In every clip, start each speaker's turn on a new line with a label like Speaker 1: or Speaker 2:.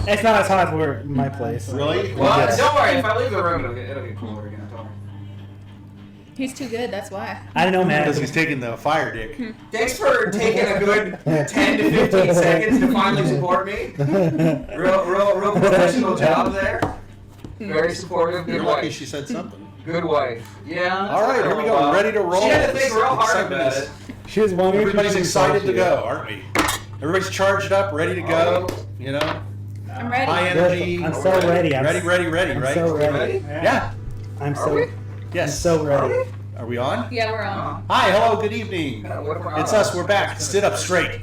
Speaker 1: It's not as hot as my place.
Speaker 2: Really?
Speaker 3: Well,
Speaker 2: Yes.
Speaker 3: don't worry. If I leave the room, it'll get cooler again. Don't worry.
Speaker 4: He's too good, that's why.
Speaker 1: I don't know, man.
Speaker 2: Because he's taking the fire dick.
Speaker 3: Thanks for taking a good 10 to 15 seconds to finally support me. Real professional job there. Very supportive. Good
Speaker 2: You're
Speaker 3: wife.
Speaker 2: lucky she said something.
Speaker 3: Good wife. Yeah.
Speaker 2: All right, here we go. We're ready to roll.
Speaker 3: She had to think real hard
Speaker 2: Excitement
Speaker 3: about
Speaker 2: is-
Speaker 3: it.
Speaker 1: She was wondering.
Speaker 2: Everybody's excited to go, aren't we? Everybody's charged up, ready to go. You know,
Speaker 4: I'm ready.
Speaker 2: high energy.
Speaker 1: I'm so ready.
Speaker 2: Ready,
Speaker 1: I'm
Speaker 2: right?
Speaker 1: so ready.
Speaker 3: Ready?
Speaker 2: Yeah.
Speaker 1: I'm
Speaker 3: Are
Speaker 1: so.
Speaker 3: we?
Speaker 1: I'm
Speaker 2: Yes.
Speaker 1: so ready.
Speaker 2: Are we on?
Speaker 4: Yeah, we're on.
Speaker 2: Hi, hello, good evening. It's us. We're back. Sit up straight,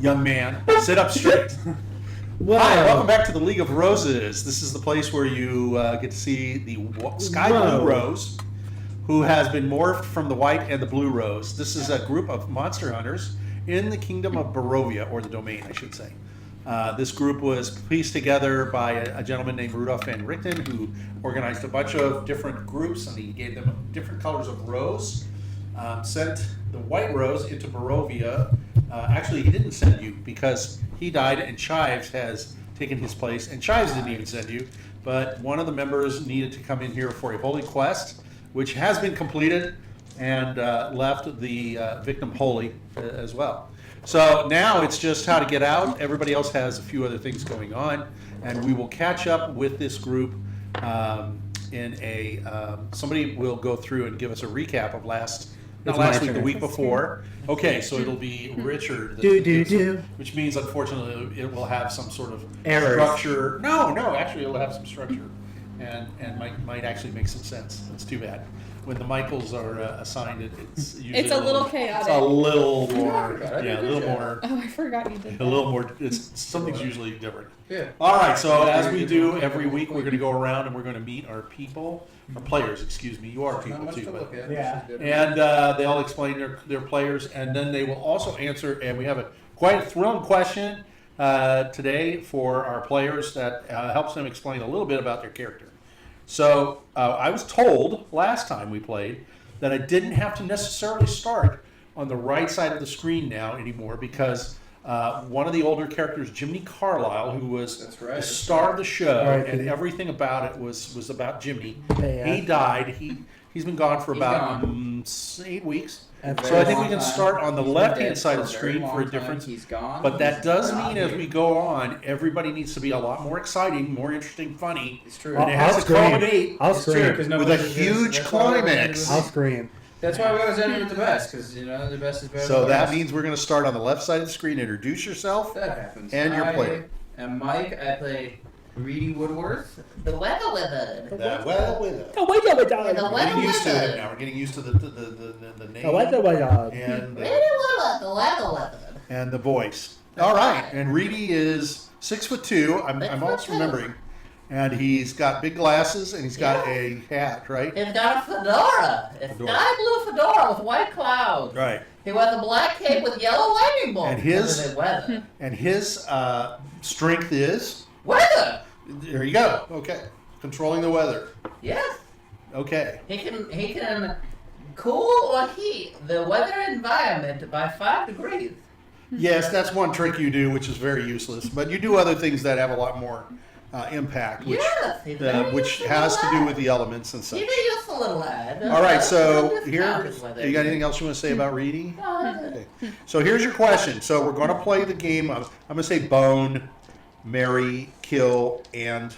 Speaker 2: young man. Sit up straight.
Speaker 1: Wow.
Speaker 2: Hi, welcome back to the League of Roses. This is the place where you get to see the Skyblue Rose, who has been morphed from the white and the blue rose. This is a group of monster hunters in the kingdom of Barovia, or the domain, I should say. This group was pieced together by a gentleman named Rudolph van Richten, who organized a bunch of different groups, and he gave them different colors of rose. Sent the white rose into Barovia. Actually, he didn't send you because he died, and Chives has taken his place. And Chives didn't even send you, but one of the members needed to come in here for a holy quest, which has been completed, and left the victim holy as well. So now it's just how to get out. Everybody else has a few other things going on, and we will catch up with this group in a. Somebody will go through and give us a recap of not last week, the week before. Okay, so it'll be Richard. Which means, unfortunately, it will have some sort of
Speaker 1: Errors.
Speaker 2: structure. No, actually, it'll have some structure, and might actually make some sense. It's too bad. When the Michaels are assigned, it's usually
Speaker 4: It's a little chaotic.
Speaker 2: It's a little more, yeah, a little more,
Speaker 4: Oh, I forgot you did
Speaker 2: a
Speaker 4: that.
Speaker 2: little more. Something's usually different.
Speaker 3: Yeah.
Speaker 2: All right, so as we do every week, we're going to go around and we're going to meet our people, our players. Excuse me, you are people too, but.
Speaker 1: Yeah.
Speaker 2: And they'll explain their players, and then they will also answer. And we have quite a thrilling question today for our players that helps them explain a little bit about their character. So I was told last time we played that I didn't have to necessarily start on the right side of the screen now anymore because one of the older characters, Jimmy Carlisle, who was the star of the show,
Speaker 1: Right.
Speaker 2: and everything about it was about Jimmy.
Speaker 1: Yeah.
Speaker 2: He died. He's been gone for about 8 weeks. So I think we can start on the left-hand side of the screen for a difference.
Speaker 3: He's gone.
Speaker 2: But that does mean as we go on, everybody needs to be a lot more exciting, more interesting, funny.
Speaker 3: It's true.
Speaker 2: And it
Speaker 1: I'll
Speaker 2: has to
Speaker 1: scream.
Speaker 2: culminate
Speaker 1: I'll
Speaker 3: It's true,
Speaker 1: scream.
Speaker 3: 'cause
Speaker 2: with
Speaker 3: nobody
Speaker 2: a
Speaker 3: does-
Speaker 2: huge
Speaker 3: that's why we always
Speaker 2: climax.
Speaker 1: I'll scream.
Speaker 3: That's why we always end with the best, because the best is better.
Speaker 2: So
Speaker 3: than the
Speaker 2: that
Speaker 3: best.
Speaker 2: means we're going to start on the left side of the screen. Introduce yourself.
Speaker 3: That happens.
Speaker 2: And your player.
Speaker 3: I'm Mike. I play Reedy Woodworth, the Weather Wizard.
Speaker 2: Well, with it.
Speaker 1: Oh, wait,
Speaker 2: We're getting used to it now. We're getting used to the name and the voice. All right, and Reedy is 6'2". I'm also remembering, and he's got big glasses and he's got a hat, right?
Speaker 3: He's got a fedora. A
Speaker 2: Fedora.
Speaker 3: sky blue fedora with white clouds.
Speaker 2: Right.
Speaker 3: He wears a black cape with yellow lightning bolts.
Speaker 2: And his-
Speaker 3: Because of the weather.
Speaker 2: And his strength is.
Speaker 3: Weather.
Speaker 2: There you go. Okay, controlling the weather.
Speaker 3: Yes.
Speaker 2: Okay.
Speaker 3: He can cool or heat the weather environment by 5 degrees.
Speaker 2: Yes, that's one trick you do, which is very useless. But you do other things that have a lot more impact, which
Speaker 3: Yes, he's very
Speaker 2: which
Speaker 3: useful
Speaker 2: has to do
Speaker 3: lad.
Speaker 2: with the elements and such.
Speaker 3: He's a useful little lad.
Speaker 2: All right, so
Speaker 3: Don't
Speaker 2: here,
Speaker 3: discount his weather.
Speaker 2: you got anything else you want to say about Reedy?
Speaker 3: No, that's it.
Speaker 2: Okay. So here's your question. So we're going to play the game of, I'm going to say bone, marry, kill, and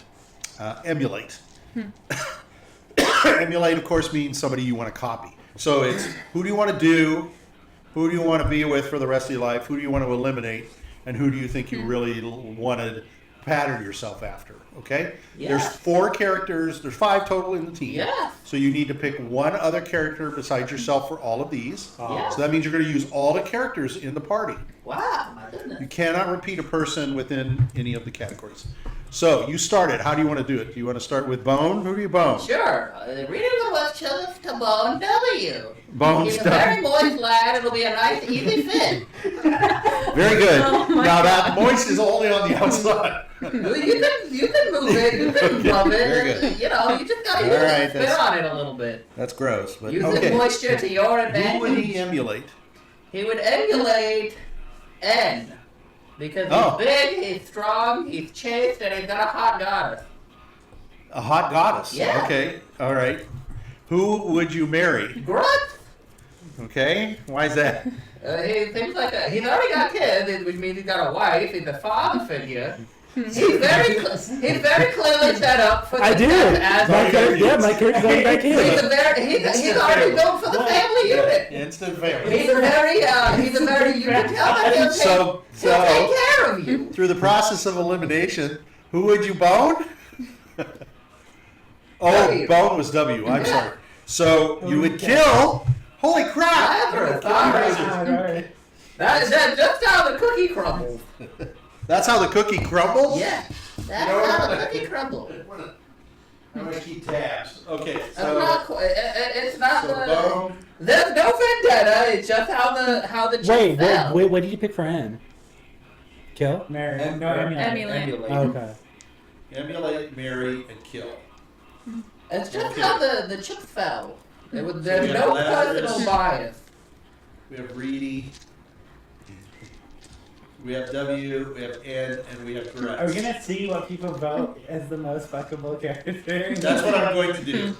Speaker 2: emulate. Emulate, of course, means somebody you want to copy. So it's who do you want to do, who do you want to be with for the rest of your life, who do you want to eliminate, and who do you think you really want to pattern yourself after, okay?
Speaker 3: Yeah.
Speaker 2: There's 4 characters, there's 5 total in the team.
Speaker 3: Yeah.
Speaker 2: So you need to pick one other character besides yourself for all of these.
Speaker 3: Yeah.
Speaker 2: So that means you're going to use all the characters in the party.
Speaker 3: Wow, my goodness.
Speaker 2: You cannot repeat a person within any of the categories. So you started. How do you want to do it? Do you want to start with Bone? Who do you bone?
Speaker 3: Sure. Reading the West Chillis to Bone W.
Speaker 2: Bone
Speaker 3: He's a
Speaker 2: stuff.
Speaker 3: very moist lad. It'll be a nice, easy fit.
Speaker 2: Very good.
Speaker 4: Oh my
Speaker 2: Now that
Speaker 4: God.
Speaker 2: moist is only on the outside.
Speaker 3: You can move it. You can
Speaker 2: Okay,
Speaker 3: rub
Speaker 2: very
Speaker 3: it.
Speaker 2: good.
Speaker 3: You know, you just gotta
Speaker 2: All
Speaker 3: use
Speaker 2: right,
Speaker 3: it. Spit
Speaker 2: that's-
Speaker 3: on it a little bit.
Speaker 2: That's gross, but
Speaker 3: Use the
Speaker 2: okay.
Speaker 3: moisture to your
Speaker 2: Who would he
Speaker 3: advantage.
Speaker 2: emulate?
Speaker 3: He would emulate N. Because
Speaker 2: Oh.
Speaker 3: he's big, he's strong, he's chaste, and he's got a hot goddess.
Speaker 2: A hot goddess.
Speaker 3: Yeah.
Speaker 2: Okay. All right. Who would you marry?
Speaker 3: Grutz!
Speaker 2: Okay. Why is that?
Speaker 3: He seems like he's already got kids, which means he's got a wife. He's a father figure. He's very clearly set up for
Speaker 1: I do.
Speaker 3: success as
Speaker 1: My character's already got
Speaker 3: he's
Speaker 1: kids.
Speaker 3: he's already built for the family unit.
Speaker 2: Instant family.
Speaker 3: He's a very you can tell that he'll take care of you.
Speaker 2: Through the process of elimination, who would you bone? Oh,
Speaker 3: W.
Speaker 2: bone was W. I'm sorry. So you would kill. Holy crap!
Speaker 3: Lazarus, alright. That's just how the cookie crumbles.
Speaker 2: That's how the cookie crumbles?
Speaker 3: Yeah, that's
Speaker 2: You know
Speaker 3: how
Speaker 2: what?
Speaker 3: the cookie crumbles.
Speaker 2: I'm gonna keep tabs. Okay,
Speaker 3: That's
Speaker 2: so
Speaker 3: not it's not
Speaker 2: so
Speaker 3: the.
Speaker 2: bone.
Speaker 3: There's no vendetta. It's just how the chip fell.
Speaker 1: Wait, what did you pick for N? Kill?
Speaker 4: Emulate.
Speaker 1: Oh, okay.
Speaker 2: Emulate, marry, and kill.
Speaker 3: It's just
Speaker 2: Okay.
Speaker 3: how the chip fell. There's
Speaker 2: we
Speaker 3: no
Speaker 2: have Lazarus.
Speaker 3: personal bias.
Speaker 2: We have Reedy. We have W, we have N, and we have Grutz.
Speaker 1: Are we gonna see what people vote as the most fuckable character?
Speaker 2: That's what I'm going to do.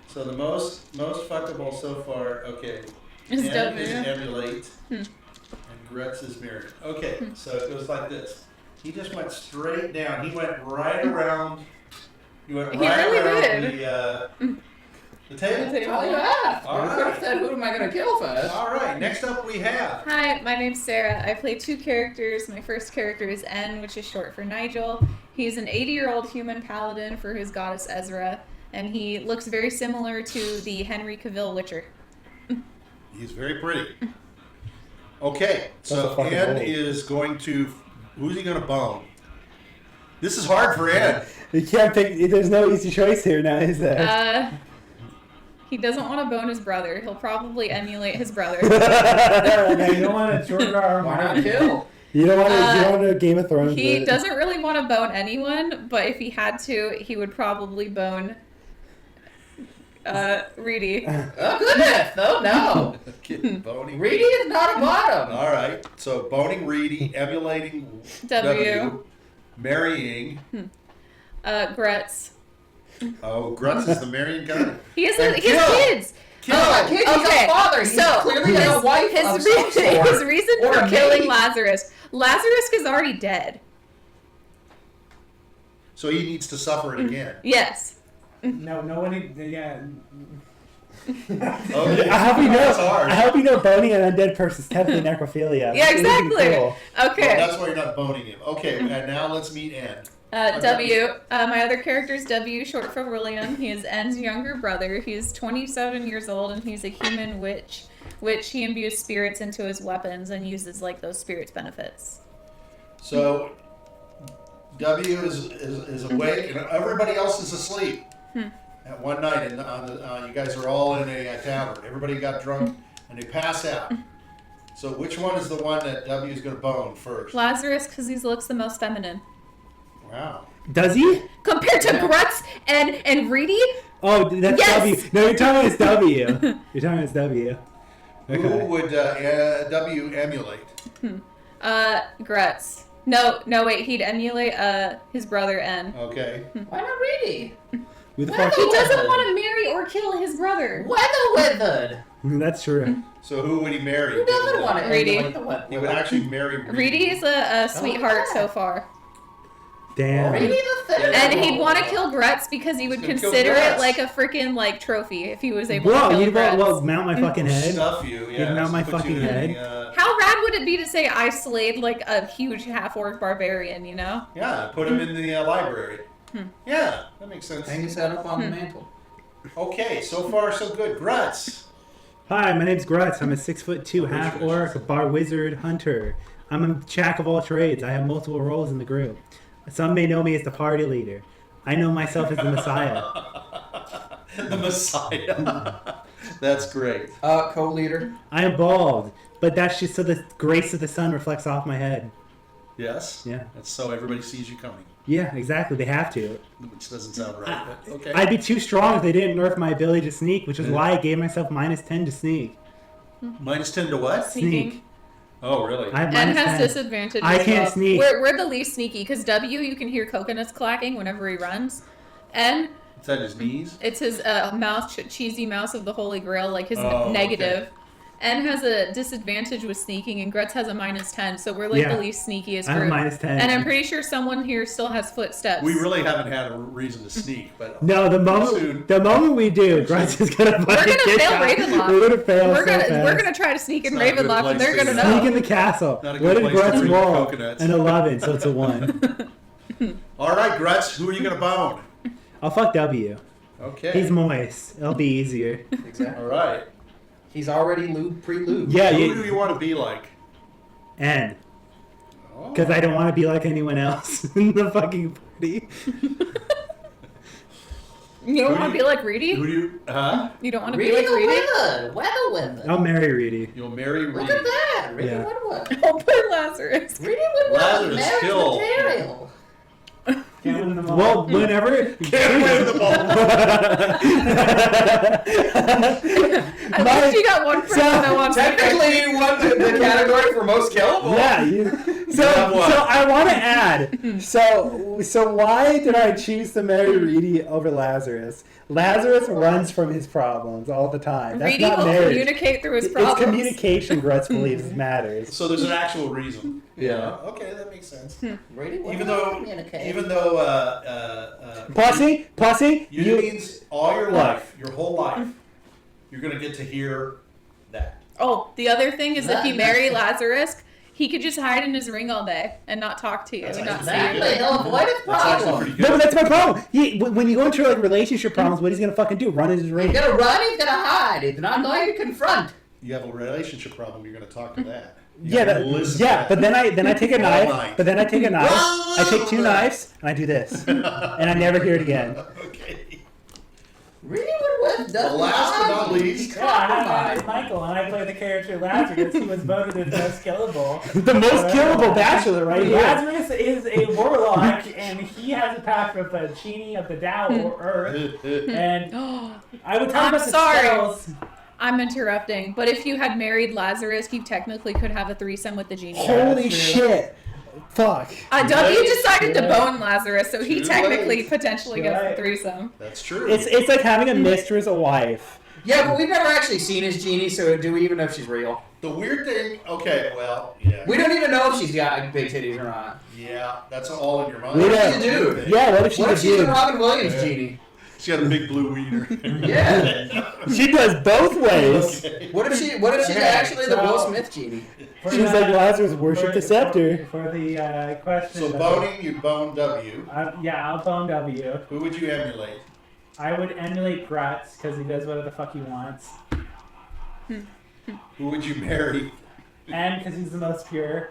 Speaker 2: So the most fuckable so far, okay.
Speaker 4: It's
Speaker 2: N
Speaker 4: W.
Speaker 2: is emulate, and Grutz is married. Okay, so it goes like this. He just went straight down. He went right around. He went
Speaker 4: He
Speaker 2: right
Speaker 4: really
Speaker 2: around
Speaker 4: did.
Speaker 2: the table.
Speaker 3: Oh yeah.
Speaker 2: All
Speaker 3: You could have
Speaker 2: right.
Speaker 3: said, "Who am I going to kill first?"
Speaker 2: All right. Next up, we have.
Speaker 4: Hi, my name's Sarah. I play two characters. My first character is N, which is short for Nigel. He's an 80-year-old human paladin for his goddess Ezra, and he looks very similar to the Henry Cavill Witcher.
Speaker 2: He's very pretty. Okay,
Speaker 1: That's
Speaker 2: so
Speaker 1: a fucking
Speaker 2: N
Speaker 1: roll.
Speaker 2: is going to. Who's he going to bone? This is hard for N.
Speaker 1: You can't pick. There's no easy choice here now, is there?
Speaker 4: He doesn't want to bone his brother. He'll probably emulate his brother.
Speaker 1: Okay, you don't want to George R.
Speaker 3: Why not kill?
Speaker 1: You don't want to. You don't want to Game of Thrones.
Speaker 4: He
Speaker 1: it.
Speaker 4: doesn't really want to bone anyone, but if he had to, he would probably bone Reedy.
Speaker 3: Oh goodness! Oh no!
Speaker 2: Boning.
Speaker 3: Reedy is not a bottom.
Speaker 2: All right, so boning Reedy, emulating
Speaker 4: W.
Speaker 2: marrying.
Speaker 4: Grutz.
Speaker 2: Oh, Grutz is the marrying guy.
Speaker 4: He has
Speaker 2: And
Speaker 4: he has
Speaker 2: kill.
Speaker 4: kids.
Speaker 2: Kill.
Speaker 3: Oh, he's
Speaker 4: Okay,
Speaker 3: a father. He's
Speaker 4: so
Speaker 3: clearly a wife of some sort.
Speaker 4: his reason
Speaker 3: Or
Speaker 4: for
Speaker 3: a
Speaker 4: killing
Speaker 3: maid.
Speaker 4: Lazarus is already dead.
Speaker 2: So he needs to suffer it again.
Speaker 4: Yes.
Speaker 1: No, nobody. Yeah.
Speaker 2: Okay.
Speaker 1: I hope you
Speaker 2: That's
Speaker 1: know.
Speaker 2: hard.
Speaker 1: I hope you know. Boning an undead person is technically necrophilia.
Speaker 4: Yeah,
Speaker 1: It's really
Speaker 4: exactly.
Speaker 1: cool.
Speaker 4: Okay.
Speaker 2: Well, that's why you're not boning him. Okay, and now let's meet N.
Speaker 4: W. My other character is W, short for William. He is N's younger brother. He's 27 years old, and he's a human witch, which he imbues spirits into his weapons and uses like those spirits' benefits.
Speaker 2: So W is awake, and everybody else is asleep. At one night, and you guys are all in a tavern. Everybody got drunk, and they pass out. So which one is the one that W is going to bone first?
Speaker 4: Lazarus, because he looks the most feminine.
Speaker 2: Wow.
Speaker 1: Does he?
Speaker 4: Compared to Grutz and Reedy?
Speaker 1: Oh, that's
Speaker 4: Yes!
Speaker 1: W. No, you're talking about it's W. You're talking about it's W.
Speaker 2: Who
Speaker 1: Okay.
Speaker 2: would W emulate?
Speaker 4: Grutz. No, wait, he'd emulate his brother N.
Speaker 2: Okay.
Speaker 3: Why not Reedy?
Speaker 1: Who the
Speaker 3: Well,
Speaker 1: fuck?
Speaker 4: He doesn't want to marry or kill his brother.
Speaker 3: Weather.
Speaker 1: That's true.
Speaker 2: So who would he marry?
Speaker 3: Who doesn't want to
Speaker 4: Reedy.
Speaker 3: emulate the weather?
Speaker 2: He would actually marry Reedy.
Speaker 4: Reedy is a sweetheart
Speaker 3: yeah.
Speaker 4: so far.
Speaker 1: Damn.
Speaker 3: Reedy the third.
Speaker 4: And he'd want to kill Grutz because he would
Speaker 2: He's gonna kill
Speaker 4: consider
Speaker 2: Grutz.
Speaker 4: it like a freaking like trophy if he was able to
Speaker 1: Whoa,
Speaker 4: kill
Speaker 1: you
Speaker 4: Grutz.
Speaker 1: well, mount my fucking head.
Speaker 2: Stuff you. Yeah.
Speaker 1: mount my
Speaker 2: put you
Speaker 1: fucking
Speaker 2: in
Speaker 1: head.
Speaker 2: the,
Speaker 4: How rad would it be to say I slayed like a huge half-orc barbarian, you know?
Speaker 2: yeah. Put him in the library. Yeah, that makes sense.
Speaker 3: Hang his head up on the mantle.
Speaker 2: Okay, so far so good. Grutz.
Speaker 1: Hi, my name's Grutz. I'm a 6'2" half orc, bar wizard, hunter. I'm a jack of all trades. I have multiple roles in the group. Some may know me as the party leader. I know myself as the Messiah.
Speaker 2: The Messiah. That's great.
Speaker 3: Co-leader.
Speaker 1: I am bald, but that's just so the grace of the sun reflects off my head.
Speaker 2: Yes.
Speaker 1: Yeah.
Speaker 2: That's so everybody sees you coming,
Speaker 1: Yeah, exactly. They have to.
Speaker 2: which doesn't sound right. But okay.
Speaker 1: I'd be too strong if they didn't nerf my ability to sneak, which is why I gave myself -10 to sneak.
Speaker 2: -10 to what?
Speaker 4: Sneaking.
Speaker 1: Sneak.
Speaker 2: Oh, really?
Speaker 1: I have
Speaker 4: And
Speaker 1: minus
Speaker 4: has
Speaker 1: 10.
Speaker 4: disadvantage.
Speaker 1: I
Speaker 4: as
Speaker 1: can't
Speaker 4: well.
Speaker 1: sneak.
Speaker 4: We're the least sneaky because W, you can hear coconuts clacking whenever he runs. N,
Speaker 2: Is that his knees?
Speaker 4: it's his cheesy mouse of the Holy Grail, like his
Speaker 2: Oh,
Speaker 4: negative.
Speaker 2: okay.
Speaker 4: N has a disadvantage with sneaking, and Grutz has a minus 10, so we're like
Speaker 1: Yeah.
Speaker 4: the least sneakiest
Speaker 1: I have
Speaker 4: group.
Speaker 1: minus 10.
Speaker 4: And I'm pretty sure someone here still has footsteps.
Speaker 2: We really haven't had a reason to sneak, but
Speaker 1: No, the moment we do, Grutz is gonna fucking
Speaker 4: gonna
Speaker 1: get
Speaker 4: fail
Speaker 1: shot.
Speaker 4: Ravenloft.
Speaker 1: We're gonna fail
Speaker 4: we're
Speaker 1: so
Speaker 4: gonna
Speaker 1: fast.
Speaker 4: try to sneak in
Speaker 2: It's not a good
Speaker 4: Ravenloft, and they're
Speaker 2: place
Speaker 4: gonna
Speaker 2: to
Speaker 4: know.
Speaker 1: Sneak in the castle.
Speaker 2: Not a
Speaker 1: What
Speaker 2: good
Speaker 1: did
Speaker 2: place to
Speaker 1: Grutz
Speaker 2: bring
Speaker 1: roll?
Speaker 2: coconuts.
Speaker 1: An 11, so it's a 1.
Speaker 2: all right, Grutz, who are you going to bone?
Speaker 1: I'll fuck W.
Speaker 2: Okay.
Speaker 1: He's moist. It'll be easier.
Speaker 3: Exactly.
Speaker 2: all right.
Speaker 3: He's already pre-lubed.
Speaker 1: Yeah,
Speaker 2: Who do you want to be like?
Speaker 1: N.
Speaker 2: Oh.
Speaker 1: Because I don't want to be like anyone else in the fucking party.
Speaker 4: You don't
Speaker 2: Who
Speaker 4: want
Speaker 2: do
Speaker 4: to be like Reedy?
Speaker 2: Who do you? Huh?
Speaker 4: You don't want to be like Reedy?
Speaker 3: Weather.
Speaker 1: I'll marry Reedy.
Speaker 2: You'll marry
Speaker 3: Look
Speaker 2: Reed.
Speaker 3: at that. Really,
Speaker 1: Yeah.
Speaker 3: what?
Speaker 4: I'll put Lazarus.
Speaker 3: Really, what?
Speaker 2: Lazarus
Speaker 3: Marriage
Speaker 2: killed.
Speaker 3: material.
Speaker 5: Can't win them all.
Speaker 1: Well, whenever.
Speaker 2: Can't win them all.
Speaker 4: At least you got one person that wants to
Speaker 3: Technically, you won the category for most killable.
Speaker 1: Yeah. So
Speaker 2: have one.
Speaker 1: I want to add. So why did I choose to marry Reedy over Lazarus? Lazarus runs from his problems all the time. That's
Speaker 4: Reedy
Speaker 1: not
Speaker 4: will
Speaker 1: marriage.
Speaker 4: communicate through his
Speaker 1: It's
Speaker 4: problems.
Speaker 1: communication. Grutz believes matters.
Speaker 2: So there's an actual reason.
Speaker 3: Yeah.
Speaker 2: Okay, that makes sense.
Speaker 3: Really, what
Speaker 2: Even
Speaker 3: do I
Speaker 2: though,
Speaker 3: communicate?
Speaker 2: even though,
Speaker 1: Pussy,
Speaker 2: you means all your life, your whole life, you're gonna get to hear that.
Speaker 4: Oh, the other thing is if you marry Lazarus, he could just hide in his ring all day and not talk to you
Speaker 2: That's
Speaker 4: and not see
Speaker 2: actually
Speaker 4: you.
Speaker 2: pretty
Speaker 3: Exactly. He'll avoid his
Speaker 2: That's actually
Speaker 3: problem.
Speaker 2: pretty
Speaker 1: No, but
Speaker 2: good.
Speaker 1: that's my problem. When you go into like relationship problems, what he's gonna fucking do? Run in his ring.
Speaker 3: He's gonna run. He's gonna hide. He's not going to confront.
Speaker 2: You have a relationship problem, you're gonna talk to that. You
Speaker 1: Yeah,
Speaker 2: gotta listen to that.
Speaker 1: but then I take a
Speaker 2: All
Speaker 1: knife.
Speaker 2: night.
Speaker 1: But then I take a knife. I take 2 knives and I do this, and I never hear it again.
Speaker 2: Okay.
Speaker 3: Really, what?
Speaker 2: Well, last but not least,
Speaker 5: Yeah, I'm Michael, and I play the character Lazarus, who was voted as most killable.
Speaker 1: The most killable bachelor right here.
Speaker 5: Lazarus is a warlock, and he has a pact with a genie of the Tao or Earth. And I would talk
Speaker 4: I'm
Speaker 5: about the
Speaker 4: sorry.
Speaker 5: spells.
Speaker 4: I'm interrupting, but if you had married Lazarus, you technically could have a threesome with the genie.
Speaker 1: Holy
Speaker 5: That's
Speaker 1: shit! Fuck.
Speaker 4: W decided to
Speaker 5: Too
Speaker 4: bone Lazarus, so he
Speaker 2: Too
Speaker 4: technically
Speaker 2: late.
Speaker 4: potentially
Speaker 5: Too
Speaker 4: gets the
Speaker 5: late.
Speaker 4: threesome.
Speaker 2: that's true.
Speaker 1: It's like having a mistress, a wife.
Speaker 3: Yeah, but we've never actually seen his genie, so do we even know if she's real?
Speaker 2: The weird thing, okay, well, yeah.
Speaker 3: We don't even know if she's got big titties or not.
Speaker 2: Yeah, that's all in your mind.
Speaker 1: We
Speaker 3: What if
Speaker 1: don't-
Speaker 3: she's a dude?
Speaker 1: Yeah, what if she's
Speaker 3: What
Speaker 1: a
Speaker 3: if she's a
Speaker 1: dude?
Speaker 3: Robin Williams
Speaker 2: Yeah.
Speaker 3: genie?
Speaker 2: She got a big blue wiener.
Speaker 3: Yeah.
Speaker 1: She does both ways.
Speaker 2: Okay.
Speaker 3: What if she's
Speaker 5: Okay,
Speaker 3: actually the Will
Speaker 5: so-
Speaker 3: Smith genie?
Speaker 5: For
Speaker 1: She's
Speaker 5: the-
Speaker 1: like Lazarus, worship the scepter.
Speaker 5: For the question.
Speaker 2: So
Speaker 5: of-
Speaker 2: boning, you bone W.
Speaker 5: Yeah, I'll bone W.
Speaker 2: Who would you emulate?
Speaker 5: I would emulate Grutz, because he does whatever the fuck he wants.
Speaker 2: Who would you marry?
Speaker 5: And because he's the most pure.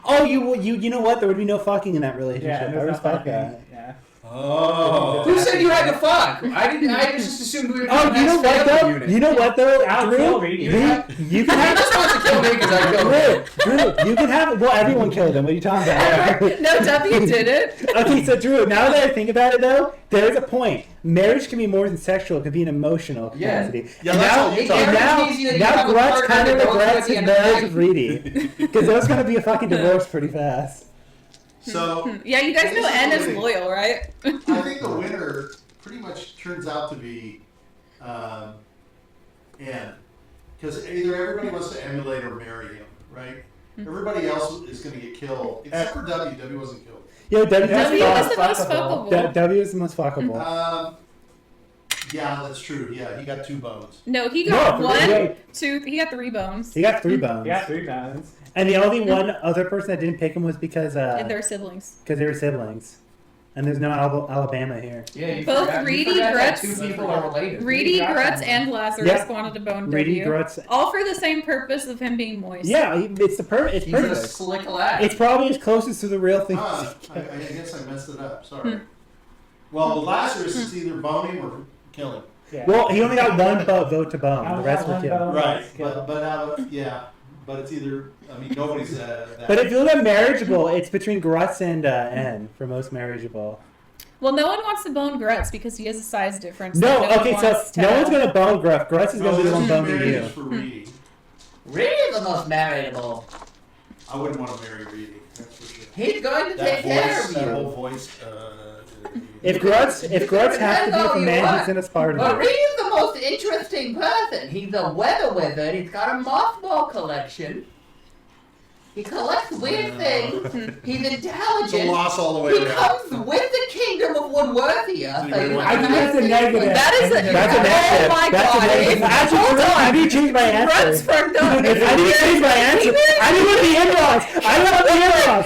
Speaker 1: Oh, you know what? There would be no fucking in that relationship.
Speaker 5: Yeah,
Speaker 1: I
Speaker 5: there's no
Speaker 1: respect
Speaker 5: fucking.
Speaker 1: that.
Speaker 5: Yeah.
Speaker 2: Oh.
Speaker 3: Who said you had to fuck? I just assumed we were
Speaker 1: Oh, you know what though? You know what though?
Speaker 5: I'll
Speaker 1: Drew,
Speaker 5: kill Reedy.
Speaker 1: you can
Speaker 3: He
Speaker 1: have.
Speaker 3: just wants to kill me because I killed him.
Speaker 1: Drew, you can have. Well, everyone killed him. What are you talking about?
Speaker 4: No, W did it.
Speaker 1: Okay, so Drew, now that I think about it though, there's a point. Marriage can be more than sexual; it can be an emotional
Speaker 3: Yeah.
Speaker 1: capacity.
Speaker 2: Yeah,
Speaker 1: And
Speaker 2: that's
Speaker 1: now,
Speaker 2: all you
Speaker 3: It
Speaker 2: talk
Speaker 1: and
Speaker 2: about.
Speaker 1: now,
Speaker 3: guarantees you that you
Speaker 1: now
Speaker 3: have a
Speaker 1: Grutz
Speaker 3: partner
Speaker 1: kind of
Speaker 3: that goes
Speaker 1: regrets
Speaker 3: with you
Speaker 1: his
Speaker 3: in the
Speaker 1: marriage
Speaker 3: night.
Speaker 1: with Reedy because there's gonna be a fucking divorce pretty fast.
Speaker 2: So
Speaker 4: Yeah, you guys know N is loyal, right?
Speaker 2: I think the winner pretty much turns out to be N. Because either everybody wants to emulate or marry him, right? Everybody else is going to get killed, except for W. W wasn't killed.
Speaker 1: Yo, W
Speaker 4: W
Speaker 5: Yeah.
Speaker 4: was the most
Speaker 5: Fuckable.
Speaker 4: fuckable.
Speaker 1: W is the most fuckable.
Speaker 2: Yeah, that's true. Yeah, he got 2 bones.
Speaker 4: No, he got
Speaker 1: No,
Speaker 4: one,
Speaker 1: yeah.
Speaker 4: 2, he got 3 bones.
Speaker 1: He got 3 bones.
Speaker 5: Yeah, 3 bones.
Speaker 1: And the only one other person that didn't pick him was because
Speaker 4: And they're siblings.
Speaker 1: they were siblings. And there's no Alabama here.
Speaker 3: Yeah, you
Speaker 4: Both
Speaker 3: forgot- you
Speaker 4: Reedy,
Speaker 3: forgot that
Speaker 4: Grutz-
Speaker 3: 2 people are related.
Speaker 4: Reedy,
Speaker 5: got
Speaker 4: Grutz,
Speaker 5: them.
Speaker 4: and Lazarus
Speaker 1: Yep.
Speaker 4: wanted to bone
Speaker 1: Reedy,
Speaker 4: W.
Speaker 1: Grutz.
Speaker 4: All for the same purpose of him being moist.
Speaker 1: Yeah, it's the it's
Speaker 3: He's a
Speaker 1: perfect.
Speaker 3: slick lad.
Speaker 1: It's probably as closest to the real thing.
Speaker 2: I guess I messed it up. Sorry. Well, the Lazarus is either bone him or kill him.
Speaker 5: Yeah.
Speaker 1: Well, he only got one vote to bone.
Speaker 5: I
Speaker 1: The
Speaker 5: only
Speaker 1: rest
Speaker 5: got
Speaker 1: were
Speaker 5: one
Speaker 1: killed.
Speaker 5: vote.
Speaker 2: Right,
Speaker 5: Kill.
Speaker 2: but it's either. I mean, nobody's that.
Speaker 1: But if you look at marriageable, it's between Grutz and N for most marriageable.
Speaker 4: Well, no one wants to bone Grutz because he has a size difference.
Speaker 1: No,
Speaker 4: that one
Speaker 1: okay, so
Speaker 4: wants to
Speaker 1: no
Speaker 4: have.
Speaker 1: one's gonna bone Grutz. Grutz is gonna be the one boning
Speaker 2: marriage
Speaker 1: you.
Speaker 2: is for Reedy.
Speaker 3: Really the most marriageable.
Speaker 2: I wouldn't want to marry Reedy. That's for sure.
Speaker 3: He's going to
Speaker 2: That
Speaker 3: take care
Speaker 2: voice,
Speaker 3: of
Speaker 2: that
Speaker 3: you.
Speaker 2: whole voice.
Speaker 1: If Grutz has to be with a man, he's in a Spartan.
Speaker 3: But Reed's the most interesting person. He's a weather wizard. He's got a mothball collection. He collects weird things. He's
Speaker 2: It's a
Speaker 3: intelligent.
Speaker 2: loss all the way
Speaker 3: He
Speaker 2: around.
Speaker 3: comes with the kingdom of Woodworthia.
Speaker 2: So you
Speaker 3: So
Speaker 2: really
Speaker 3: you
Speaker 2: want
Speaker 5: I
Speaker 3: have
Speaker 5: think that's a
Speaker 3: to-
Speaker 5: negative.
Speaker 4: That is a
Speaker 1: That's a negative.
Speaker 4: Oh my
Speaker 1: That's
Speaker 4: god!
Speaker 1: a negative. Actually, I need to change my
Speaker 4: Grutz
Speaker 1: answer.
Speaker 4: for no.
Speaker 1: I need to change my answer. I didn't want the in-laws. I don't want the in-laws.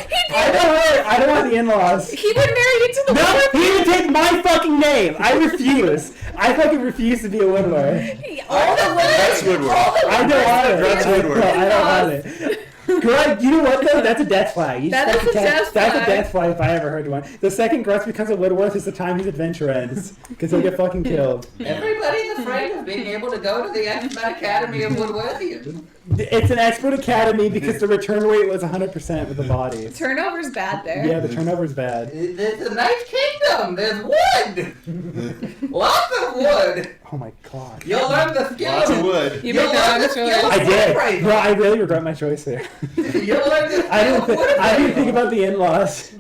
Speaker 1: I don't want the in-laws.
Speaker 4: He would marry into the
Speaker 1: No,
Speaker 4: wood.
Speaker 1: he would take my fucking name. I refuse. I fucking refuse to be a woodward.
Speaker 4: All the
Speaker 2: That's
Speaker 4: women.
Speaker 2: Woodward.
Speaker 4: All the
Speaker 1: I don't want it.
Speaker 2: That's Woodward.
Speaker 1: No, I don't want it. Grutz, you know what though? That's a death flag. You
Speaker 4: That
Speaker 1: just
Speaker 4: is a
Speaker 1: fucking
Speaker 4: death
Speaker 1: That's a
Speaker 4: flag.
Speaker 1: death flag if I ever heard one. The second Grutz becomes a Woodworth is the time his adventure ends. Because he'll get fucking killed.
Speaker 3: Everybody's afraid of being able to go to the X-Men Academy of Woodworthia.
Speaker 1: It's an expert academy because the return rate was 100% with the bodies.
Speaker 4: Turnover's bad there.
Speaker 1: Yeah, the turnover's bad.
Speaker 3: It's a nice kingdom. There's wood. Lots of wood.
Speaker 1: Oh my god.
Speaker 3: You'll learn the skill
Speaker 2: Lots of wood.
Speaker 4: You
Speaker 3: You'll
Speaker 4: make the
Speaker 3: learn
Speaker 4: wrong
Speaker 3: the
Speaker 4: choice.
Speaker 3: skill
Speaker 1: I
Speaker 3: of
Speaker 1: did.
Speaker 3: wood
Speaker 1: Bro, I really regret my choice there.
Speaker 3: raising. You'll learn the skill
Speaker 1: I
Speaker 3: of wood
Speaker 1: didn't think
Speaker 3: raising.
Speaker 1: about the in-laws.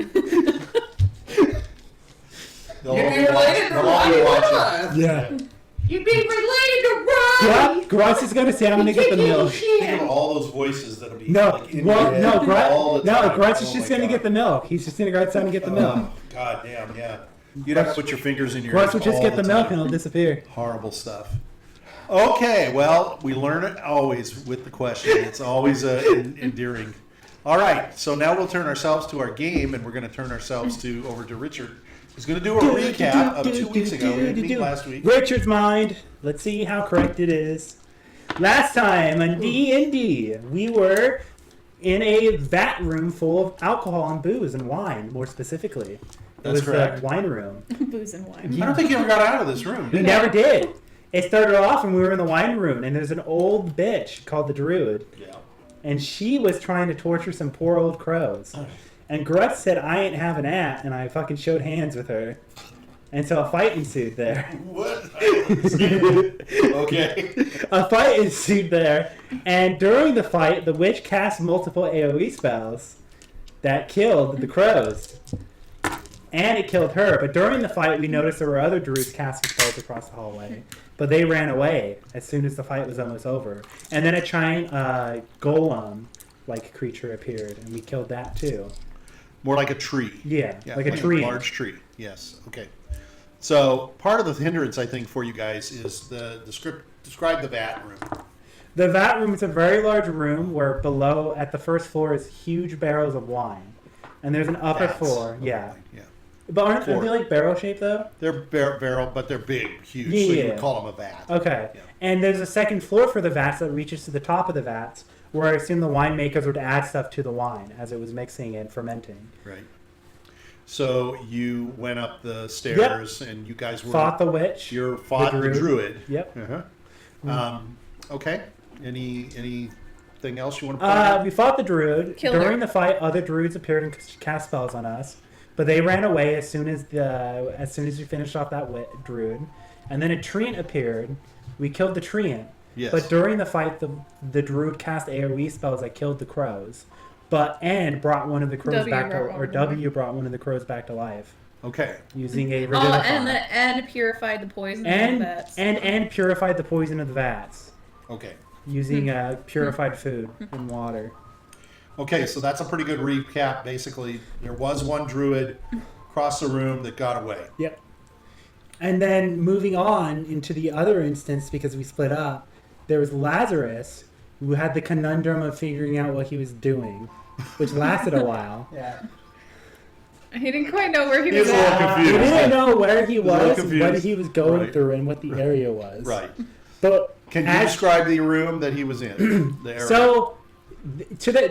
Speaker 2: They'll
Speaker 3: You'd
Speaker 2: all
Speaker 3: be
Speaker 2: be
Speaker 3: related to
Speaker 2: watching. They'll all be
Speaker 3: Ronnie
Speaker 2: watching.
Speaker 3: Woodworth.
Speaker 1: Yeah.
Speaker 3: You'd be related to
Speaker 1: Yeah,
Speaker 3: Ronnie.
Speaker 1: Grutz is gonna say I'm gonna get the milk.
Speaker 2: Think of all those voices that'll be
Speaker 1: No,
Speaker 2: like in
Speaker 1: well,
Speaker 2: your head
Speaker 1: no,
Speaker 2: all the time.
Speaker 1: Grutz is
Speaker 2: Oh
Speaker 1: just
Speaker 2: my
Speaker 1: gonna
Speaker 2: God.
Speaker 1: get the milk. He's just gonna go outside and get the milk.
Speaker 2: Oh, God damn, yeah. You'd have to put your fingers in your
Speaker 1: Grutz
Speaker 2: ears
Speaker 1: will just
Speaker 2: all
Speaker 1: get the milk
Speaker 2: time.
Speaker 1: and it'll disappear.
Speaker 2: Horrible stuff. Okay, well, we learn it always with the question. It's always endearing. All right, so now we'll turn ourselves to our game, and we're going to turn ourselves over to Richard, who's going to do a recap of 2 weeks ago. We didn't meet last week.
Speaker 1: Richard's mind. Let's see how correct it is. Last time on D&D, we were in a vat room full of alcohol and booze and wine, more specifically. It
Speaker 2: That's
Speaker 1: was
Speaker 2: correct.
Speaker 1: the wine room.
Speaker 4: Booze and wine.
Speaker 2: I don't think you ever got out of this room.
Speaker 1: We
Speaker 2: did you?
Speaker 1: never did. It started off when we were in the wine room, and there's an old bitch called the Druid,
Speaker 2: Yeah.
Speaker 1: and she was trying to torture some poor old crows. And Grutz said, I ain't having that, and I fucking showed hands with her. And so a fight ensued there.
Speaker 2: What? Okay.
Speaker 1: A fight ensued there, and during the fight, the witch cast multiple AoE spells that killed the crows. And it killed her, but during the fight, we noticed there were other druids casting spells across the hallway. But they ran away as soon as the fight was almost over. And then a giant golem-like creature appeared, and we killed that too.
Speaker 2: More like a tree.
Speaker 1: Yeah, like a tree.
Speaker 2: large tree. Yes. Okay. So part of the hindrance, I think, for you guys is describe the vat room.
Speaker 1: The vat room is a very large room where below, at the first floor, is huge barrels of wine. And there's an upper
Speaker 2: Vats
Speaker 1: floor,
Speaker 2: of
Speaker 1: yeah.
Speaker 2: wine, yeah.
Speaker 1: But aren't
Speaker 2: Floor.
Speaker 1: they like barrel shaped though?
Speaker 2: They're barrel, but they're big, huge. So
Speaker 1: Yeah.
Speaker 2: you would call them a vat.
Speaker 1: Okay.
Speaker 2: Yeah.
Speaker 1: And there's a second floor for the vats that reaches to the top of the vats, where I assume the winemakers would add stuff to the wine as it was mixing and fermenting.
Speaker 2: Right. So you went up the stairs, and you guys were
Speaker 1: Fought the witch.
Speaker 2: You fought the druid.
Speaker 1: Yep.
Speaker 2: Uh-huh. Okay. Anything else you want to point out?
Speaker 1: We fought the druid.
Speaker 4: Killed her.
Speaker 1: During the fight, other druids appeared and cast spells on us, but they ran away as soon as we finished off that druid. And then a treant appeared. We killed the treant.
Speaker 2: Yes.
Speaker 1: But during the fight, the druid cast AoE spells that killed the crows. And brought one of the crows W brought one of the crows back to life
Speaker 2: Okay.
Speaker 1: using a
Speaker 4: Oh,
Speaker 1: revivify.
Speaker 4: and purified the poison in the vats.
Speaker 1: and purified the poison of the vats
Speaker 2: Okay.
Speaker 1: using purified food and water.
Speaker 2: Okay, so that's a pretty good recap. Basically, there was one druid across the room that got away.
Speaker 1: Yep. And then moving on into the other instance, because we split up, there was Lazarus, who had the conundrum of figuring out what he was doing, which lasted a while.
Speaker 5: Yeah.
Speaker 4: He didn't quite know where he
Speaker 2: He
Speaker 4: was
Speaker 2: was a little
Speaker 4: at.
Speaker 2: confused.
Speaker 1: He didn't know where he
Speaker 2: a little
Speaker 1: was,
Speaker 2: confused.
Speaker 1: what he was going
Speaker 2: Right.
Speaker 1: through, and what the area was.
Speaker 2: Right.
Speaker 1: But
Speaker 2: Can you
Speaker 1: as-
Speaker 2: describe the room that he was in? The area.
Speaker 1: So, to the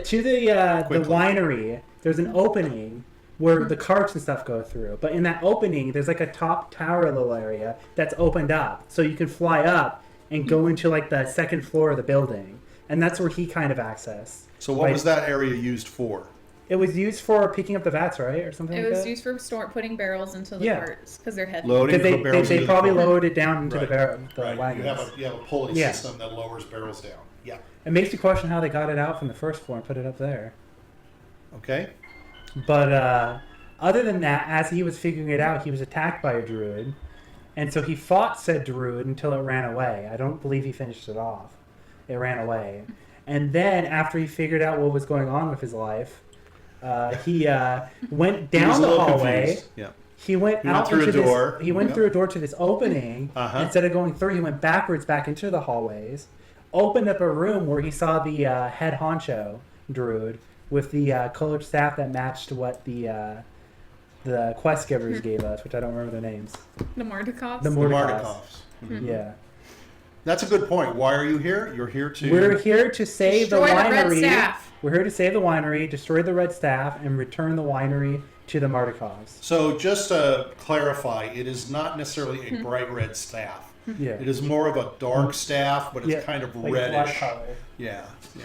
Speaker 2: Quickly.
Speaker 1: winery, there's an opening where the carts and stuff go through. But in that opening, there's like a top tower little area that's opened up, so you can fly up and go into like the second floor of the building, and that's where he kind of accessed.
Speaker 2: So what was that area used for?
Speaker 1: It was used for picking up the vats, right, or something
Speaker 4: It
Speaker 1: like
Speaker 4: was
Speaker 1: that.
Speaker 4: used for putting barrels into the
Speaker 1: Yeah.
Speaker 4: carts because they're heavy.
Speaker 2: Loading
Speaker 1: Because
Speaker 2: the barrels
Speaker 1: they
Speaker 2: into the
Speaker 1: probably
Speaker 2: cart.
Speaker 1: lowered it down into
Speaker 2: Right.
Speaker 1: the
Speaker 2: Right.
Speaker 1: wagons.
Speaker 2: You have a pulley
Speaker 1: Yeah.
Speaker 2: system that lowers barrels down. Yeah.
Speaker 1: It makes you question how they got it out from the first floor and put it up there.
Speaker 2: Okay.
Speaker 1: But other than that, as he was figuring it out, he was attacked by a druid. And so he fought said druid until it ran away. I don't believe he finished it off. It ran away. And then after he figured out what was going on with his life, he went
Speaker 2: He was
Speaker 1: down
Speaker 2: a
Speaker 1: the
Speaker 2: little
Speaker 1: hallway.
Speaker 2: confused. Yeah.
Speaker 1: He went
Speaker 2: He
Speaker 1: out
Speaker 2: went through
Speaker 1: into
Speaker 2: a door.
Speaker 1: He went
Speaker 2: Yep.
Speaker 1: through a door to this opening. Instead of going through, he went backwards back into the hallways. Opened up a room where he saw the head honcho druid with the colored staff that matched what the quest givers gave us, which I don't remember their names.
Speaker 4: The Mordecai's.
Speaker 1: The
Speaker 2: The
Speaker 1: Mordecai's.
Speaker 2: Mordecai's. Mhm.
Speaker 1: Yeah.
Speaker 2: That's a good point. Why are you here? You're here to...
Speaker 1: We're here to save
Speaker 4: Destroy
Speaker 1: the
Speaker 4: the red
Speaker 1: winery.
Speaker 4: staff.
Speaker 1: We're here to save the winery, destroy the red staff, and return the winery to the Mordecai's.
Speaker 2: So just to clarify, it is not necessarily a bright red staff.
Speaker 1: Yeah.
Speaker 2: It is more of a dark staff, but it's
Speaker 1: Yeah,
Speaker 2: kind of
Speaker 5: Like blood
Speaker 2: reddish.
Speaker 5: color.
Speaker 2: Yeah, yeah.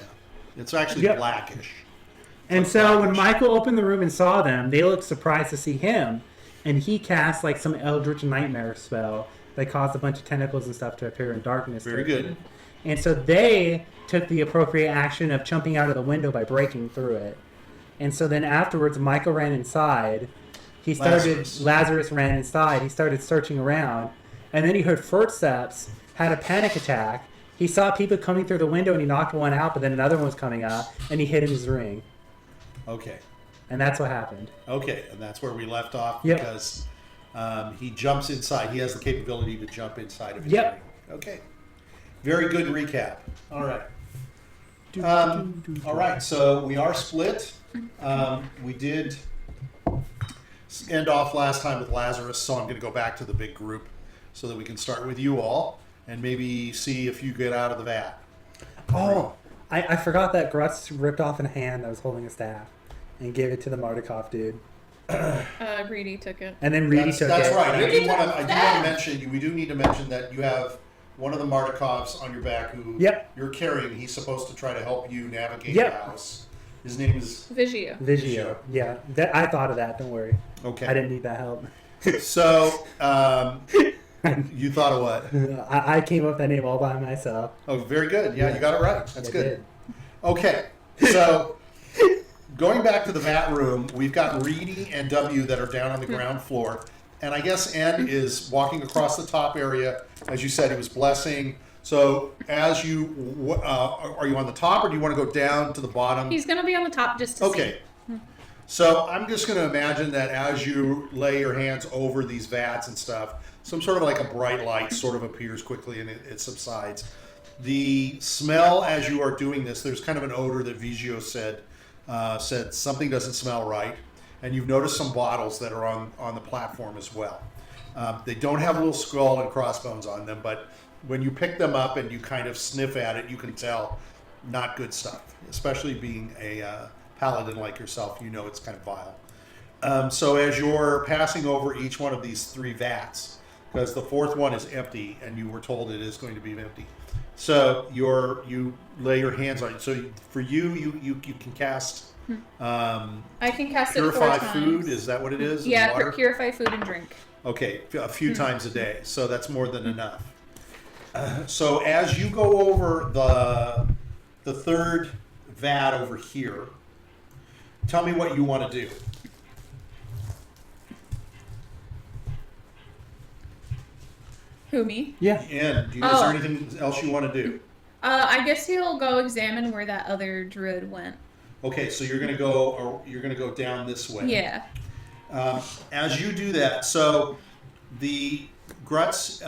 Speaker 2: It's actually
Speaker 1: Yep.
Speaker 2: blackish.
Speaker 1: And so when Michael opened the room and saw them, they looked surprised to see him, and he cast like some Eldritch Nightmare spell that caused a bunch of tentacles and stuff to appear in darkness.
Speaker 2: Very good.
Speaker 1: And so they took the appropriate action of jumping out of the window by breaking through it. And so then afterwards, Michael ran inside. He started. Lazarus ran inside. He started searching around, and then he heard footsteps. Had a panic attack. He saw people coming through the window, and he knocked one out. But then another one was coming up, and he hid in his ring.
Speaker 2: Okay.
Speaker 1: And that's what happened.
Speaker 2: Okay, and that's where we left off
Speaker 1: Yep.
Speaker 2: because he jumps inside. He has the capability to jump inside of his
Speaker 1: Yep.
Speaker 2: ring. Okay. Very good recap. All right. All right, so we are split. We did end off last time with Lazarus, so I'm going to go back to the big group so that we can start with you all and maybe see if you get out of the vat.
Speaker 1: Oh, I forgot that Grutz ripped off a hand that was holding a staff and gave it to the Mardukov dude.
Speaker 4: Reedy took it.
Speaker 1: And then Reedy took
Speaker 2: That's
Speaker 1: it.
Speaker 2: right. I
Speaker 4: You
Speaker 2: do
Speaker 4: can
Speaker 2: want
Speaker 4: do
Speaker 2: to
Speaker 4: that.
Speaker 2: mention. We do need to mention that you have one of the Mardukovs on your back who
Speaker 1: Yep.
Speaker 2: you're carrying. He's supposed to try to help you navigate
Speaker 1: Yep.
Speaker 2: the house. His name is
Speaker 4: Vigio.
Speaker 1: Vigio. Yeah, I thought of that. Don't worry.
Speaker 2: okay.
Speaker 1: I didn't need that help.
Speaker 2: So you thought of what?
Speaker 1: I came up with that name all by myself.
Speaker 2: Oh, very good. Yeah, you got it right. That's
Speaker 1: I
Speaker 2: good.
Speaker 1: did.
Speaker 2: Okay, so going back to the vat room, we've got Reedy and W that are down on the ground floor, and I guess N is walking across the top area. As you said, he was blessing. So as you, are you on the top or do you want to go down to the bottom?
Speaker 4: He's gonna be on the top just to
Speaker 2: Okay. So I'm just going to imagine that as you lay your hands over these vats and stuff, some sort of like a bright light sort of appears quickly and it subsides. The smell as you are doing this, there's kind of an odor that Vigio said something doesn't smell right. And you've noticed some bottles that are on the platform as well. They don't have a little skull and crossbones on them, but when you pick them up and you kind of sniff at it, you can tell not good stuff, especially being a paladin like yourself, you know it's kind of vile. So as you're passing over each one of these three vats, because the fourth one is empty and you were told it is going to be empty. So you lay your hands on it. So for you can cast
Speaker 4: I can cast it 4
Speaker 2: purify
Speaker 4: times.
Speaker 2: food. Is that what it is?
Speaker 4: Yeah,
Speaker 2: Water?
Speaker 4: purify food and drink.
Speaker 2: Okay, a few times a day. So that's more than enough. So as you go over the third vat over here, tell me what you want to do.
Speaker 4: Who, me?
Speaker 1: Yeah.
Speaker 2: And is
Speaker 4: Oh.
Speaker 2: there anything else you want to do?
Speaker 4: I guess he'll go examine where that other druid went.
Speaker 2: Okay, so you're gonna go down this way.
Speaker 4: Yeah.
Speaker 2: As you do that, so the Grutz,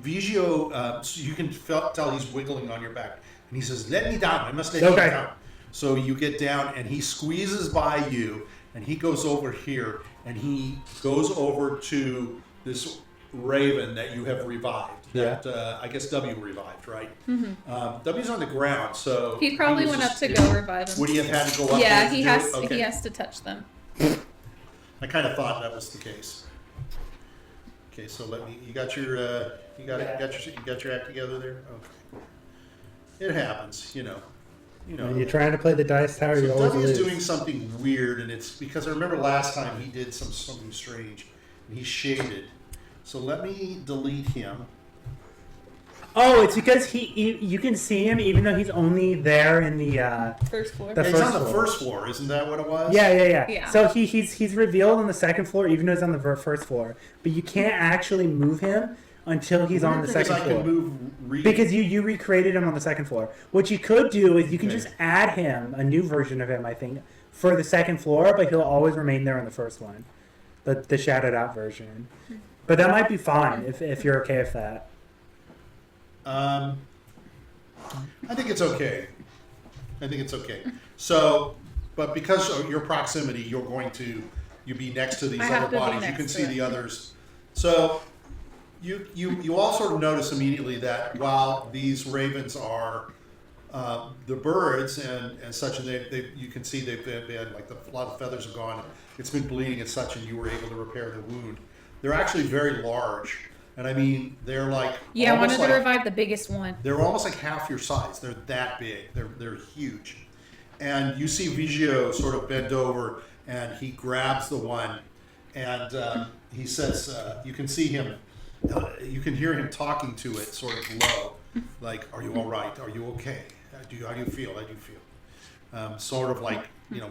Speaker 2: Vigio, so you can tell he's wiggling on your back, and he says, "Let me down. I must let you
Speaker 1: Okay.
Speaker 2: down." So you get down, and he squeezes by you, and he goes over here, and he goes over to this raven that you have revived.
Speaker 1: Yeah.
Speaker 2: That I guess W revived, right? W's on the ground, so
Speaker 4: He probably
Speaker 2: was
Speaker 4: went up
Speaker 2: just-
Speaker 4: to go revive him.
Speaker 2: Would he have had to go up?
Speaker 4: Yeah,
Speaker 2: there to
Speaker 4: he
Speaker 2: do
Speaker 4: has.
Speaker 2: it? Okay.
Speaker 4: He has to touch them.
Speaker 2: I kind of thought that was the case. Okay, so you got your act together there. Okay, it happens, you know.
Speaker 1: When you're trying to play the dice tower,
Speaker 2: So
Speaker 1: you always
Speaker 2: W is
Speaker 1: lose.
Speaker 2: doing something weird, and it's because I remember last time he did something strange, and he shaded. So let me delete him.
Speaker 1: Oh, it's because you can see him even though he's only there in the
Speaker 4: First floor.
Speaker 1: The
Speaker 2: He's
Speaker 1: first
Speaker 2: on the
Speaker 1: floor.
Speaker 2: first floor, isn't that what it was?
Speaker 1: Yeah. So he's revealed on the second floor, even though he's on the first floor. But you can't actually move him until he's on the second
Speaker 2: I
Speaker 1: floor.
Speaker 2: can move
Speaker 1: Because you recreated him on the second floor. What you could do is you can just add him, a new version of him, I think, for the second floor, but he'll always remain there on the first one. The shadowed out version. But that might be fine if you're okay with that.
Speaker 2: I think it's okay. So, but because of your proximity, you'll be next to these
Speaker 4: I have
Speaker 2: other
Speaker 4: to be
Speaker 2: bodies. You
Speaker 4: next
Speaker 2: can
Speaker 4: to
Speaker 2: see
Speaker 4: it.
Speaker 2: the others. So, you all sort of notice immediately that while these ravens are the birds and such, and you can see they've been like a lot of feathers are gone. It's been bleeding and such, and you were able to repair the wound. They're actually very large, and I mean they're like
Speaker 4: Yeah, I
Speaker 2: almost
Speaker 4: wanted to
Speaker 2: like-
Speaker 4: revive the biggest one.
Speaker 2: They're almost like half your size. They're that big. They're huge. And you see Vigio sort of bend over, and he grabs the one, and he says, you can see him, you can hear him talking to it sort of low, like, "Are you all right? Are you okay? How do you feel? How do you feel?" Sort of like,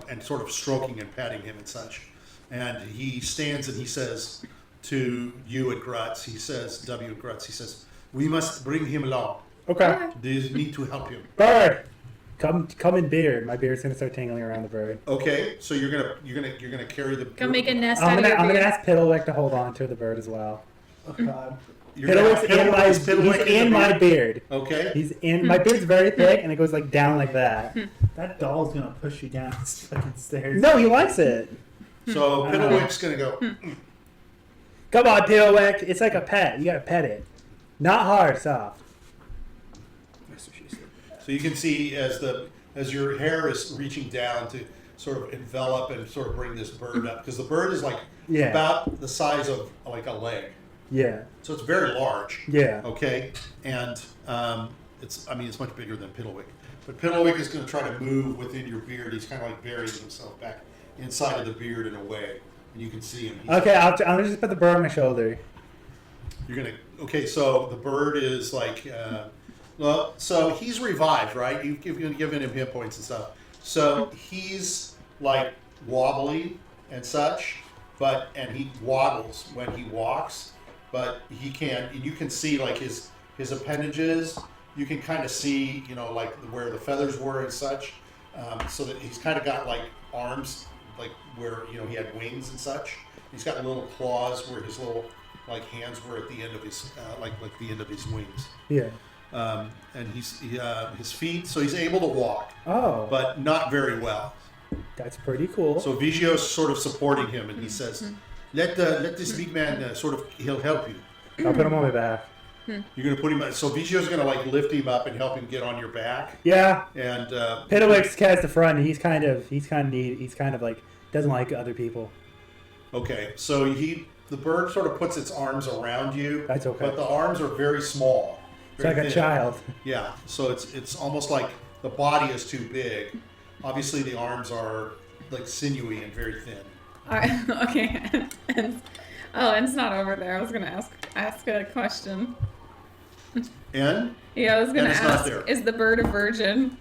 Speaker 2: and sort of stroking and patting him and such. And he stands and he says to you at Grutz, he says, W at Grutz, he says, "We must bring him along.
Speaker 1: Okay.
Speaker 2: They need to help him."
Speaker 1: Bird! Come in beard. My beard's gonna start tangling around the bird.
Speaker 2: Okay, so you're gonna carry the.
Speaker 4: Come make a nest
Speaker 1: I'm
Speaker 4: out of
Speaker 1: gonna
Speaker 4: your beard.
Speaker 1: ask Piddlewick to hold on to the bird as well.
Speaker 5: Oh God.
Speaker 2: You're gonna have
Speaker 1: Piddlewick's
Speaker 2: Piddlewick
Speaker 1: he's in my beard.
Speaker 2: Okay.
Speaker 1: He's in my beard's very thick and it goes like down like that.
Speaker 5: That doll's gonna push you down these fucking stairs.
Speaker 1: No, he likes it.
Speaker 2: So Piddlewick's gonna go.
Speaker 1: Come on, Piddlewick. It's like a pet. You gotta pet it. Not hard, soft.
Speaker 5: That's what she said.
Speaker 2: So you can see as your hair is reaching down to sort of envelop and sort of bring this bird up, because the bird is like
Speaker 1: Yeah.
Speaker 2: about the size of like a leg,
Speaker 1: Yeah.
Speaker 2: so it's very large.
Speaker 1: Yeah.
Speaker 2: Okay, and it's much bigger than Piddlewick, but Piddlewick is going to try to move within your beard. He's kind of like burying himself back inside of the beard in a way, and you can see him.
Speaker 1: Okay, I'm gonna just put the bird on my shoulder.
Speaker 2: Okay, so the bird is like, so he's revived, right? You've given him hit points and stuff. So he's like wobbly and such, and he waddles when he walks, but you can see like his appendages. You can kind of see, like where the feathers were and such. So that he's kind of got like arms, like where he had wings and such. He's got little claws where his little like hands were at the end of his like the end of his wings.
Speaker 1: Yeah.
Speaker 2: And his feet, so he's able to walk,
Speaker 1: Oh.
Speaker 2: but not very well.
Speaker 1: That's pretty cool.
Speaker 2: So Vigio's sort of supporting him, and he says, "Let this big man he'll help you."
Speaker 1: I'll put him on my back.
Speaker 2: You're gonna put him. So Vigio's gonna like lift him up and help him get on your back.
Speaker 1: Yeah.
Speaker 2: And
Speaker 1: Piddlewick's cat's the front, and he's kind of like doesn't like other people.
Speaker 2: okay, so the bird sort of puts its arms around you.
Speaker 1: That's okay.
Speaker 2: But the arms are very small.
Speaker 1: It's like a
Speaker 2: thin.
Speaker 1: child.
Speaker 2: Yeah, so it's almost like the body is too big. Obviously, the arms are like sinewy and very thin.
Speaker 4: All right, okay. And it's not over there. I was gonna ask a question.
Speaker 2: And
Speaker 4: Yeah, I was gonna
Speaker 2: it's not
Speaker 4: ask:
Speaker 2: there.
Speaker 4: is the bird a virgin?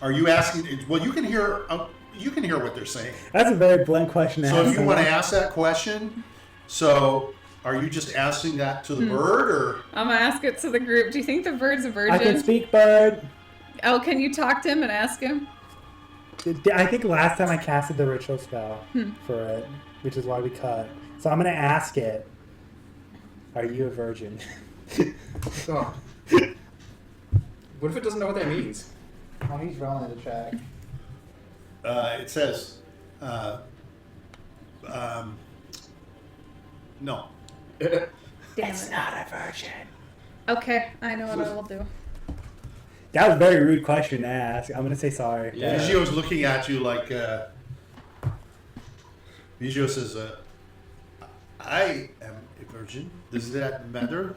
Speaker 2: are you asking? Well, you can hear what they're saying.
Speaker 1: That's a very blunt question to
Speaker 2: So
Speaker 1: ask
Speaker 2: if you want to
Speaker 1: someone.
Speaker 2: ask that question, so are you just asking that to the bird, or
Speaker 4: I'm gonna ask it to the group. Do you think the bird's a virgin?
Speaker 1: I can speak bird.
Speaker 4: Oh, can you talk to him and ask him?
Speaker 1: I think last time I casted the ritual spell for it, which is why we cut. So I'm gonna ask it. Are you a virgin?
Speaker 3: Oh. What if it doesn't know what that means?
Speaker 5: Oh, he's rolling the track.
Speaker 2: it says, no.
Speaker 4: Damn
Speaker 1: It's
Speaker 4: it.
Speaker 1: not a virgin.
Speaker 4: Okay, I know what I will do.
Speaker 1: That was a very rude question to ask. I'm gonna say sorry.
Speaker 3: Yeah.
Speaker 2: Vigio's looking at you like. Vigio says, "I am a virgin. Does that matter?"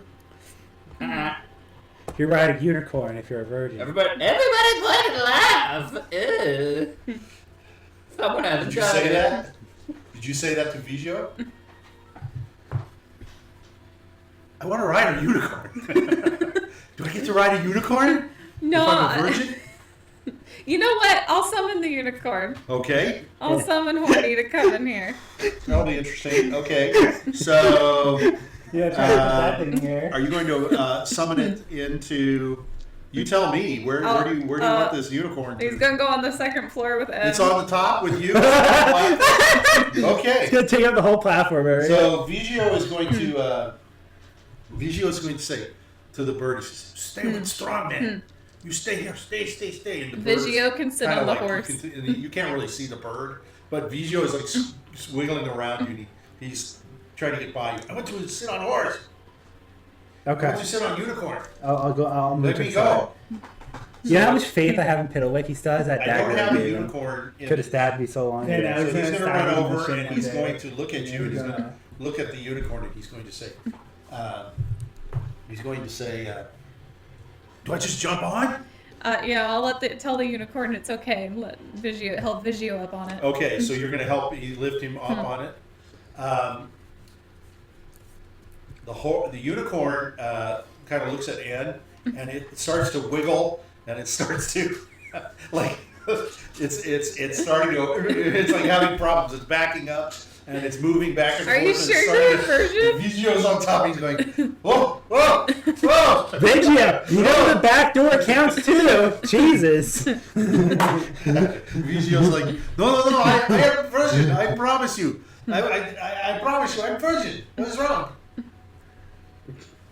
Speaker 1: You're riding a unicorn if you're a virgin.
Speaker 3: Everybody's going to laugh. Someone has
Speaker 2: Did you say that? Did you say that to Vigio? I want to ride a unicorn. Do I get to ride a unicorn?
Speaker 4: No.
Speaker 2: If I'm a virgin?
Speaker 4: You know what? I'll summon the unicorn.
Speaker 2: Okay.
Speaker 4: I'll summon Horny to come in here.
Speaker 2: That'll be interesting. Okay. So,
Speaker 5: Yeah, try to put that thing here.
Speaker 2: are you going to summon it into? You tell me. Where do you want this unicorn
Speaker 4: He's
Speaker 2: to?
Speaker 4: going to go on the second floor with Ed.
Speaker 2: It's on the top with you.
Speaker 1: It's
Speaker 2: Okay.
Speaker 1: gonna take up the whole platform, right?
Speaker 2: So Vigio is going to say to the bird, he says, "Stay with Strongman. You stay here. Stay." And the bird is
Speaker 4: Vigio can sit
Speaker 2: kinda
Speaker 4: on the
Speaker 2: like,
Speaker 4: horse.
Speaker 2: You can't really see the bird, but Vigio is like wiggling around you. And he's trying to get by you. I want you to sit on horse. I
Speaker 1: Okay.
Speaker 2: want you to sit on unicorn.
Speaker 1: I'll go. I'll move
Speaker 2: Let
Speaker 1: to
Speaker 2: me
Speaker 1: the side.
Speaker 2: go.
Speaker 1: You know how much faith I have in Piddlewickies does? That
Speaker 2: I don't
Speaker 1: dagger
Speaker 2: have
Speaker 1: I
Speaker 2: a
Speaker 1: gave him.
Speaker 2: unicorn. In
Speaker 1: Could have
Speaker 2: it.
Speaker 1: stabbed me so long
Speaker 5: Yeah,
Speaker 1: ago.
Speaker 5: no,
Speaker 2: So he's
Speaker 5: gonna
Speaker 2: going to
Speaker 5: stab
Speaker 2: run
Speaker 5: him in the
Speaker 2: over
Speaker 5: shin
Speaker 2: and
Speaker 5: one
Speaker 2: he's
Speaker 5: day.
Speaker 2: going to look at you and he's
Speaker 5: Yeah.
Speaker 2: going to look at the unicorn and he's going to say, do I just jump on?
Speaker 4: Yeah, I'll tell the unicorn it's okay and let help Vigio up on it.
Speaker 2: Okay, so you're going to help you lift him up on it. The unicorn kind of looks at Anne and it starts to wiggle and it starts to like it's starting to it's like having problems. It's backing up and it's moving back and forth.
Speaker 4: Are you
Speaker 2: and
Speaker 4: sure
Speaker 2: starting
Speaker 4: you're a
Speaker 2: to-
Speaker 4: virgin?
Speaker 2: Vigio's on top. He's going, whoa, whoa, whoa.
Speaker 1: Vigio, you know the back door counts too. Jesus.
Speaker 2: Vigio's like, no, I am virgin. I promise you. I promise you, I'm virgin. What is wrong?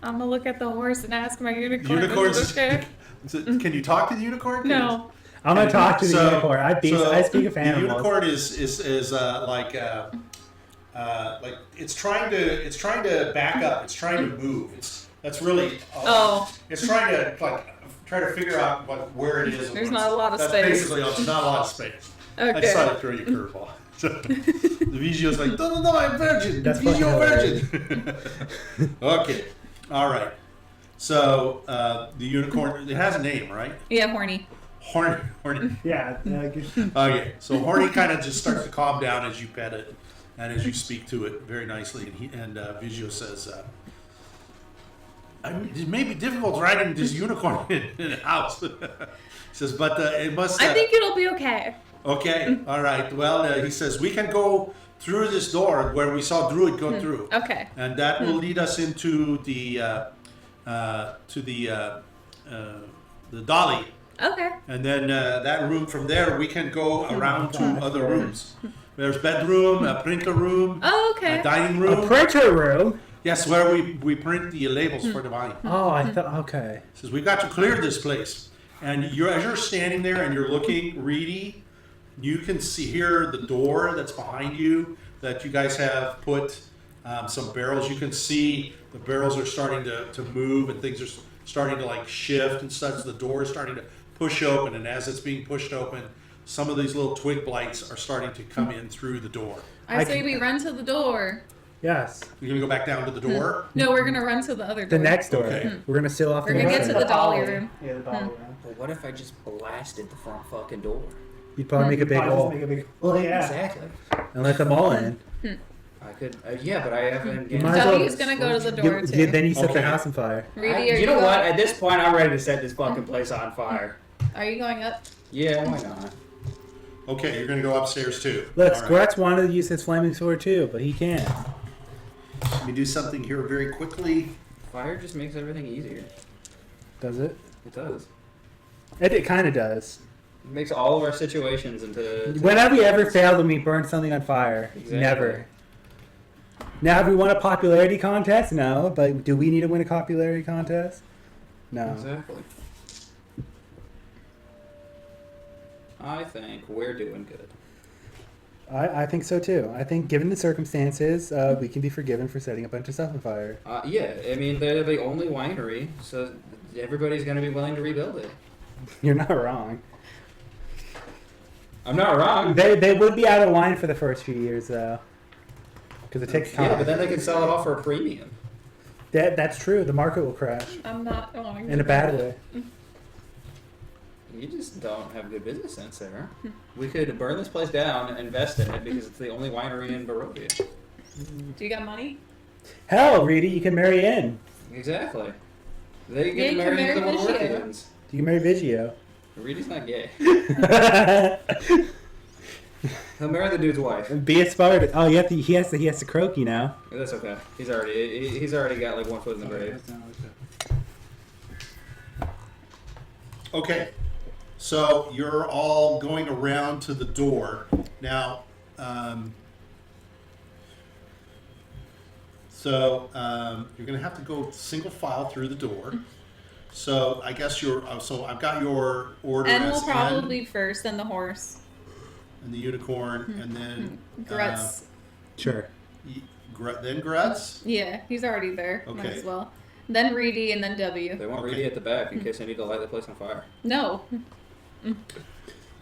Speaker 4: I'm gonna look at the horse and ask my unicorn.
Speaker 2: Unicorns.
Speaker 4: Is it okay?
Speaker 2: So, can you talk to the unicorn?
Speaker 4: No.
Speaker 1: I'm gonna talk to the
Speaker 2: So-
Speaker 1: unicorn. I speak of
Speaker 2: the
Speaker 1: animals.
Speaker 2: unicorn is like it's trying to back up. It's trying to move. That's really it's trying to try to figure out where it is.
Speaker 4: There's not a lot of
Speaker 2: That's
Speaker 4: space.
Speaker 2: Basically, there's not a lot of space. I
Speaker 4: Okay.
Speaker 2: decided to throw you a curveball. So the Vigio's like, no, I'm virgin.
Speaker 1: That's
Speaker 2: Vigio
Speaker 1: fucking
Speaker 2: virgin. Okay, all right. So the unicorn, it has a name, right?
Speaker 4: Yeah, Horny.
Speaker 2: Horny.
Speaker 5: Yeah.
Speaker 2: Okay, so Horny kind of just starts to calm down as you pet it and as you speak to it very nicely. And Vigio says, it may be difficult riding this unicorn in a house. He says, but it must...
Speaker 4: I think it'll be okay.
Speaker 2: Okay, all right. Well, he says, we can go through this door where we saw Druid go through.
Speaker 4: Okay.
Speaker 2: And that will lead us into the dolly.
Speaker 4: Okay.
Speaker 2: And then that room from there, we can go around to other rooms. There's bedroom, a printer room,
Speaker 4: Oh, okay.
Speaker 2: a dining
Speaker 1: A
Speaker 2: room.
Speaker 1: printer room.
Speaker 2: Yes, where we print the labels for the wine.
Speaker 1: Oh, I thought. Okay.
Speaker 2: Says we've got to clear this place. And as you're standing there and you're looking, Reedy, you can hear the door that's behind you that you guys have put some barrels. You can see the barrels are starting to move and things are starting to shift and such. The door is starting to push open, and as it's being pushed open, some of these little twig blights are starting to come in through the door.
Speaker 4: I say we run to the door.
Speaker 1: Yes.
Speaker 2: You're gonna go back down to the door.
Speaker 4: No, we're gonna run to the other door.
Speaker 1: The next door.
Speaker 2: Okay.
Speaker 1: We're gonna seal off
Speaker 4: We're
Speaker 1: the
Speaker 4: gonna
Speaker 1: next
Speaker 4: get to
Speaker 1: one.
Speaker 4: the dolly room.
Speaker 5: Yeah, the dolly room.
Speaker 6: But what if I just blasted the front fucking door?
Speaker 1: You'd probably make a big
Speaker 5: I'll just
Speaker 1: hole
Speaker 5: make a big. Well, yeah.
Speaker 6: Exactly.
Speaker 1: and let them all in.
Speaker 6: I could, yeah, but I haven't.
Speaker 1: You might as well-
Speaker 4: W's gonna go to the door too.
Speaker 1: Then you set the
Speaker 2: Okay.
Speaker 1: house on fire.
Speaker 4: Reedy, are
Speaker 6: you know
Speaker 4: going-
Speaker 6: what? At this point, I'm ready to set this fucking place on fire.
Speaker 4: Are you going up?
Speaker 6: Yeah, why not?
Speaker 2: Okay, you're gonna go upstairs too.
Speaker 1: Look,
Speaker 2: All right.
Speaker 1: Grutz wanted to use his flaming sword too, but he can't.
Speaker 2: Let me do something here very quickly.
Speaker 6: Fire just makes everything easier.
Speaker 1: Does it?
Speaker 6: It does.
Speaker 1: It kind of does.
Speaker 6: It makes all of our situations into.
Speaker 1: When have we ever failed when we burned something on fire?
Speaker 6: Exactly.
Speaker 1: Never. Now, have we won a popularity contest? No. But do we need to win a popularity contest? No.
Speaker 6: Exactly. I think we're doing good.
Speaker 1: I think so too. I think, given the circumstances, we can be forgiven for setting a bunch of stuff on fire.
Speaker 6: Yeah, I mean, they're the only winery, so everybody's going to be willing to rebuild it.
Speaker 1: You're not wrong.
Speaker 6: I'm not wrong.
Speaker 1: They would be out of wine for the first few years, though. Because it takes time.
Speaker 6: Yeah, but then they can sell it off for a premium.
Speaker 1: That's true. The market will crash.
Speaker 4: I'm not going.
Speaker 1: In a bad way.
Speaker 6: You just don't have good business sense there. We could burn this place down and invest in it because it's the only winery in Barovia.
Speaker 4: Do you got money?
Speaker 1: Hell, Reedy, you can marry in.
Speaker 6: Exactly. They
Speaker 4: Yeah,
Speaker 6: get
Speaker 4: you can
Speaker 6: married to the
Speaker 4: marry Vigio.
Speaker 6: Woodworthians.
Speaker 1: You can marry Vigio.
Speaker 6: Reedy's not gay. He'll marry the dude's wife.
Speaker 1: Be a Spartan. Oh, you have to. He has to croak you now.
Speaker 6: That's okay. He's already got like one foot in the grave.
Speaker 2: Okay, so you're all going around to the door now. You're going to have to go single file through the door. So I guess so I've got your order
Speaker 4: And
Speaker 2: as
Speaker 4: we'll probably
Speaker 2: N,
Speaker 4: be first, then the horse.
Speaker 2: and the unicorn, and then
Speaker 4: Grutz.
Speaker 1: Sure.
Speaker 2: then Grutz.
Speaker 4: Yeah, he's already there. Might
Speaker 2: Okay.
Speaker 4: as well. Then Reedy and then W.
Speaker 6: They want
Speaker 2: Okay.
Speaker 6: Reedy at the back in case they need to light the place on fire.
Speaker 4: No.
Speaker 1: Look,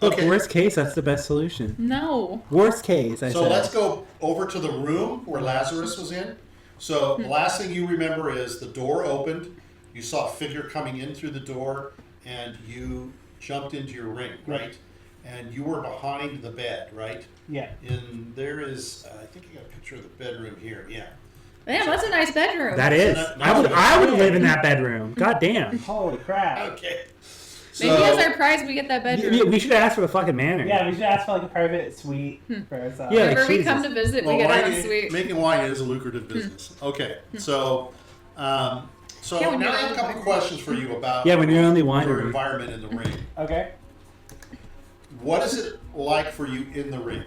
Speaker 2: Okay.
Speaker 1: worst case, that's the best solution.
Speaker 4: No.
Speaker 1: Worst case, I
Speaker 2: So
Speaker 1: said.
Speaker 2: let's go over to the room where Lazarus was in. So the last thing you remember is the door opened. You saw a figure coming in through the door, and you jumped into your ring, right? And you were behind the bed, right?
Speaker 5: Yeah.
Speaker 2: And there is, I think you got a picture of the bedroom here. Yeah.
Speaker 4: Damn, that's a nice bedroom.
Speaker 1: That is. I would live in that bedroom. God damn.
Speaker 5: Holy crap.
Speaker 2: Okay.
Speaker 4: Maybe as our prize we get that bedroom.
Speaker 1: We should ask for the fucking manor.
Speaker 5: Yeah, we should ask for like a private suite for ourselves.
Speaker 1: Yeah.
Speaker 4: Whenever we
Speaker 1: Jesus.
Speaker 4: come to visit,
Speaker 2: Well,
Speaker 4: we get our own
Speaker 2: wine,
Speaker 4: suite.
Speaker 2: making wine is a lucrative business. Okay. So,
Speaker 4: Yeah,
Speaker 2: now
Speaker 4: when
Speaker 2: I
Speaker 4: you're
Speaker 2: have a
Speaker 4: only
Speaker 2: couple questions for you about
Speaker 1: Yeah, when you're only
Speaker 2: your
Speaker 1: winery.
Speaker 2: environment in the ring.
Speaker 5: Okay.
Speaker 2: What is it like for you in the ring?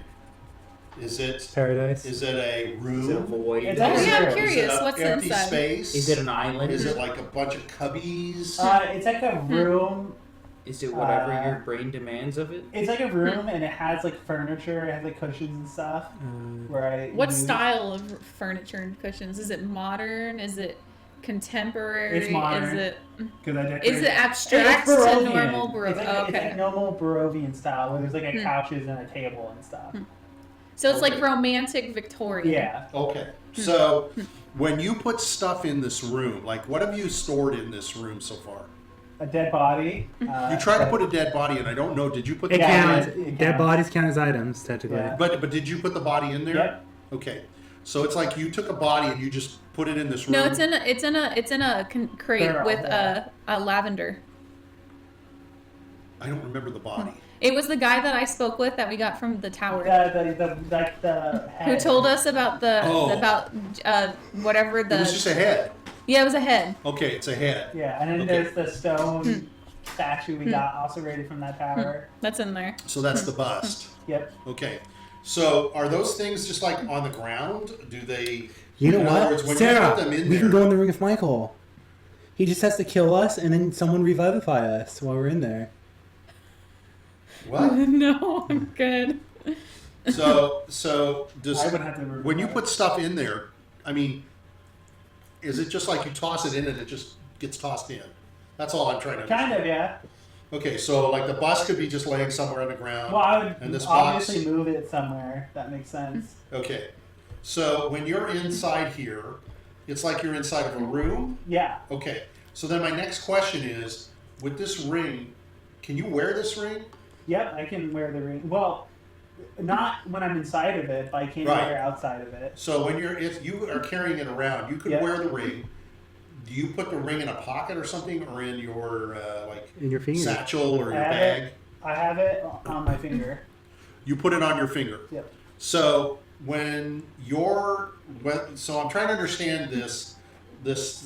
Speaker 2: Is it
Speaker 1: Paradise.
Speaker 2: a
Speaker 6: Is it a
Speaker 2: room?
Speaker 6: void?
Speaker 5: It's
Speaker 4: Oh,
Speaker 5: actually-
Speaker 4: yeah, I'm
Speaker 5: Is it
Speaker 4: curious.
Speaker 2: Is it
Speaker 4: What's
Speaker 2: an empty
Speaker 4: inside?
Speaker 2: space?
Speaker 6: Is it an island?
Speaker 2: Is it like a bunch of cubbies?
Speaker 5: It's like a room.
Speaker 6: Is it whatever your brain demands of it?
Speaker 5: It's like a room, and it has like furniture. It has like cushions and stuff. Where I
Speaker 4: What
Speaker 5: use-
Speaker 4: style of furniture and cushions? Is it modern? Is it contemporary?
Speaker 5: It's modern.
Speaker 4: Is it
Speaker 5: Is
Speaker 4: abstract
Speaker 5: It's
Speaker 4: to
Speaker 5: Barovian.
Speaker 4: normal Barovian?
Speaker 5: It's
Speaker 4: Oh,
Speaker 5: like,
Speaker 4: okay.
Speaker 5: it's like normal Barovian style, where there's like a couches and a table and stuff.
Speaker 4: So it's
Speaker 2: Okay.
Speaker 4: like romantic Victorian.
Speaker 5: Yeah.
Speaker 2: Okay. So, when you put stuff in this room, like what have you stored in this room so far?
Speaker 5: A dead body.
Speaker 2: You tried to put a dead body in. I don't know. Did you put
Speaker 1: It
Speaker 2: the
Speaker 5: Yeah,
Speaker 2: body
Speaker 1: counts.
Speaker 2: in?
Speaker 5: it
Speaker 1: Dead
Speaker 5: counts.
Speaker 1: bodies count as items, technically.
Speaker 5: Yeah.
Speaker 2: But did you put the body in there?
Speaker 5: Yep.
Speaker 2: Okay. So it's like you took a body and you just put it in this room.
Speaker 4: No, it's in a crate
Speaker 5: Barrel,
Speaker 4: with
Speaker 5: yeah.
Speaker 4: a lavender.
Speaker 2: I don't remember the body.
Speaker 4: It was the guy that I spoke with that we got from the tower.
Speaker 5: The
Speaker 4: Who
Speaker 5: head.
Speaker 4: told us about the
Speaker 2: Oh.
Speaker 4: whatever the
Speaker 2: It was just a head.
Speaker 4: yeah, it was a head.
Speaker 2: Okay, it's a head.
Speaker 5: Yeah, and then
Speaker 2: Okay.
Speaker 5: there's the stone statue we got also rated from that tower.
Speaker 4: That's in there.
Speaker 2: So that's the bust.
Speaker 5: Yep.
Speaker 2: Okay. So are those things just like on the ground? Do they?
Speaker 1: You know
Speaker 2: in other
Speaker 1: what?
Speaker 2: words, when you
Speaker 1: Sarah,
Speaker 2: put them in
Speaker 1: we can
Speaker 2: there-
Speaker 1: go in the ring with Michael. He just has to kill us, and then someone revivify us while we're in there.
Speaker 2: What?
Speaker 4: No, I'm good.
Speaker 2: So does
Speaker 5: I would have to remember
Speaker 2: when you
Speaker 5: that.
Speaker 2: put stuff in there? I mean, is it just like you toss it in and it just gets tossed in? That's all I'm trying to.
Speaker 5: Kind of, yeah.
Speaker 2: Okay, so like the bus could be just laying somewhere on the ground.
Speaker 5: Well, I would
Speaker 2: And this
Speaker 5: obviously
Speaker 2: box?
Speaker 5: move it somewhere. That makes sense.
Speaker 2: Okay, so when you're inside here, it's like you're inside of a room.
Speaker 5: Yeah.
Speaker 2: Okay, so then my next question is, with this ring, can you wear this ring?
Speaker 5: Yep, I can wear the ring. Well, not when I'm inside of it, but I can
Speaker 2: Right.
Speaker 5: wear outside of it.
Speaker 2: So when if you are carrying it around, you could
Speaker 5: Yeah.
Speaker 2: wear the ring. Do you put the ring in a pocket or something, or in your
Speaker 1: In your finger.
Speaker 2: satchel or your
Speaker 5: I have
Speaker 2: bag?
Speaker 5: I have it on my finger.
Speaker 2: You put it on your finger.
Speaker 5: Yep.
Speaker 2: So so I'm trying to understand this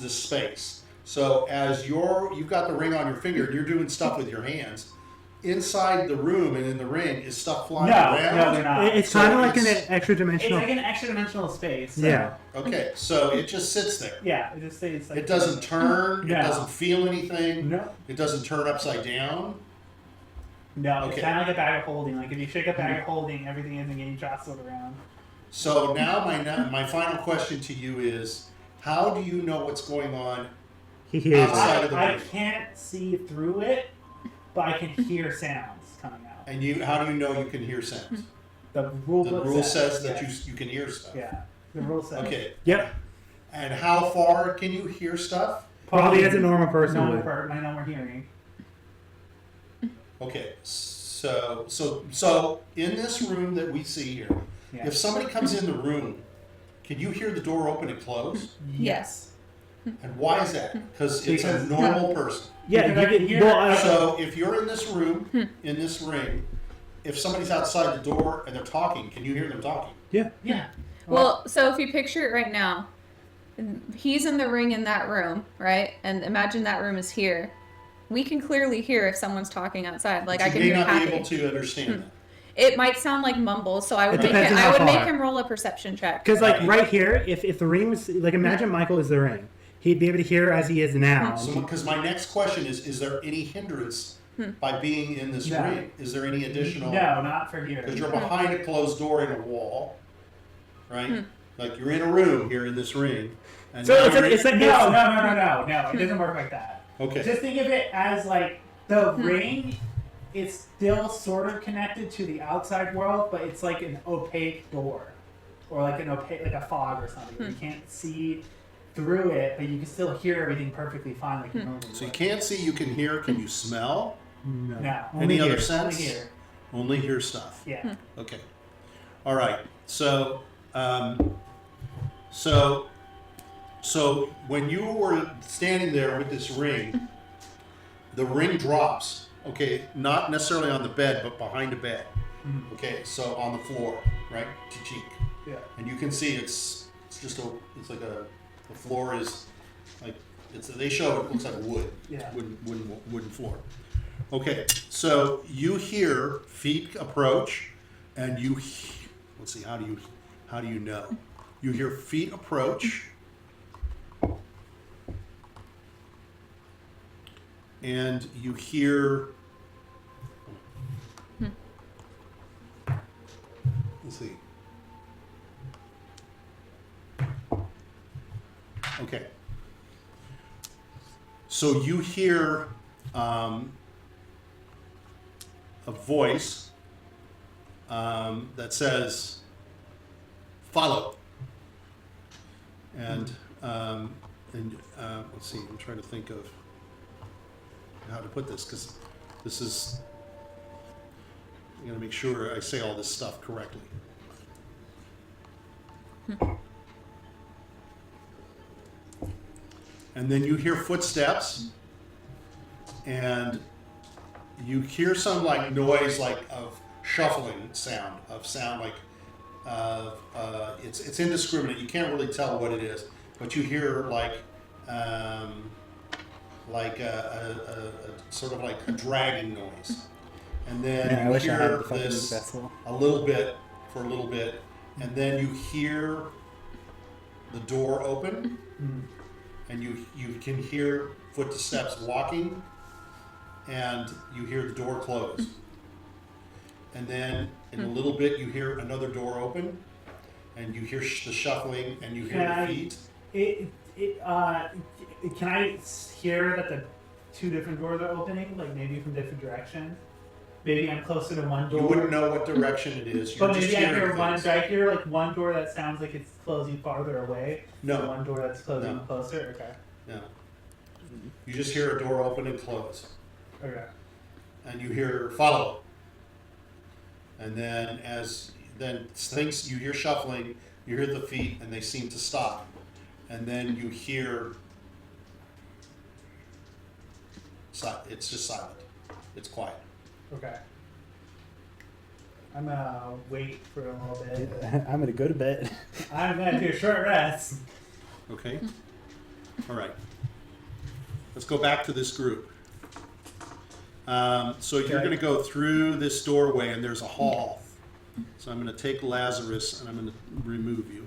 Speaker 2: space. So as you've got the ring on your finger and you're doing stuff with your hands, inside the room and in the ring is stuff flying around.
Speaker 5: No, they're not.
Speaker 1: It's
Speaker 2: So
Speaker 1: kind of like an
Speaker 2: it's-
Speaker 1: extra
Speaker 5: It's
Speaker 1: dimensional.
Speaker 5: like an extra dimensional space. So,
Speaker 1: Yeah.
Speaker 2: Okay, so it just sits there.
Speaker 5: Yeah, it just stays like
Speaker 2: It doesn't turn.
Speaker 5: No.
Speaker 2: It doesn't feel anything.
Speaker 5: No.
Speaker 2: It doesn't turn upside down.
Speaker 5: No, it's
Speaker 2: Okay.
Speaker 5: kind of like a bag of holding. Like if you shake a bag of holding, everything isn't getting jostled around.
Speaker 2: So now my final question to you is, how do you know what's going on?
Speaker 1: He hears
Speaker 2: Outside
Speaker 1: it.
Speaker 2: of the
Speaker 5: I
Speaker 2: ring.
Speaker 5: can't see through it, but I can hear sounds coming out.
Speaker 2: And how do you know you can hear sounds?
Speaker 5: The rule,
Speaker 2: The
Speaker 5: book
Speaker 2: rule says that
Speaker 5: yes.
Speaker 2: you can hear stuff.
Speaker 5: Yeah, the rule says.
Speaker 2: Okay.
Speaker 1: Yep.
Speaker 2: And how far can you hear stuff?
Speaker 1: Probably as a normal person
Speaker 5: Normal
Speaker 1: would.
Speaker 5: my normal hearing.
Speaker 2: Okay. So in this room that we see here,
Speaker 5: Yeah.
Speaker 2: if somebody comes in the room, can you hear the door open and close?
Speaker 4: Yes.
Speaker 2: And why is that? Because it's a normal person.
Speaker 1: Yeah,
Speaker 5: Because I
Speaker 1: you
Speaker 5: can
Speaker 1: can.
Speaker 5: hear-
Speaker 1: Well,
Speaker 2: So if you're in this room, in this ring, if somebody's outside the door and they're talking, can you hear them talking?
Speaker 1: yeah.
Speaker 5: Yeah.
Speaker 4: Well, so if you picture it right now, he's in the ring in that room, right? And imagine that room is here. We can clearly hear if someone's talking outside. Like
Speaker 2: But
Speaker 4: I
Speaker 2: you
Speaker 4: can
Speaker 2: may
Speaker 4: hear
Speaker 2: not
Speaker 4: Kathy.
Speaker 2: be able to understand that.
Speaker 4: It might sound like mumbles, so I would
Speaker 1: It
Speaker 4: make
Speaker 1: depends
Speaker 4: him,
Speaker 1: on
Speaker 4: I
Speaker 1: how
Speaker 4: would make
Speaker 1: far.
Speaker 4: him roll a perception check.
Speaker 1: Because like right here, if the ring was like, imagine Michael is the ring, he'd be able to hear as he is now.
Speaker 2: So, because my next question is there any hindrance by being in this
Speaker 5: No.
Speaker 2: ring? Is there any additional?
Speaker 5: No, not for here.
Speaker 2: Because you're behind a closed door in a wall, right? Like you're in a room here in this ring. And
Speaker 1: So
Speaker 2: now
Speaker 1: it's
Speaker 2: you're
Speaker 1: like, it's like
Speaker 5: No. It doesn't work like that.
Speaker 2: okay.
Speaker 5: Just think of it as like the ring is still sort of connected to the outside world, but it's like an opaque door, or like like a fog or something. You can't see through it, but you can still hear everything perfectly fine, like you normally
Speaker 2: So you
Speaker 5: would.
Speaker 2: can't see, you can hear. Can you smell?
Speaker 1: No.
Speaker 5: No,
Speaker 2: Any other
Speaker 5: here,
Speaker 2: sense?
Speaker 5: Only here.
Speaker 2: Only hear stuff.
Speaker 5: Yeah.
Speaker 2: Okay. All right. So, so when you were standing there with this ring, the ring drops. Okay, not necessarily on the bed, but behind the bed. Okay, so on the floor, right, to cheek,
Speaker 5: Yeah.
Speaker 2: and you can see it's like the floor is like they show it looks like wood,
Speaker 5: Yeah.
Speaker 2: wooden floor. Okay, so you hear feet approach, and let's see, how do you know? You hear feet approach, and you hear. Let's see. Okay. So you hear a voice that says, "Follow." And let's see. I'm trying to think of how to put this because this is. I'm going to make sure I say all this stuff correctly. And then you hear footsteps, and you hear some like noise, like of shuffling sound, like it's indiscriminate. You can't really tell what it is, but you hear like a sort of like a dragging noise. And then
Speaker 1: Man, I
Speaker 2: you
Speaker 1: wish I had
Speaker 2: hear
Speaker 1: the fucking
Speaker 2: this
Speaker 1: vessel.
Speaker 2: a little bit, and then you hear the door open, and you can hear footsteps walking, and you hear the door close. And then in a little bit you hear another door open, and you hear the shuffling, and you hear the feet.
Speaker 5: Can I hear that the two different doors are opening, like maybe from different directions? Maybe I'm closer to one door.
Speaker 2: You wouldn't know what direction it is. You're
Speaker 5: But
Speaker 2: just
Speaker 5: maybe I
Speaker 2: hearing
Speaker 5: hear one.
Speaker 2: things.
Speaker 5: Do I hear like one door that sounds like it's closing farther away?
Speaker 2: No.
Speaker 5: And one door that's closing
Speaker 2: No.
Speaker 5: closer. Okay.
Speaker 2: No. You just hear a door open and close.
Speaker 5: Okay.
Speaker 2: And you hear follow. And then things you hear shuffling, you hear the feet, and they seem to stop. And then you hear it's just silent. It's quiet.
Speaker 5: Okay. I'm gonna wait for a little bit.
Speaker 1: I'm gonna go to bed.
Speaker 5: I'm gonna do a short rest.
Speaker 2: Okay? All right. Let's go back to this group. So you're going to go through this doorway, and there's a hall. So I'm going to take Lazarus, and I'm going to remove you.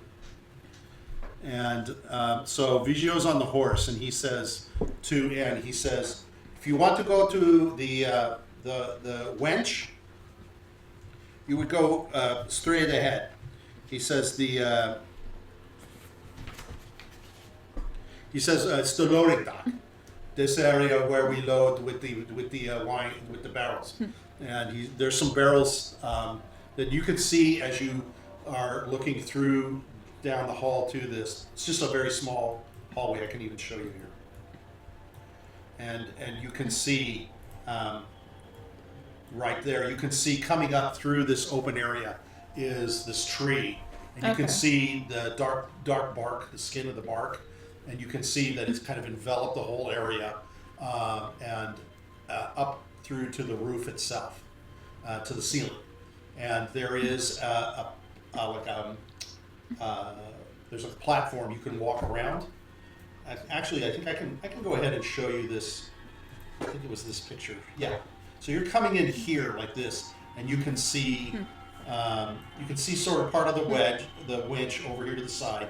Speaker 2: And so Vigio's on the horse, and he says to Anne, he says, if you want to go to the wench, you would go straight ahead. He says it's the loading dock. This area where we load with the wine, with the barrels, and there's some barrels that you can see as you are looking through down the hall to this. It's just a very small hallway. I can even show you here, and you can see right there. You can see coming up through this open area is this tree, and you can
Speaker 4: Okay.
Speaker 2: see the dark bark, the skin of the bark. and you can see that it's kind of enveloped the whole area and up through to the roof itself, to the ceiling. And there is there's a platform you can walk around. Actually, I think I can go ahead and show you this. I think it was this picture. Yeah. So you're coming in here like this, and you can see sort of part of the winch over here to the side.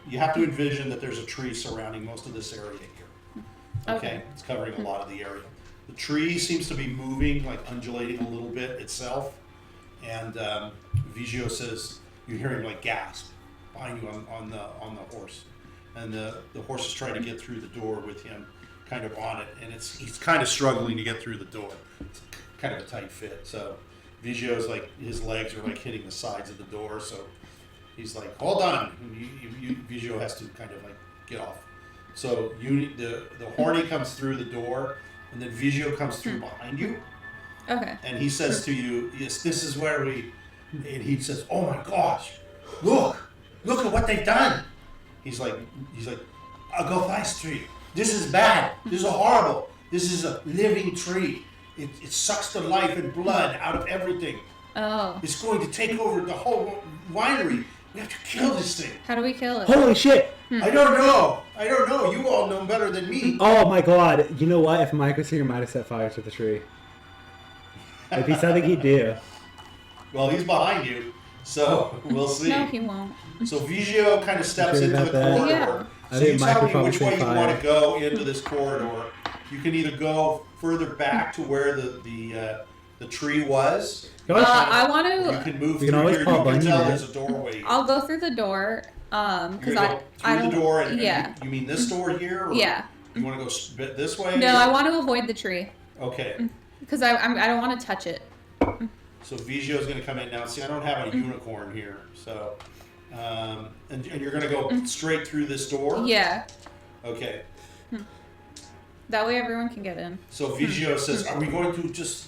Speaker 2: You have to envision that there's a tree surrounding most of this area here. Okay. It's covering a lot of the area. The tree seems to be moving, like undulating a little bit itself. And Vigio says you hear him like gasp behind you on the horse, and the horse is trying to get through the door with him, kind of on it, and he's kind of struggling to get through the door. It's kind of a tight fit. So Vigio's like his legs are like hitting the sides of the door, so he's like, hold on. Vigio has to kind of like get off. So the horny comes through the door, and then Vigio comes through behind you.
Speaker 4: Okay.
Speaker 2: And he says to you, yes, this is where we, and he says, oh my gosh, look at what they've done. He's like, I'll go fast tree. This is bad. This is horrible. This is a living tree. It sucks the life and blood out of everything.
Speaker 4: Oh.
Speaker 2: It's going to take over the whole winery. We have to kill this thing.
Speaker 4: How do we kill it?
Speaker 1: Holy shit!
Speaker 2: I don't know. You all know better than me.
Speaker 1: Oh my god. You know what? If Mike was here, he might have set fire to the tree. It'd be something he'd do.
Speaker 2: Well, he's behind you, so we'll see.
Speaker 4: No, he won't.
Speaker 2: So Vigio kind of steps
Speaker 1: Sure
Speaker 2: into
Speaker 1: about
Speaker 2: the
Speaker 1: that?
Speaker 2: corridor.
Speaker 4: Yeah.
Speaker 1: I
Speaker 2: So you
Speaker 1: think Mike
Speaker 2: tell
Speaker 1: would
Speaker 2: me
Speaker 1: probably
Speaker 2: which
Speaker 1: say
Speaker 2: way you
Speaker 1: fire.
Speaker 2: want to go into this corridor. You can either go further back to where the tree was.
Speaker 4: I want
Speaker 2: You
Speaker 4: to.
Speaker 2: can move
Speaker 1: We can
Speaker 2: through
Speaker 1: always
Speaker 2: here.
Speaker 1: call
Speaker 2: You can
Speaker 1: Bunny
Speaker 2: tell
Speaker 1: in.
Speaker 2: there's a doorway.
Speaker 4: I'll go through the door.
Speaker 2: You're
Speaker 4: Because
Speaker 2: gonna
Speaker 4: I
Speaker 2: go through the door and
Speaker 4: yeah.
Speaker 2: you mean this door here? Or
Speaker 4: Yeah.
Speaker 2: You want to go this way?
Speaker 4: No,
Speaker 2: or-
Speaker 4: I want to avoid the tree
Speaker 2: Okay.
Speaker 4: because I don't want to touch it.
Speaker 2: So Vigio's going to come in now. See, I don't have a unicorn here, so and you're going to go straight through this door.
Speaker 4: Yeah.
Speaker 2: Okay.
Speaker 4: That way everyone can get in.
Speaker 2: So Vigio says, "Are we going to just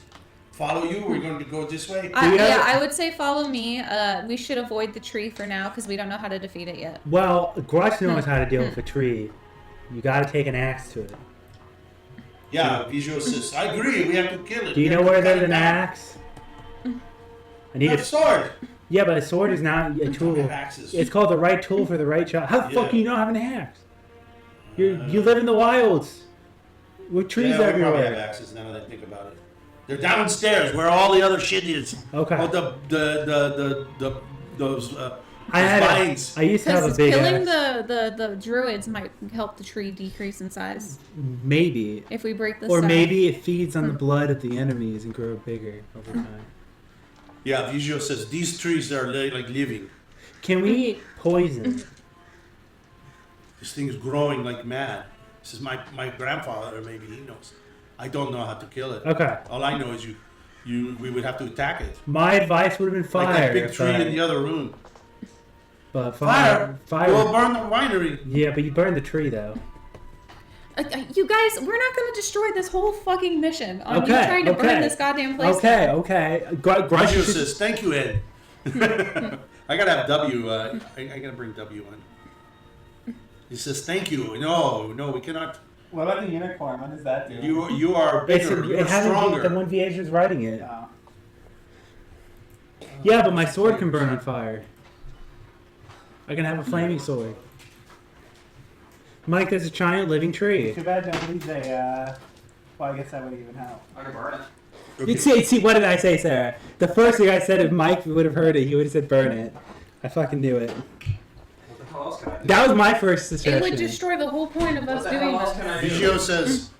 Speaker 2: follow you? Or are we going to go this way?"
Speaker 4: I would say follow me. We should avoid the tree for now because we don't know how to defeat it yet.
Speaker 1: Well, Grutz knows how to deal with a tree. You gotta take an axe to it.
Speaker 2: Yeah, Vigio says, "I agree. We have to kill it."
Speaker 1: Do you
Speaker 2: We
Speaker 1: know
Speaker 2: have to
Speaker 1: where
Speaker 2: cut
Speaker 1: there's
Speaker 2: it
Speaker 1: an
Speaker 2: down."
Speaker 1: axe? I need
Speaker 2: Not
Speaker 1: a
Speaker 2: a sword.
Speaker 1: Yeah, but a sword is not a
Speaker 2: We don't
Speaker 1: tool.
Speaker 2: have axes.
Speaker 1: It's called the right tool for the right job. How the fuck
Speaker 2: Yeah.
Speaker 1: do you not have an axe? You live in the wilds with trees
Speaker 2: Yeah, we probably have
Speaker 1: everywhere.
Speaker 2: axes now that I think about it. They're downstairs where all the other shit is.
Speaker 1: Okay.
Speaker 2: Oh, those vines.
Speaker 1: I used to have a
Speaker 4: Because
Speaker 1: big
Speaker 4: killing
Speaker 1: axe.
Speaker 4: the druids might help the tree decrease in size
Speaker 1: Maybe.
Speaker 4: if we break the
Speaker 1: Or
Speaker 4: side.
Speaker 1: maybe it feeds on the blood of the enemies and grow bigger over time.
Speaker 2: Yeah, Vigio says these trees are like living.
Speaker 1: Can we poison?
Speaker 2: This thing is growing like mad. This is my grandfather, or maybe he knows. I don't know how to kill it.
Speaker 1: Okay.
Speaker 2: All I know is we would have to attack it.
Speaker 1: My advice would have been fire.
Speaker 2: Like that big
Speaker 1: if
Speaker 2: tree
Speaker 1: I-
Speaker 2: in the other room.
Speaker 1: But
Speaker 2: Fire!
Speaker 1: fire.
Speaker 2: We'll burn the winery.
Speaker 1: Yeah, but you burned the tree though.
Speaker 4: You guys, we're not going to destroy this whole fucking mission on you
Speaker 1: Okay,
Speaker 4: trying to
Speaker 1: okay.
Speaker 4: burn this goddamn place.
Speaker 1: Okay. Grutz
Speaker 2: Vigio
Speaker 1: should-
Speaker 2: says, "Thank you, Ed." I gotta have W. I gotta bring W in. He says, "Thank you." No, we cannot.
Speaker 5: What about the unicorn? What does that do?
Speaker 2: You are bigger.
Speaker 1: it
Speaker 2: You're
Speaker 1: hasn't been
Speaker 2: stronger.
Speaker 1: the one VH was writing it.
Speaker 5: Oh.
Speaker 1: Yeah, but my sword can burn on fire. I can have a flaming sword. Mike, there's a giant living tree.
Speaker 5: Too bad nobody's a. Well, I guess that would even help.
Speaker 3: I can burn it.
Speaker 2: Okay.
Speaker 1: See, what did I say, Sarah? The first thing I said, if Mike would have heard it, he would have said burn it. I fucking knew it.
Speaker 3: What the hell else can I do?
Speaker 1: That was my first
Speaker 4: It
Speaker 1: suggestion.
Speaker 4: would destroy the whole point of
Speaker 3: What
Speaker 4: us
Speaker 3: the
Speaker 4: doing
Speaker 3: hell else
Speaker 4: this.
Speaker 3: can I do?
Speaker 2: Vigio says,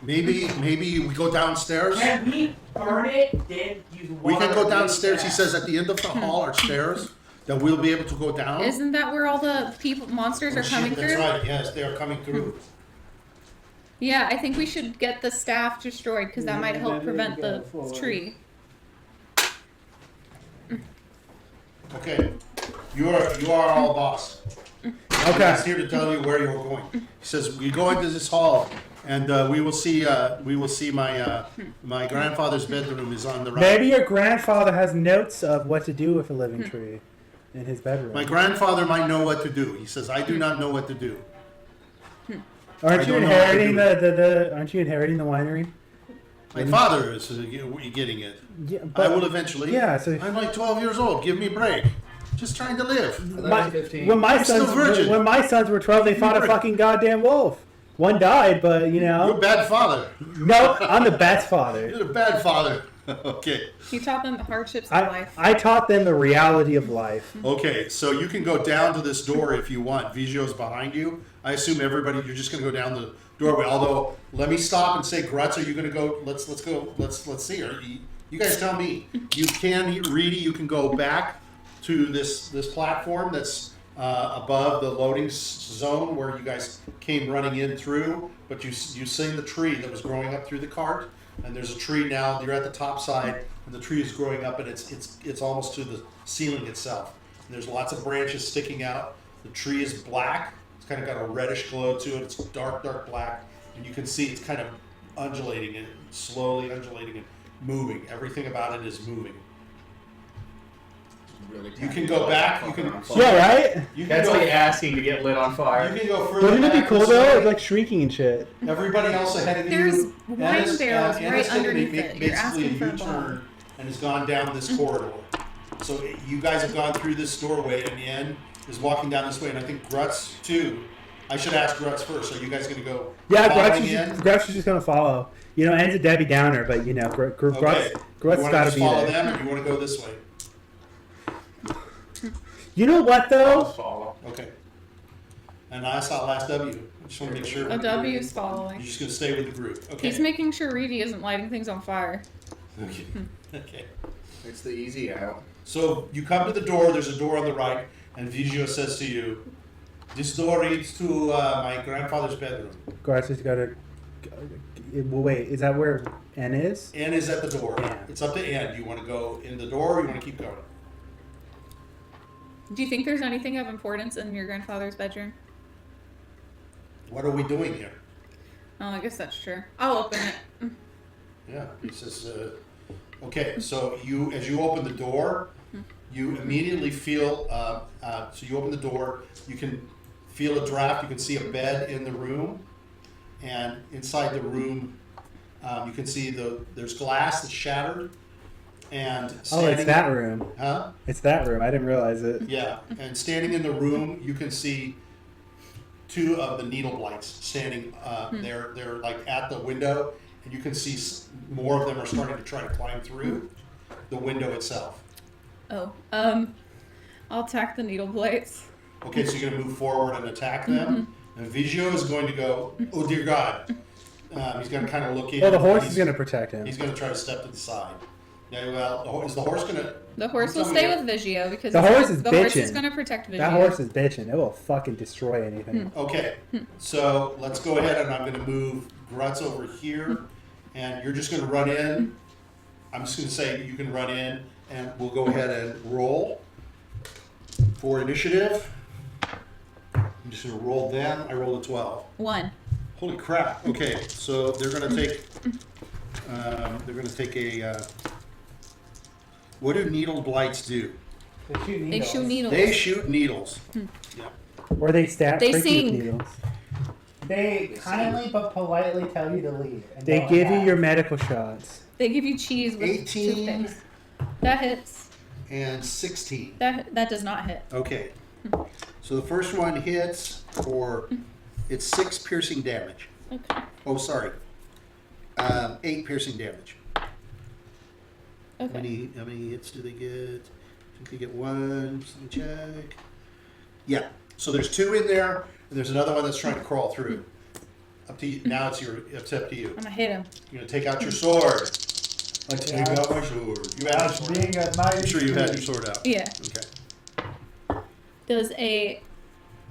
Speaker 2: maybe we go downstairs.
Speaker 5: Can we burn it? Then use
Speaker 2: We
Speaker 5: water
Speaker 2: can go
Speaker 5: to
Speaker 2: downstairs.
Speaker 5: do
Speaker 2: He
Speaker 5: that?
Speaker 2: says at the end of the hall are stairs that we'll be able to go down.
Speaker 4: Isn't that where all the monsters
Speaker 2: Oh,
Speaker 4: are coming
Speaker 2: shit, that's
Speaker 4: through?
Speaker 2: right. Yes, they are coming through.
Speaker 4: Yeah, I think we should get the staff destroyed because that might help
Speaker 5: Yeah,
Speaker 4: prevent
Speaker 5: go
Speaker 4: the
Speaker 5: forward.
Speaker 4: tree.
Speaker 2: Okay, you are all boss.
Speaker 1: Okay.
Speaker 2: He's here to tell you where you're going. He says we go into this hall, and we will see my my grandfather's bedroom is on the right.
Speaker 1: Maybe your grandfather has notes of what to do with a living tree in his bedroom.
Speaker 2: My grandfather might know what to do. He says I do not know what to do.
Speaker 1: Aren't you
Speaker 2: don't know what to
Speaker 1: inheriting
Speaker 2: do.
Speaker 1: Aren't you inheriting the winery?
Speaker 2: My father is getting it.
Speaker 1: Yeah,
Speaker 2: I will eventually.
Speaker 1: Yeah, so
Speaker 2: I'm like 12 years old. Give me a break. Just trying to live.
Speaker 6: I thought he was 15.
Speaker 1: when my
Speaker 2: I'm still
Speaker 1: sons
Speaker 2: virgin.
Speaker 1: when my sons were 12, they fought a fucking goddamn wolf. One died, but you
Speaker 2: You're a
Speaker 1: know.
Speaker 2: bad father.
Speaker 1: No, I'm the best father.
Speaker 2: You're a bad father. Okay.
Speaker 4: He taught them the hardships of life.
Speaker 1: I taught them the reality of life.
Speaker 2: Okay, so you can go down to this door if you want. Vigio's behind you. I assume everybody, you're just going to go down the doorway. Although, let me stop and say, Grutz, are you going to go? Let's go. Let's see. You guys tell me. You can, Reedy, you can go back to this platform that's above the loading zone where you guys came running in through. But you seen the tree that was growing up through the cart. And there's a tree now. You're at the top side, and the tree is growing up, and it's almost to the ceiling itself. And there's lots of branches sticking out. The tree is black. It's kind of got a reddish glow to it. It's dark black, and you can see it's kind of undulating and slowly undulating and moving. Everything about it is moving.
Speaker 6: Really
Speaker 2: You can go back. You can.
Speaker 1: Yeah, right?
Speaker 2: You can
Speaker 6: That's
Speaker 2: go,
Speaker 6: like asking to get lit on fire.
Speaker 2: You can go further.
Speaker 1: Wouldn't it be
Speaker 2: back
Speaker 1: cool
Speaker 2: this
Speaker 1: though?
Speaker 2: way.
Speaker 1: It's like shrieking and shit.
Speaker 2: Everybody else ahead of
Speaker 4: There's
Speaker 2: you.
Speaker 4: wine
Speaker 2: Anna's-
Speaker 4: barrels
Speaker 2: Anna's
Speaker 4: right
Speaker 2: taken
Speaker 4: underneath it. You're
Speaker 2: basically
Speaker 4: asking
Speaker 2: a
Speaker 4: for a
Speaker 2: U-turn
Speaker 4: bottle.
Speaker 2: and has gone down this corridor. So you guys have gone through this doorway, and Ann is walking down this way, and I think Grutz too. I should ask Grutz first. Are you guys going to go?
Speaker 1: Yeah,
Speaker 2: following
Speaker 1: Grutz is just gonna follow. You know, Ann's a Debbie Downer, but you know,
Speaker 2: Okay.
Speaker 1: Grutz
Speaker 2: You wanna
Speaker 1: gotta
Speaker 2: just
Speaker 1: be
Speaker 2: follow
Speaker 1: there.
Speaker 2: them, or you want to go this way?
Speaker 1: You know what though?
Speaker 6: Follow.
Speaker 2: Okay. And I saw last W. I just want to make sure.
Speaker 4: A W is
Speaker 2: You're
Speaker 4: following.
Speaker 2: just going to stay with the group. Okay.
Speaker 4: He's making sure Reedy isn't lighting things on fire.
Speaker 2: Okay. Okay.
Speaker 6: It's the easy out.
Speaker 2: So you come to the door. There's a door on the right, and Vigio says to you, "This door leads to my grandfather's bedroom."
Speaker 1: Grutz has gotta. Well, wait, is that where N is?
Speaker 2: Ann is at the door.
Speaker 1: Yeah.
Speaker 2: It's up to Ann. You want to go in the door, or you want to keep going?
Speaker 4: Do you think there's anything of importance in your grandfather's bedroom?
Speaker 2: What are we doing here?
Speaker 4: Oh, I guess that's true. I'll open it.
Speaker 2: Yeah, he says, okay, so as you open the door, you immediately feel, so you open the door, you can feel a draft, you can see a bed in the room, and inside the room, you can see there's glass that's shattered, and
Speaker 1: Oh, it's
Speaker 2: standing,
Speaker 1: that room.
Speaker 2: huh?
Speaker 1: It's that room. I didn't realize it.
Speaker 2: Yeah, and standing in the room, you can see two of the needle blights standing. They're like at the window, and you can see more of them are starting to try to climb through the window itself.
Speaker 4: Oh, I'll attack the needle blades.
Speaker 2: Okay, so you're going to move forward and attack them. And Vigio is going to go, oh dear God. He's going to kind of look in.
Speaker 1: Well, the horse is
Speaker 2: He's-
Speaker 1: gonna protect him.
Speaker 2: He's going to try to step to the side. Yeah, well, is the horse going to...
Speaker 4: The horse will
Speaker 2: Tell me
Speaker 4: stay
Speaker 2: what-
Speaker 4: with Vigio because
Speaker 1: The horse is
Speaker 4: the horse is
Speaker 1: bitching.
Speaker 4: going to protect Vigio.
Speaker 1: That horse is bitching. It will fucking destroy anything.
Speaker 2: Okay, so let's go ahead and I'm going to move Grutz over here, and you're just going to run in. I'm just going to say you can run in, and we'll go ahead and roll for initiative. I'm just going to roll them. I rolled a 12.
Speaker 4: 1.
Speaker 2: Holy crap! Okay, so they're going to take. A. What do needle blights do?
Speaker 5: They shoot needles.
Speaker 4: They shoot needles.
Speaker 2: They shoot needles. Yeah.
Speaker 1: Or they stab
Speaker 4: They
Speaker 1: prick you with
Speaker 4: sing.
Speaker 1: needles.
Speaker 5: They kindly but politely tell you to leave. And
Speaker 1: They
Speaker 5: don't
Speaker 1: give you
Speaker 5: attack.
Speaker 1: your medical shots.
Speaker 4: They give you cheese with
Speaker 2: 18.
Speaker 4: toothpicks. That hits.
Speaker 2: And 16.
Speaker 4: That does not hit.
Speaker 2: Okay. So the first one hits for it's 6 piercing damage.
Speaker 4: Okay.
Speaker 2: Oh, sorry. 8 piercing damage.
Speaker 4: Okay.
Speaker 2: How many hits do they get? I think they get 1. Just let me check. Yeah. So there's 2 in there, and there's another one that's trying to crawl through. Up to you. Now it's up to you.
Speaker 4: I'm gonna hit him.
Speaker 2: You're gonna take out your sword. I take out my sword. You have your
Speaker 5: As
Speaker 2: sword.
Speaker 5: being a mighty
Speaker 2: I'm sure you had your
Speaker 5: tree.
Speaker 2: sword out.
Speaker 4: Yeah.
Speaker 2: Okay.
Speaker 4: Does a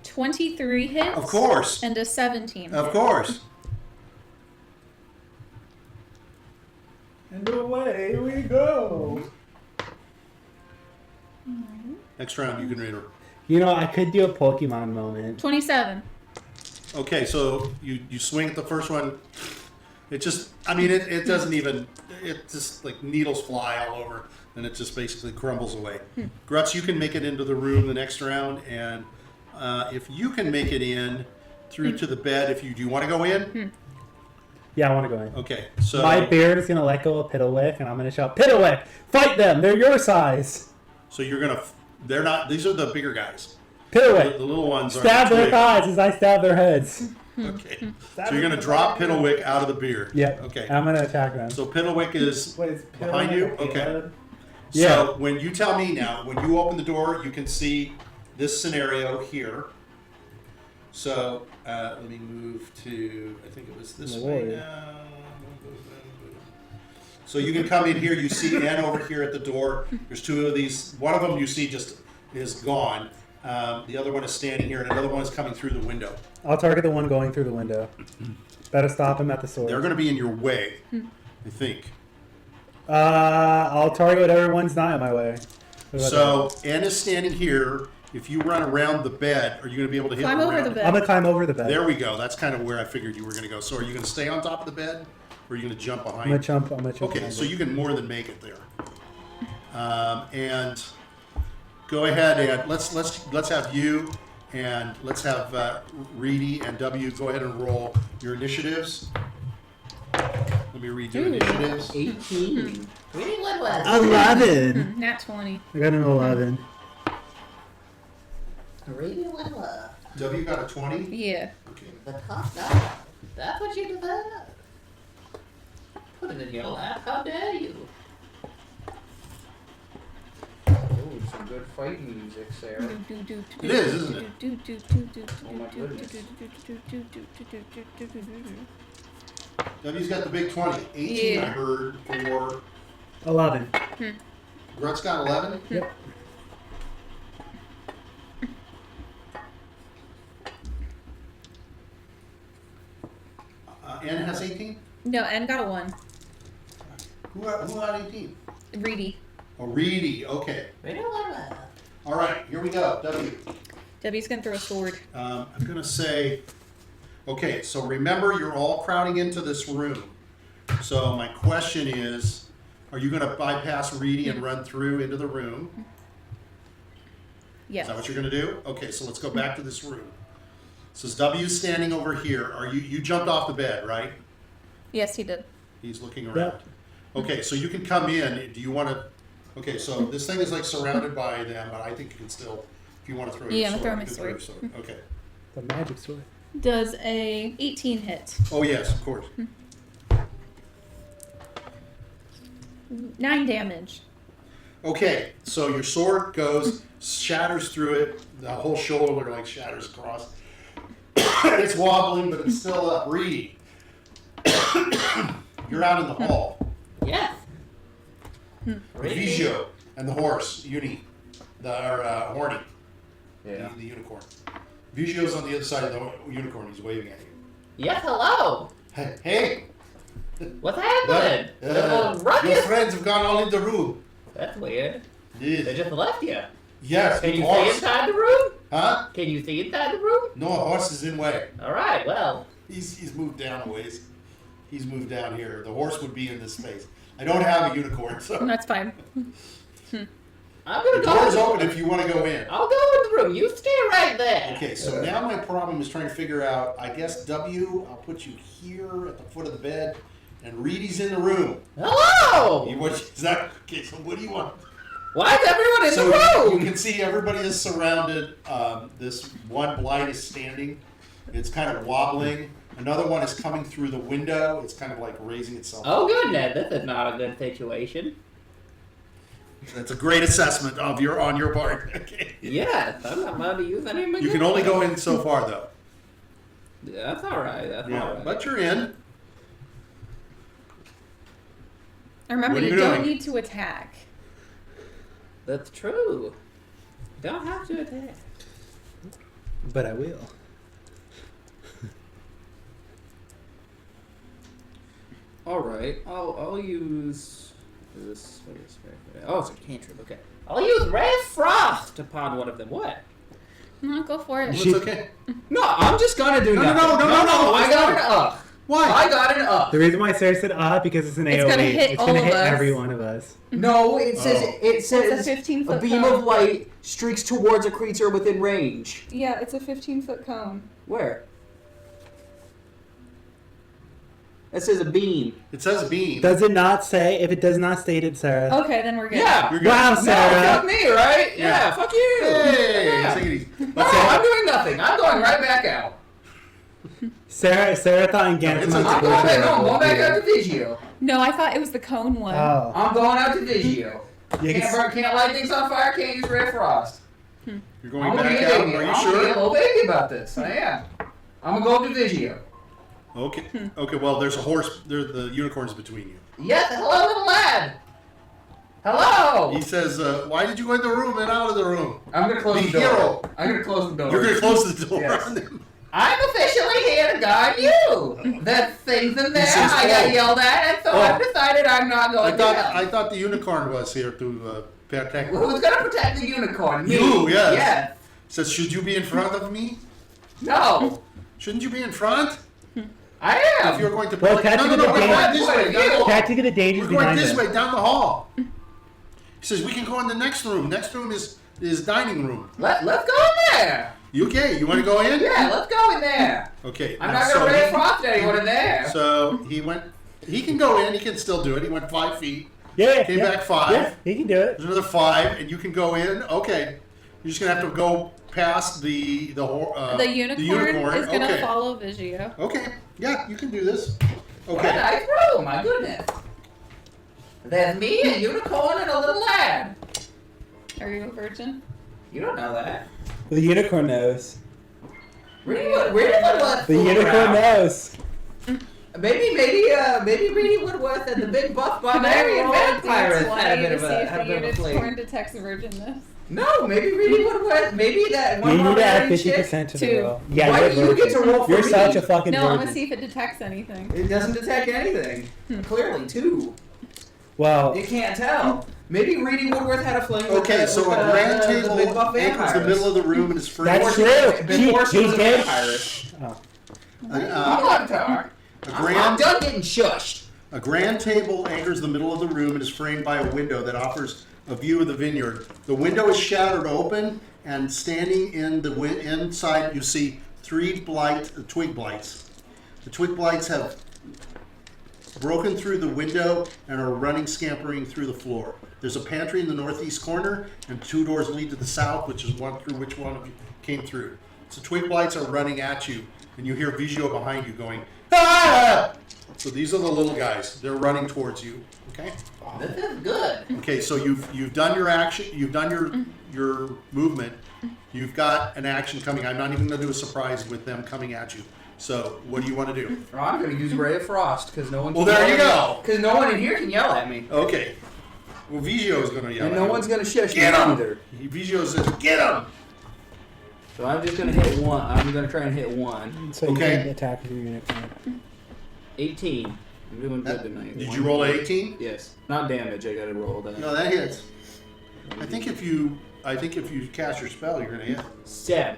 Speaker 4: 23 hit?
Speaker 2: Of course.
Speaker 4: And a 17.
Speaker 2: Of
Speaker 4: hit?
Speaker 2: course.
Speaker 5: And away we go.
Speaker 2: Next round, you can read her.
Speaker 1: You know, I could do a Pokemon moment.
Speaker 4: 27.
Speaker 2: Okay, so you swing at the first one. It just, I mean, it doesn't even, it just like needles fly all over, and it just basically crumbles away. Grutz, you can make it into the room the next round, and if you can make it in, through to the bed. If you do, you want to go in?
Speaker 1: Yeah, I want to go in.
Speaker 2: Okay, so
Speaker 1: My beard is gonna let go of Piddlewick, and I'm gonna shout, "Piddlewick, fight them! They're your size."
Speaker 2: so you're gonna. They're not. These are the bigger guys.
Speaker 1: Piddlewick,
Speaker 2: The little ones
Speaker 1: stab
Speaker 2: are
Speaker 1: their thighs as I stab their heads.
Speaker 2: Okay. So you're gonna drop Piddlewick out of the beard.
Speaker 1: Yeah.
Speaker 2: Okay.
Speaker 1: I'm gonna attack them.
Speaker 2: So Piddlewick is
Speaker 5: What is
Speaker 2: behind you. Okay.
Speaker 5: Payload?
Speaker 1: Yeah.
Speaker 2: So when you tell me now, when you open the door, you can see this scenario here. So let me move to, I think it was this way
Speaker 1: Lord.
Speaker 2: now. So you can come in here. You see Ann over here at the door. There's two of these. One of them you see just is gone. The other one is standing here, and another one is coming through the window.
Speaker 1: I'll target the one going through the window. Better stop him at the sword.
Speaker 2: They're going to be in your way, I think.
Speaker 1: I'll target whatever one's not in my way. What about
Speaker 2: So Ann is standing here. If you run around the bed, are you going to be able to hit
Speaker 4: Climb
Speaker 2: her
Speaker 4: over
Speaker 2: around?
Speaker 4: the
Speaker 1: that?
Speaker 4: bed.
Speaker 1: I'm gonna climb over the bed.
Speaker 2: There we go. That's kind of where I figured you were going to go. So are you going to stay on top of the bed, or are you going to jump
Speaker 1: I'm
Speaker 2: behind?
Speaker 1: gonna jump. I'm gonna jump.
Speaker 2: Okay,
Speaker 1: behind
Speaker 2: so
Speaker 1: it.
Speaker 2: you can more than make it there. And go ahead and let's have you and let's have Reedy and W go ahead and roll your initiatives. Let me read your initiatives.
Speaker 3: 18. Really well.
Speaker 1: 11.
Speaker 4: Nat 20.
Speaker 1: I got an 11.
Speaker 3: Really well.
Speaker 2: W got a 20.
Speaker 4: Yeah.
Speaker 2: Okay.
Speaker 3: The top dog. That's what you deserve. Put it in your lap. How dare you?
Speaker 6: Oh, some good fighting music, Sarah.
Speaker 2: It is, isn't it?
Speaker 6: Oh my goodness.
Speaker 2: W's got the big 20. 18 I
Speaker 4: Yeah.
Speaker 2: heard for
Speaker 1: 11.
Speaker 2: Grutz got 11.
Speaker 1: Yep.
Speaker 2: Ann has 18.
Speaker 4: No, and got a 1.
Speaker 2: Who got 18?
Speaker 4: Reedy.
Speaker 2: Oh, Reedy. Okay.
Speaker 3: Really well.
Speaker 2: All right. Here we go. W.
Speaker 4: W's gonna throw a sword.
Speaker 2: I'm going to say, okay, so remember you're all crowding into this room. So my question is, are you going to bypass Reedy and run through into the room?
Speaker 4: Yes.
Speaker 2: Is that what you're going to do? Okay, so let's go back to this room. So W's standing over here. Are you jumped off the bed, right?
Speaker 4: Yes, he did.
Speaker 2: He's looking around. Okay, so you can come in. Do you want to? Okay, so this thing is like surrounded by them, but I think you can still, if you want to throw your
Speaker 4: Yeah, I'm
Speaker 2: sword.
Speaker 4: gonna
Speaker 2: you
Speaker 4: throw my
Speaker 2: can your sword. Okay.
Speaker 1: The magic sword.
Speaker 4: Does a 18 hit.
Speaker 2: Oh yes, of course.
Speaker 4: 9 damage.
Speaker 2: Okay, so your sword goes, shatters through it. The whole shoulder like shatters across. It's wobbling, but it's still up. Reedy. You're out in the hall.
Speaker 3: Yes.
Speaker 2: Vigio and the horse, Uni, Horny,
Speaker 6: Yeah.
Speaker 2: the unicorn. Vigio's on the other side of the unicorn. He's waving at you.
Speaker 3: Yes, hello.
Speaker 2: Hey,
Speaker 3: What's happening? Little
Speaker 2: your
Speaker 3: ruckus?
Speaker 2: friends have gone all in the room.
Speaker 3: That's weird.
Speaker 2: Yes.
Speaker 3: They just left you.
Speaker 2: Yes,
Speaker 3: Can
Speaker 2: the
Speaker 3: you see
Speaker 2: horse.
Speaker 3: inside the room?
Speaker 2: Huh?
Speaker 3: Can you see inside the room?
Speaker 2: No, a horse is in way.
Speaker 3: All right, well.
Speaker 2: He's moved down a ways. He's moved down here. The horse would be in this space. I don't have a unicorn, so
Speaker 4: That's fine.
Speaker 3: I'm going
Speaker 2: the
Speaker 3: to go.
Speaker 2: door's open if you want to go in.
Speaker 3: I'll go in the room. You stay right there.
Speaker 2: Okay, so now my problem is trying to figure out, I guess W, I'll put you here at the foot of the bed, and Reedy's in the room.
Speaker 3: Hello.
Speaker 2: Is that, okay, so what do you want?
Speaker 3: Why is everyone in
Speaker 2: So
Speaker 3: the
Speaker 2: you
Speaker 3: room?
Speaker 2: can see everybody is surrounded. This one blind is standing. It's kind of wobbling. Another one is coming through the window. It's kind of like raising itself.
Speaker 3: Oh, goodness. This is not a good situation.
Speaker 2: That's a great assessment on your part. Okay.
Speaker 3: Yes, I'm not allowed to use any of my
Speaker 2: You can only go in so far, though.
Speaker 3: Yeah, that's all right. That's all
Speaker 2: Yeah,
Speaker 3: right.
Speaker 2: but you're in.
Speaker 4: Remember,
Speaker 2: What are
Speaker 4: you
Speaker 2: you
Speaker 4: don't
Speaker 2: doing?
Speaker 4: need to attack.
Speaker 3: That's true. Don't have to attack.
Speaker 1: But I will.
Speaker 6: All right. I'll use this. What is it? Oh, it's a cantrip. Okay.
Speaker 3: I'll use Red Frost.
Speaker 6: Upon one of them. What?
Speaker 4: No, go for it.
Speaker 2: It's okay.
Speaker 6: No, I'm just gonna do
Speaker 2: No,
Speaker 6: nothing.
Speaker 2: no.
Speaker 3: I got an up.
Speaker 2: Why?
Speaker 3: I got an up.
Speaker 1: The reason why Sarah said because it's an
Speaker 4: It's
Speaker 1: AoE.
Speaker 4: gonna hit
Speaker 1: it's
Speaker 4: all
Speaker 1: gonna
Speaker 4: of
Speaker 1: hit
Speaker 4: us.
Speaker 1: every one of us.
Speaker 6: No, it says
Speaker 2: Oh.
Speaker 4: It's a 15-foot
Speaker 6: a beam
Speaker 4: cone.
Speaker 6: of light streaks towards a creature within range.
Speaker 4: Yeah, it's a 15-foot cone.
Speaker 6: Where? That says a beam.
Speaker 2: It says beam.
Speaker 1: Does it not say? If it does not state it, Sarah.
Speaker 4: Okay, then we're good.
Speaker 6: Yeah.
Speaker 2: You're good.
Speaker 1: Wow,
Speaker 6: No,
Speaker 1: Sarah.
Speaker 6: fuck me, right? Yeah, fuck you.
Speaker 2: Hey,
Speaker 6: Yeah.
Speaker 2: take it easy.
Speaker 6: No, I'm doing nothing. I'm going right back out.
Speaker 1: Sarah thought in Gansman.
Speaker 6: I'm going back. No, I'm going back out to Vigio.
Speaker 4: No, I thought it was the cone one.
Speaker 1: Oh.
Speaker 6: I'm going out to Vigio.
Speaker 1: You can
Speaker 6: Can't light things on fire. Can't use red frost.
Speaker 2: You're going
Speaker 6: I'm gonna
Speaker 2: back
Speaker 6: be a
Speaker 2: out.
Speaker 6: baby.
Speaker 2: Are you
Speaker 6: I'm gonna be a
Speaker 2: sure?
Speaker 6: little baby about this. I am. I'm gonna go to Vigio.
Speaker 2: Okay. Okay. Well, there's a horse. There's the unicorn's between you.
Speaker 6: Yes, hello, little lad. Hello.
Speaker 2: He says, "Why did you go in the room and out of the room?"
Speaker 6: I'm gonna close
Speaker 2: The
Speaker 6: the door.
Speaker 2: hero.
Speaker 6: I'm gonna close the door.
Speaker 2: You're going to close the door
Speaker 6: Yes.
Speaker 2: on them.
Speaker 6: I'm officially here to guard you. That thing's in there.
Speaker 2: says,
Speaker 6: I got
Speaker 2: "Oh."
Speaker 6: yelled at, and so
Speaker 2: Oh.
Speaker 6: I've decided I'm not going to hell.
Speaker 2: I thought the unicorn was here to protect.
Speaker 6: Who's gonna protect the unicorn? Me.
Speaker 2: You, yes.
Speaker 6: Yes.
Speaker 2: Says, should you be in front of me?
Speaker 6: No.
Speaker 2: Shouldn't you be in front?
Speaker 6: I
Speaker 2: If
Speaker 6: am.
Speaker 2: you're going to
Speaker 1: Well,
Speaker 2: no, no, no,
Speaker 1: technically
Speaker 2: we're
Speaker 1: the
Speaker 2: going this way.
Speaker 6: game-
Speaker 2: Down the,
Speaker 1: Tactic of the dangers
Speaker 2: we're going
Speaker 1: behind
Speaker 2: this
Speaker 1: it.
Speaker 2: way, down the hall. He says, we can go in the next room. Next room is dining room.
Speaker 6: Let's go in there.
Speaker 2: You okay? You want to go in?
Speaker 6: Yeah, let's go in there.
Speaker 2: Okay.
Speaker 6: I'm
Speaker 2: now,
Speaker 6: not gonna red frost anyone in there.
Speaker 2: So he went. He can go in. He can still do it. He went 5 feet.
Speaker 1: Yeah.
Speaker 2: Came
Speaker 1: yeah,
Speaker 2: back 5.
Speaker 1: Yeah, he can do it.
Speaker 2: There's another 5, and you can go in. Okay. You're just gonna have to go past the
Speaker 4: unicorn is gonna
Speaker 2: okay.
Speaker 4: follow Vigio.
Speaker 2: Okay. Yeah, you can do this.
Speaker 6: What a
Speaker 2: Okay.
Speaker 6: nice room, my goodness. There's me, a unicorn, and a little lad.
Speaker 4: Are you a virgin?
Speaker 6: You don't know that.
Speaker 1: The unicorn knows.
Speaker 6: Really, what?
Speaker 1: The unicorn knows.
Speaker 6: Maybe Reedy Woodworth and the big buff barbarian vampire had a bit of a fling.
Speaker 4: unicorn detects virginness.
Speaker 6: No, maybe Reedy Woodworth. Maybe that one
Speaker 1: You need to add
Speaker 6: barbarian
Speaker 1: 50% to the
Speaker 4: Two.
Speaker 1: roll. Yeah,
Speaker 6: Why
Speaker 1: you're
Speaker 6: do you get to
Speaker 1: virgin.
Speaker 6: roll for
Speaker 1: You're
Speaker 6: me?
Speaker 1: such a fucking
Speaker 4: No, I'm
Speaker 1: virgin.
Speaker 4: gonna see if it detects anything.
Speaker 6: It doesn't detect anything. Clearly, 2.
Speaker 1: Well,
Speaker 6: You can't tell. Maybe Reedy Woodworth had a fling. With
Speaker 2: Okay.
Speaker 6: the,
Speaker 2: So
Speaker 6: with
Speaker 2: a grand
Speaker 6: the
Speaker 2: table
Speaker 6: big buff
Speaker 2: anchors the
Speaker 6: vampires.
Speaker 2: middle of the room and is free.
Speaker 1: that's true.
Speaker 6: Before she
Speaker 1: He
Speaker 6: was a
Speaker 1: did.
Speaker 6: vampirist.
Speaker 1: Oh.
Speaker 6: I'm not talking.
Speaker 2: A
Speaker 6: I'm
Speaker 2: grand
Speaker 6: done getting shushed.
Speaker 2: A grand table anchors the middle of the room and is framed by a window that offers a view of the vineyard. The window is shattered open, and standing in the inside, you see 3 twig blights. The twig blights have broken through the window and are running, scampering through the floor. There's a pantry in the northeast corner, and 2 doors lead to the south, which is one through which one of you came through. So twig blights are running at you, and you hear Vigio behind you going, "Ah!" So these are the little guys. They're running towards you. Okay.
Speaker 6: This is good.
Speaker 2: Okay. So you've done your action. You've done your movement. You've got an action coming. I'm not even going to do a surprise with them coming at you. So what do you want to do?
Speaker 6: Well, I'm going to use Ray of Frost because no one.
Speaker 2: Well, there you go.
Speaker 6: Because no one in here can yell at me,
Speaker 2: Okay. Well, Vigio is going to yell.
Speaker 6: and
Speaker 2: at
Speaker 6: no
Speaker 2: you.
Speaker 6: one's going to shush me
Speaker 2: Get him!
Speaker 6: either.
Speaker 2: Vigio says, "Get him!"
Speaker 6: So I'm just going to hit 1. I'm going to try and hit 1.
Speaker 1: So you
Speaker 2: Okay.
Speaker 1: can attack with your unicorn.
Speaker 6: 18. I'm doing good tonight.
Speaker 2: Did you roll 18?
Speaker 6: Yes. Not damage. I got to roll that.
Speaker 2: No, that hits. I think if you cast your spell, you're going to hit.
Speaker 6: 7.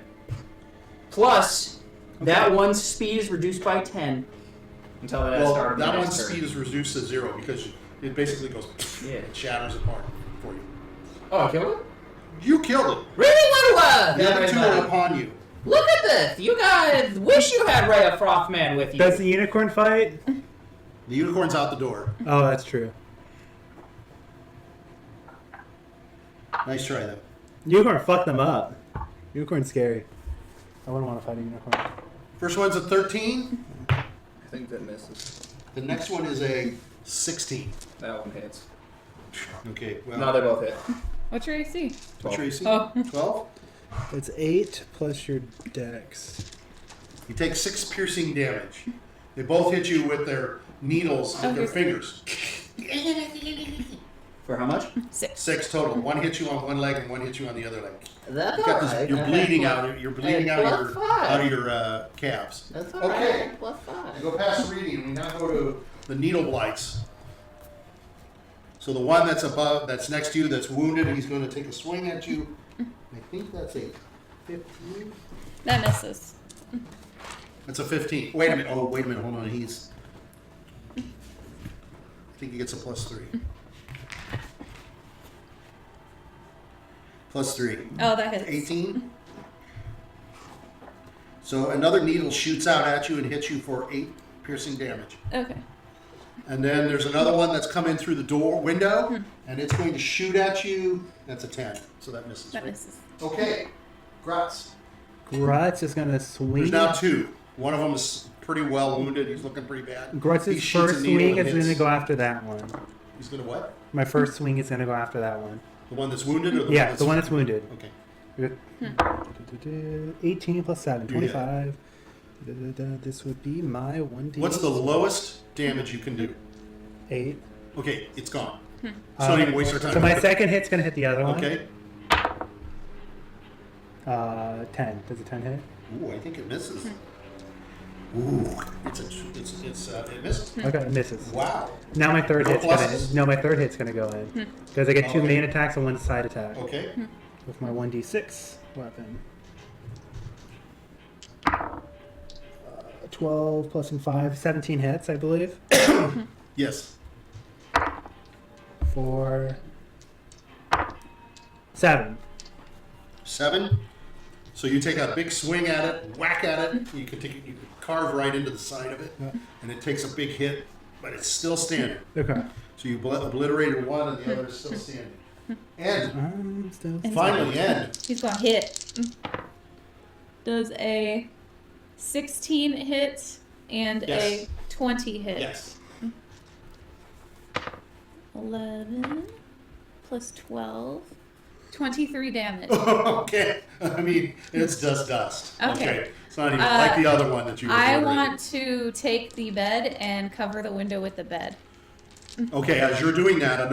Speaker 6: Plus, that one's speed is reduced by 10 until that
Speaker 2: Well,
Speaker 6: starts.
Speaker 2: that one's speed is reduced to 0 because it basically goes,
Speaker 6: Yeah.
Speaker 2: it shatters apart for you.
Speaker 6: Oh, I killed it?
Speaker 2: You killed it.
Speaker 6: Really, what
Speaker 2: The other 2 are upon you.
Speaker 6: Look at this! You guys wish you had Ray of Frothman with you.
Speaker 1: Does the unicorn fight?
Speaker 2: The unicorn's out the door.
Speaker 1: Oh, that's true.
Speaker 2: Nice try, though.
Speaker 1: Unicorn fucked them up. Unicorn's scary. I wouldn't want to fight a unicorn.
Speaker 2: First one's a 13.
Speaker 6: I think that misses.
Speaker 2: The next one is a 16.
Speaker 6: That one hits.
Speaker 2: Okay, well,
Speaker 6: No, they both hit.
Speaker 4: What's your AC?
Speaker 2: what's your AC?
Speaker 4: Oh.
Speaker 2: 12?
Speaker 1: It's 8 plus your dex.
Speaker 2: You take 6 piercing damage. They both hit you with their needles with their
Speaker 4: Okay.
Speaker 2: fingers.
Speaker 6: For how much?
Speaker 4: 6.
Speaker 2: 6 total. One hits you on one leg and one hits you on the other leg.
Speaker 6: That's
Speaker 2: You got this, you're bleeding out. You're bleeding out of your calves.
Speaker 6: That's
Speaker 2: Okay.
Speaker 6: Plus 5.
Speaker 2: Go past reading. We now go to the needle blights. So the one that's above, that's next to you, that's wounded, he's going to take a swing at you. I think that's a 15.
Speaker 4: That misses.
Speaker 2: That's a 15. Wait a minute. Oh, wait a minute. Hold on. I think he gets a +3. +3.
Speaker 4: Oh, that hits.
Speaker 2: 18. So another needle shoots out at you and hits you for 8 piercing damage.
Speaker 4: Okay.
Speaker 2: And then there's another one that's coming through the window, and it's going to shoot at you. That's a 10, so that misses.
Speaker 4: That
Speaker 2: right?
Speaker 4: misses.
Speaker 2: Okay, Grutz.
Speaker 1: Grutz is gonna swing.
Speaker 2: There's now 2. One of them is pretty well wounded. He's looking pretty bad. He
Speaker 1: Grutz's
Speaker 2: shoots
Speaker 1: first
Speaker 2: a needle
Speaker 1: swing
Speaker 2: and
Speaker 1: is
Speaker 2: hits.
Speaker 1: gonna go after that one.
Speaker 2: He's gonna what?
Speaker 1: My first swing is gonna go after that one.
Speaker 2: The one that's wounded, or the
Speaker 1: Yeah,
Speaker 2: one that's
Speaker 1: the one that's wounded.
Speaker 2: Okay.
Speaker 1: 18 plus 7,
Speaker 2: Yeah.
Speaker 1: 25. This would be my 1d.
Speaker 2: What's the lowest damage you can do?
Speaker 1: 8.
Speaker 2: Okay, it's gone. So don't even waste our time.
Speaker 1: So my second hit's gonna hit the other one.
Speaker 2: Okay.
Speaker 1: 10. Does a 10 hit?
Speaker 2: Ooh, I think it misses. Ooh, it misses.
Speaker 1: Okay, it misses.
Speaker 2: Wow.
Speaker 1: Now my third
Speaker 2: No
Speaker 1: hit's
Speaker 2: pluses?
Speaker 1: my third hit's gonna go in because I get 2
Speaker 2: Okay.
Speaker 1: main attacks and 1 side attack
Speaker 2: Okay.
Speaker 1: with my 1d6 weapon. 12 plus 5, 17 hits, I believe.
Speaker 2: Yes.
Speaker 1: 4, 7.
Speaker 2: 7. So you take a big swing at it, whack at it. You can carve right into the side of it, and it takes a big hit, but it's still standing.
Speaker 1: Okay.
Speaker 2: So you obliterated one, and the other is still standing. And
Speaker 1: Still.
Speaker 2: finally, end.
Speaker 4: He's gonna hit. Does a 16 hit and
Speaker 2: Yes.
Speaker 4: a 20 hit.
Speaker 2: Yes.
Speaker 4: 11 plus 12. 23 damage.
Speaker 2: Okay. I mean, it's just dust.
Speaker 4: Okay.
Speaker 2: It's not even like the other one that you.
Speaker 4: I
Speaker 2: obliterated.
Speaker 4: want to take the bed and cover the window with the bed.
Speaker 2: Okay, as you're doing that,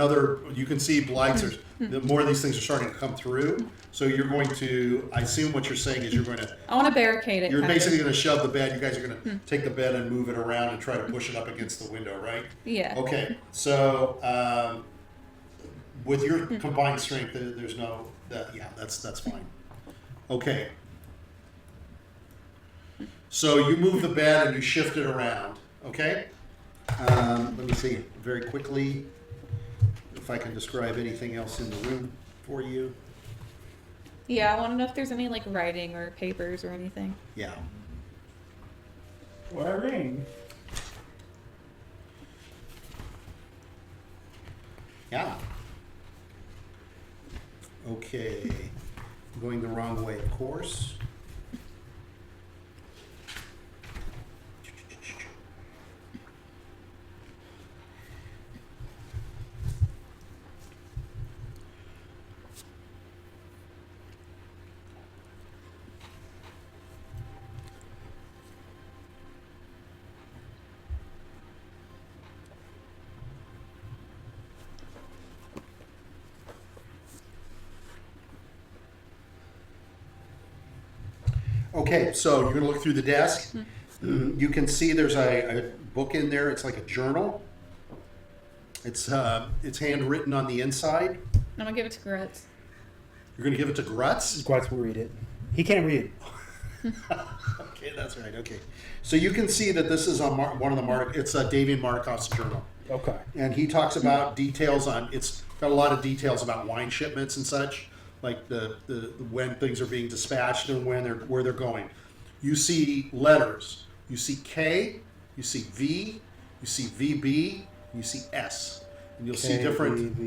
Speaker 2: you can see blights are, the more of these things are starting to come through. So you're going to, I assume what you're saying is you're going to,
Speaker 4: I want to barricade it.
Speaker 2: you're
Speaker 4: kind
Speaker 2: basically
Speaker 4: of.
Speaker 2: going to shove the bed. You guys are going to take the bed and move it around and try to push it up against the window, right?
Speaker 4: Yeah.
Speaker 2: Okay, so with your combined strength, there's no, that's fine. Okay. So you move the bed and you shift it around, okay? Let me see very quickly if I can describe anything else in the room for you.
Speaker 4: Yeah, I want to know if there's any like writing or papers or anything.
Speaker 2: Yeah.
Speaker 5: What a ring.
Speaker 2: Yeah. Okay. I'm going the wrong way, of course. Okay, so you're going to look through the desk. You can see there's a book in there. It's like a journal. It's handwritten on the inside.
Speaker 4: I'm gonna give it to Grutz.
Speaker 2: You're going to give it to Grutz?
Speaker 1: Grutz will read it. He can't read.
Speaker 2: Okay, that's right. Okay. So you can see that this is on one of the it's Davian Markov's journal.
Speaker 1: Okay.
Speaker 2: And he talks about details it's got a lot of details about wine shipments and such, like the when things are being dispatched and where they're going. You see letters. You see K, you see V, you see VB, you see S. And you'll see different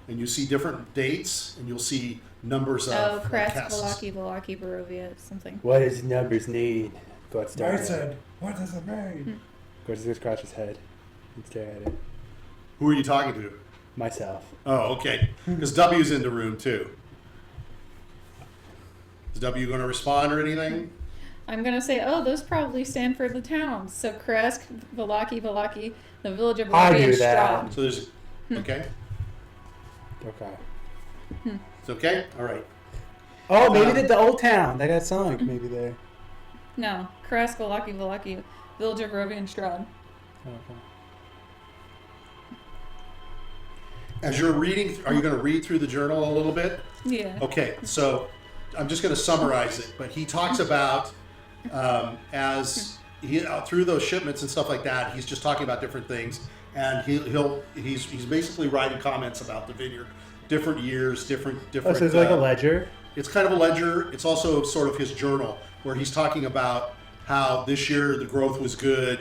Speaker 2: and you see different dates, and you'll see numbers of
Speaker 4: Kresk,
Speaker 2: casts.
Speaker 4: Velaki, Barovia, something.
Speaker 1: What does numbers need? Grutz
Speaker 5: I
Speaker 1: stares at
Speaker 5: said,
Speaker 1: it.
Speaker 5: what does it mean?
Speaker 1: Grutz just scratch his head and stare at it.
Speaker 2: Who are you talking to?
Speaker 1: Myself.
Speaker 2: Oh, okay. Because W's in the room too. Is W going to respond or anything?
Speaker 4: I'm gonna say, oh, those probably stand for the towns. So Kresk, Velaki, the village of
Speaker 1: I
Speaker 4: Barovia,
Speaker 1: knew
Speaker 4: and
Speaker 1: that.
Speaker 4: Strahd.
Speaker 2: So there's okay.
Speaker 1: Okay.
Speaker 2: It's okay. All right.
Speaker 1: Oh, maybe the old town. That got sunk. Maybe there.
Speaker 4: No, Kresk, Velaki, village of Barovia and Strahd.
Speaker 1: Okay.
Speaker 2: As you're reading, are you going to read through the journal a little bit?
Speaker 4: Yeah.
Speaker 2: Okay. So I'm just going to summarize it. But he talks about as he through those shipments and stuff like that. He's just talking about different things, and he's basically writing comments about the vineyard, different years, different.
Speaker 1: Oh, so it's like a ledger.
Speaker 2: It's kind of a ledger. It's also sort of his journal where he's talking about how this year the growth was good,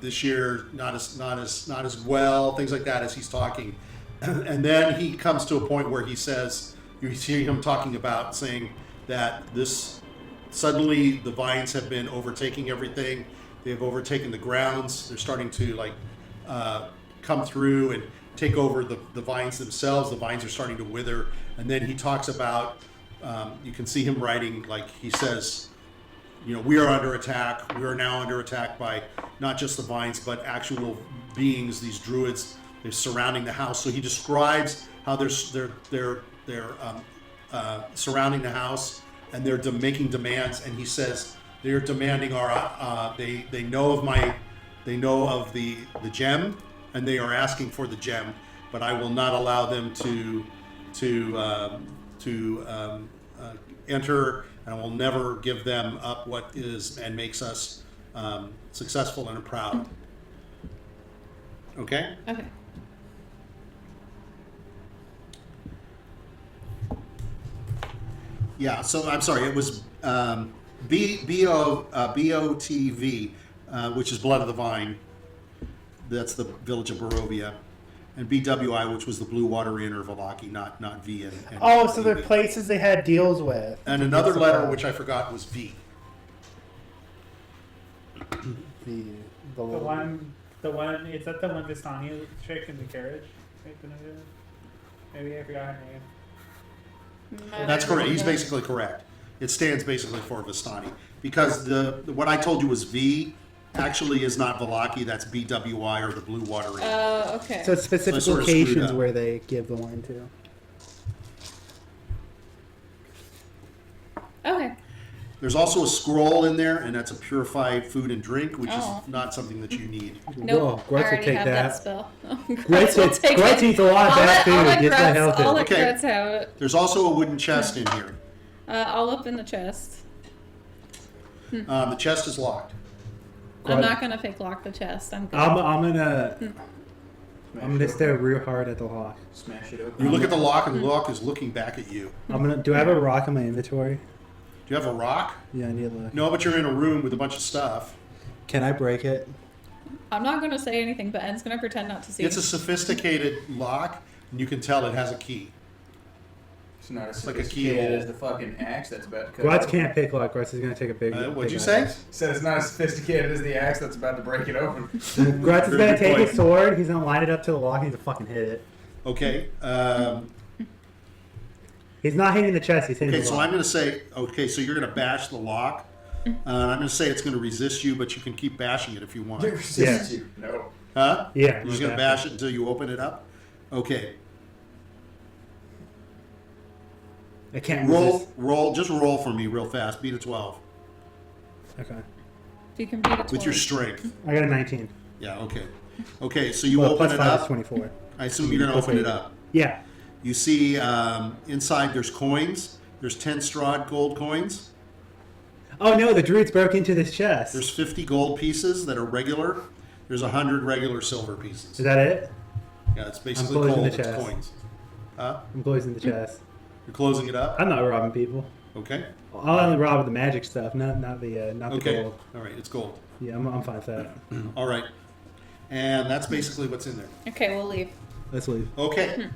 Speaker 2: this year not as well, things like that as he's talking. And then he comes to a point where he says, you hear him talking about saying that this suddenly the vines have been overtaking everything. They've overtaken the grounds. They're starting to come through and take over the vines themselves. The vines are starting to wither. And then he talks about, you can see him writing, like he says, we are under attack. We are now under attack by not just the vines, but actual beings, these druids. They're surrounding the house. So he describes how they're surrounding the house, and they're making demands. And he says they're demanding they know of the gem, and they are asking for the gem, but I will not allow them to enter, and I will never give them up what is and makes us successful and proud. Okay?
Speaker 4: Okay.
Speaker 2: Yeah, so I'm sorry, it was BOTV, which is Blood of the Vine. That's the village of Barovia. And BWI, which was the Blue Water Inn or Valaki, not V. And
Speaker 5: So they're places they had deals with.
Speaker 2: And another letter, which I forgot, was V.
Speaker 5: The one, is that the one Vistani chick in the carriage? Maybe I forgot her name.
Speaker 2: That's correct. He's basically correct. It stands basically for Vistani. Because what I told you was V actually is not Valaki, that's BWI or the Blue Water Inn.
Speaker 4: Oh, okay.
Speaker 1: So it's specific
Speaker 2: So I sort of screwed
Speaker 1: locations
Speaker 2: up.
Speaker 1: where they give the wine to.
Speaker 4: Okay.
Speaker 2: There's also a scroll in there, and that's a purified food and drink, which
Speaker 4: Oh.
Speaker 2: is not something that you need.
Speaker 4: Nope.
Speaker 1: Whoa,
Speaker 4: I
Speaker 1: Grutz will
Speaker 4: already
Speaker 1: take
Speaker 4: have
Speaker 1: that.
Speaker 4: spell.
Speaker 1: Grutz eats a lot of bad food. Gets the health
Speaker 4: I'll
Speaker 1: in.
Speaker 4: let
Speaker 2: Okay.
Speaker 4: Grutz have it.
Speaker 2: There's also a wooden chest in here.
Speaker 4: I'll open the chest.
Speaker 2: The chest is locked.
Speaker 4: I'm
Speaker 1: Grutz-
Speaker 4: not gonna fake lock the chest. I'm good.
Speaker 1: I'm gonna stare real hard at the lock.
Speaker 6: Smash it open.
Speaker 2: You look at the lock, and the lock is looking back at you.
Speaker 1: Do I have a rock in my inventory?
Speaker 2: Do you have a rock?
Speaker 1: Yeah, I need a look.
Speaker 2: No, but you're in a room with a bunch of stuff.
Speaker 1: Can I break it?
Speaker 4: I'm not gonna say anything, but En's gonna pretend not to see.
Speaker 2: It's a sophisticated lock, and you can tell it has a key.
Speaker 6: It's not as
Speaker 2: like a
Speaker 6: sophisticated
Speaker 2: keyhole.
Speaker 6: as the fucking axe that's about to cut
Speaker 1: Grutz
Speaker 6: open.
Speaker 1: can't pick lock. Grutz is gonna take a big.
Speaker 2: What'd
Speaker 1: big
Speaker 2: you say?
Speaker 1: axe.
Speaker 6: Said it's not as sophisticated as the axe that's about to break it open.
Speaker 1: Grutz is
Speaker 2: Very
Speaker 1: gonna
Speaker 2: good
Speaker 1: take
Speaker 2: point.
Speaker 1: his sword. He's gonna line it up to the lock. And he's gonna fucking hit it.
Speaker 2: Okay.
Speaker 1: He's not hitting the chest. He's hitting
Speaker 2: Okay,
Speaker 1: the
Speaker 2: so
Speaker 1: lock.
Speaker 2: I'm going to say, so you're going to bash the lock. I'm going to say it's going to resist you, but you can keep bashing it if you want.
Speaker 6: It resists you. No.
Speaker 2: Huh?
Speaker 1: Yeah.
Speaker 2: You're just going to bash it until you open it up? Okay.
Speaker 1: I can't resist.
Speaker 2: Just roll for me real fast. Beat a 12.
Speaker 1: Okay.
Speaker 4: If you can beat it
Speaker 2: With your strength.
Speaker 1: I got a 19.
Speaker 2: Yeah, okay. Okay, so you
Speaker 1: Well,
Speaker 2: open
Speaker 1: plus
Speaker 2: it
Speaker 1: 5 is
Speaker 2: up.
Speaker 1: 24.
Speaker 2: I assume you're going to open it up.
Speaker 1: Yeah.
Speaker 2: You see inside there's coins. There's 10 Strahd gold coins.
Speaker 1: Oh no, the druids broke into this chest.
Speaker 2: There's 50 gold pieces that are regular. There's 100 regular silver pieces.
Speaker 1: Is that it?
Speaker 2: Yeah, it's basically
Speaker 1: closing
Speaker 2: gold.
Speaker 1: the
Speaker 2: It's
Speaker 1: chest.
Speaker 2: coins. Huh?
Speaker 1: I'm closing the chest.
Speaker 2: You're closing it up?
Speaker 1: I'm not robbing people.
Speaker 2: Okay.
Speaker 1: I'll only rob the magic stuff, not the
Speaker 2: Okay.
Speaker 1: gold.
Speaker 2: All right, it's gold.
Speaker 1: Yeah, I'm fine with that.
Speaker 2: All right. And that's basically what's in there.
Speaker 4: Okay, we'll leave.
Speaker 1: Let's leave.
Speaker 2: Okay.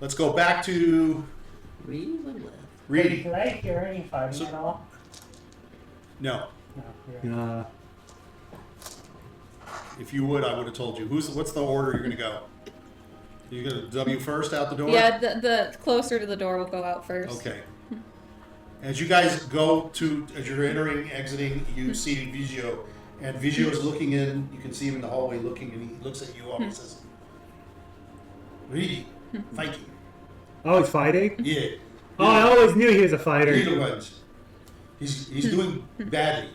Speaker 2: Let's go back to
Speaker 6: Read what left.
Speaker 2: Reedy.
Speaker 5: Did I hear any fighting at all?
Speaker 2: No.
Speaker 5: No. Yeah.
Speaker 2: If you would, I would have told you. What's the order you're going to go? You going to W first out the door?
Speaker 4: Yeah, the closer to the door will go out first.
Speaker 2: Okay. As you guys as you're entering, exiting, you see Vigio. And Vigio is looking in. You can see him in the hallway looking, and he looks at you all and says, Reedy, fighting.
Speaker 1: Oh, he's fighting?
Speaker 2: Yeah.
Speaker 1: Oh, I always knew he was a fighter.
Speaker 2: Little ones. He's doing badly.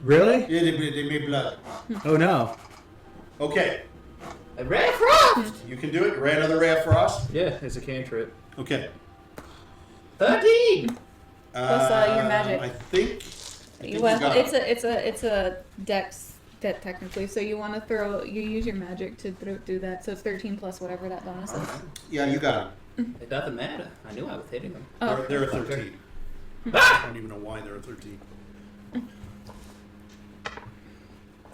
Speaker 1: Really?
Speaker 2: Yeah, they made blood.
Speaker 1: Oh no.
Speaker 2: Okay.
Speaker 6: A ray of frost!
Speaker 2: You can do it. You ran another ray of frost.
Speaker 6: Yeah, it's a cantrip.
Speaker 2: Okay.
Speaker 6: 13!
Speaker 4: Plus, your magic.
Speaker 2: I think you
Speaker 4: Well,
Speaker 2: got it.
Speaker 4: it's a dex technically. So you want to you use your magic to do that. So it's 13 plus whatever that bonus is.
Speaker 2: Yeah, you got
Speaker 6: It doesn't matter. I knew I was hitting him.
Speaker 2: it.
Speaker 4: Oh,
Speaker 2: They're a 13. I don't even know why they're a 13.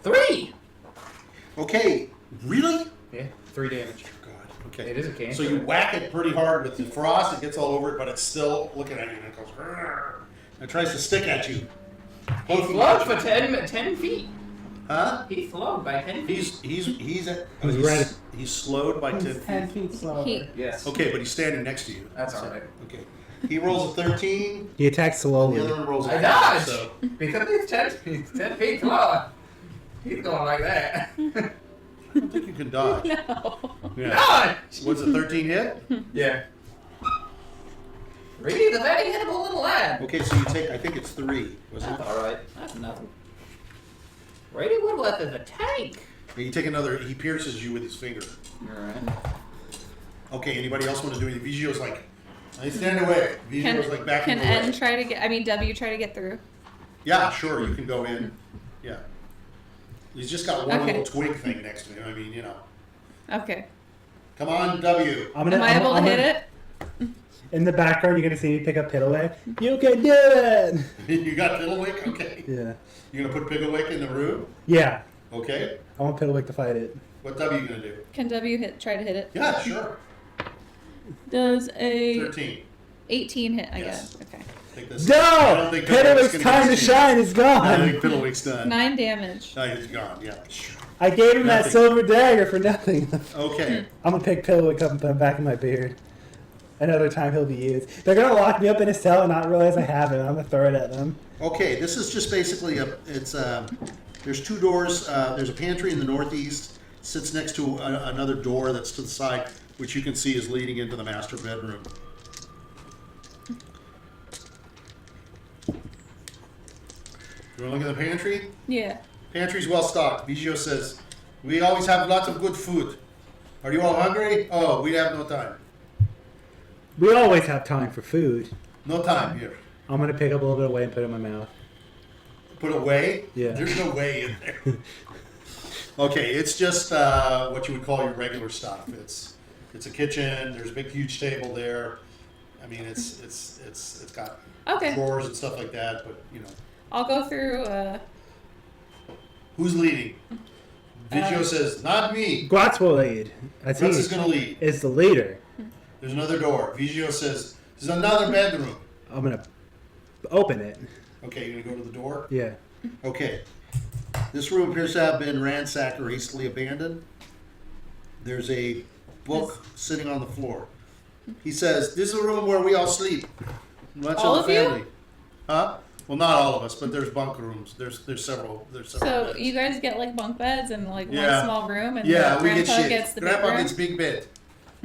Speaker 6: 3.
Speaker 2: Okay, really?
Speaker 3: Yeah, 3 damage.
Speaker 2: God. Okay.
Speaker 3: It is a cancer.
Speaker 2: So you whack it pretty hard with the frost. It gets all over it, but it's still looking at you, and it goes. "Grrr," and it tries to stick at you.
Speaker 6: He slowed for 10 feet.
Speaker 2: Huh?
Speaker 6: He slowed by 10 feet.
Speaker 2: He's slowed by 10
Speaker 5: He's 10
Speaker 2: feet.
Speaker 5: feet slower.
Speaker 4: He-
Speaker 3: Yes.
Speaker 2: Okay, but he's standing next to you.
Speaker 3: That's all right.
Speaker 2: Okay. He rolls a 13.
Speaker 1: He attacks
Speaker 2: The
Speaker 1: slowly.
Speaker 2: other one rolls a
Speaker 6: I
Speaker 2: 5.
Speaker 6: dodge!
Speaker 2: So
Speaker 6: Because he's 10 feet slower. He's going like that.
Speaker 2: I don't think you can dodge.
Speaker 4: No.
Speaker 2: Yeah.
Speaker 6: Dodge!
Speaker 2: What's a 13 hit?
Speaker 6: Yeah. Really? The very hittable little lad.
Speaker 2: Okay, so you take. I think it's 3. Wasn't
Speaker 6: That's
Speaker 2: it?
Speaker 6: alright. That's nothing. Brady Woodworth is a tank.
Speaker 2: Yeah, you take another. He pierces you with his finger.
Speaker 6: Alright.
Speaker 2: Okay. Anybody else want to do anything? Vigio's like, I stand away. Vigio's like backing
Speaker 4: Can
Speaker 2: away.
Speaker 4: N try to get? I mean, W try to get through.
Speaker 2: Yeah, sure. You can go in. Yeah. He's just got one
Speaker 4: Okay.
Speaker 2: little twig thing next to him. I mean, you know.
Speaker 4: Okay.
Speaker 2: Come on, W.
Speaker 1: I'm gonna,
Speaker 4: Am I
Speaker 1: I'm-
Speaker 4: able to
Speaker 1: I'm
Speaker 4: hit
Speaker 1: gonna-
Speaker 4: it?
Speaker 1: In the background, you're gonna see me pick up Piddlewick. You can do it.
Speaker 2: You got Piddlewick? Okay.
Speaker 1: Yeah.
Speaker 2: You gonna put Piddlewick in the room?
Speaker 1: Yeah.
Speaker 2: Okay.
Speaker 1: I want Piddlewick to fight it.
Speaker 2: What W you gonna do?
Speaker 4: Can W try to hit it?
Speaker 2: Yeah, sure.
Speaker 4: Does a
Speaker 2: 13.
Speaker 4: 18 hit? I
Speaker 2: Yes.
Speaker 4: guess. Okay.
Speaker 2: Take this. I don't
Speaker 1: No!
Speaker 2: think
Speaker 1: Piddlewick's
Speaker 2: gonna
Speaker 1: time
Speaker 2: get
Speaker 1: to
Speaker 2: you.
Speaker 1: shine is
Speaker 2: I
Speaker 1: gone.
Speaker 2: think Piddlewick's done.
Speaker 4: 9 damage.
Speaker 2: No, he's gone. Yeah.
Speaker 1: I gave him that
Speaker 2: Nothing.
Speaker 1: silver dagger for nothing.
Speaker 2: Okay.
Speaker 1: I'm gonna pick Piddlewick up and put him back in my beard. Another time he'll be used. They're gonna lock me up in a cell and not realize I have it. I'm gonna throw it at them.
Speaker 2: Okay. This is just basically there's 2 doors. There's a pantry in the northeast. Sits next to another door that's to the side, which you can see is leading into the master bedroom. You want to look at the pantry?
Speaker 4: Yeah.
Speaker 2: Pantry's well stocked. Vigio says, "We always have lots of good food. Are you all hungry? Oh, we have no time.
Speaker 1: We always have time for food.
Speaker 2: No time here.
Speaker 1: I'm gonna pick up a little bit of whey and put it in my mouth.
Speaker 2: Put a whey?
Speaker 1: Yeah.
Speaker 2: There's no whey in there. Okay, it's just what you would call your regular stuff. It's a kitchen. There's a big, huge table there. I mean, it's got
Speaker 4: Okay.
Speaker 2: drawers and stuff like that. But you know,
Speaker 4: I'll go through.
Speaker 2: who's leading? Vigio says, "Not me.
Speaker 1: Grutz will lead. That's
Speaker 2: Grutz is
Speaker 1: he.
Speaker 2: going to lead."
Speaker 1: Is the leader.
Speaker 2: There's another door. Vigio says, "There's another bedroom."
Speaker 1: I'm gonna open it.
Speaker 2: Okay, you're gonna go to the door.
Speaker 1: Yeah.
Speaker 2: Okay. This room appears to have been ransacked or hastily abandoned. There's a book sitting on the floor. He says, "This is a room where we all sleep. Much
Speaker 4: All
Speaker 2: of the
Speaker 4: of you?
Speaker 2: family." Huh? Well, not all of us, but there's bunk rooms. There's several.
Speaker 4: So
Speaker 2: beds.
Speaker 4: you guys get like bunk beds and like
Speaker 2: Yeah.
Speaker 4: one small room, and
Speaker 2: Yeah, we get
Speaker 4: Grandpa
Speaker 2: shit.
Speaker 4: gets the big
Speaker 2: Grandpa
Speaker 4: room.
Speaker 2: gets big bed,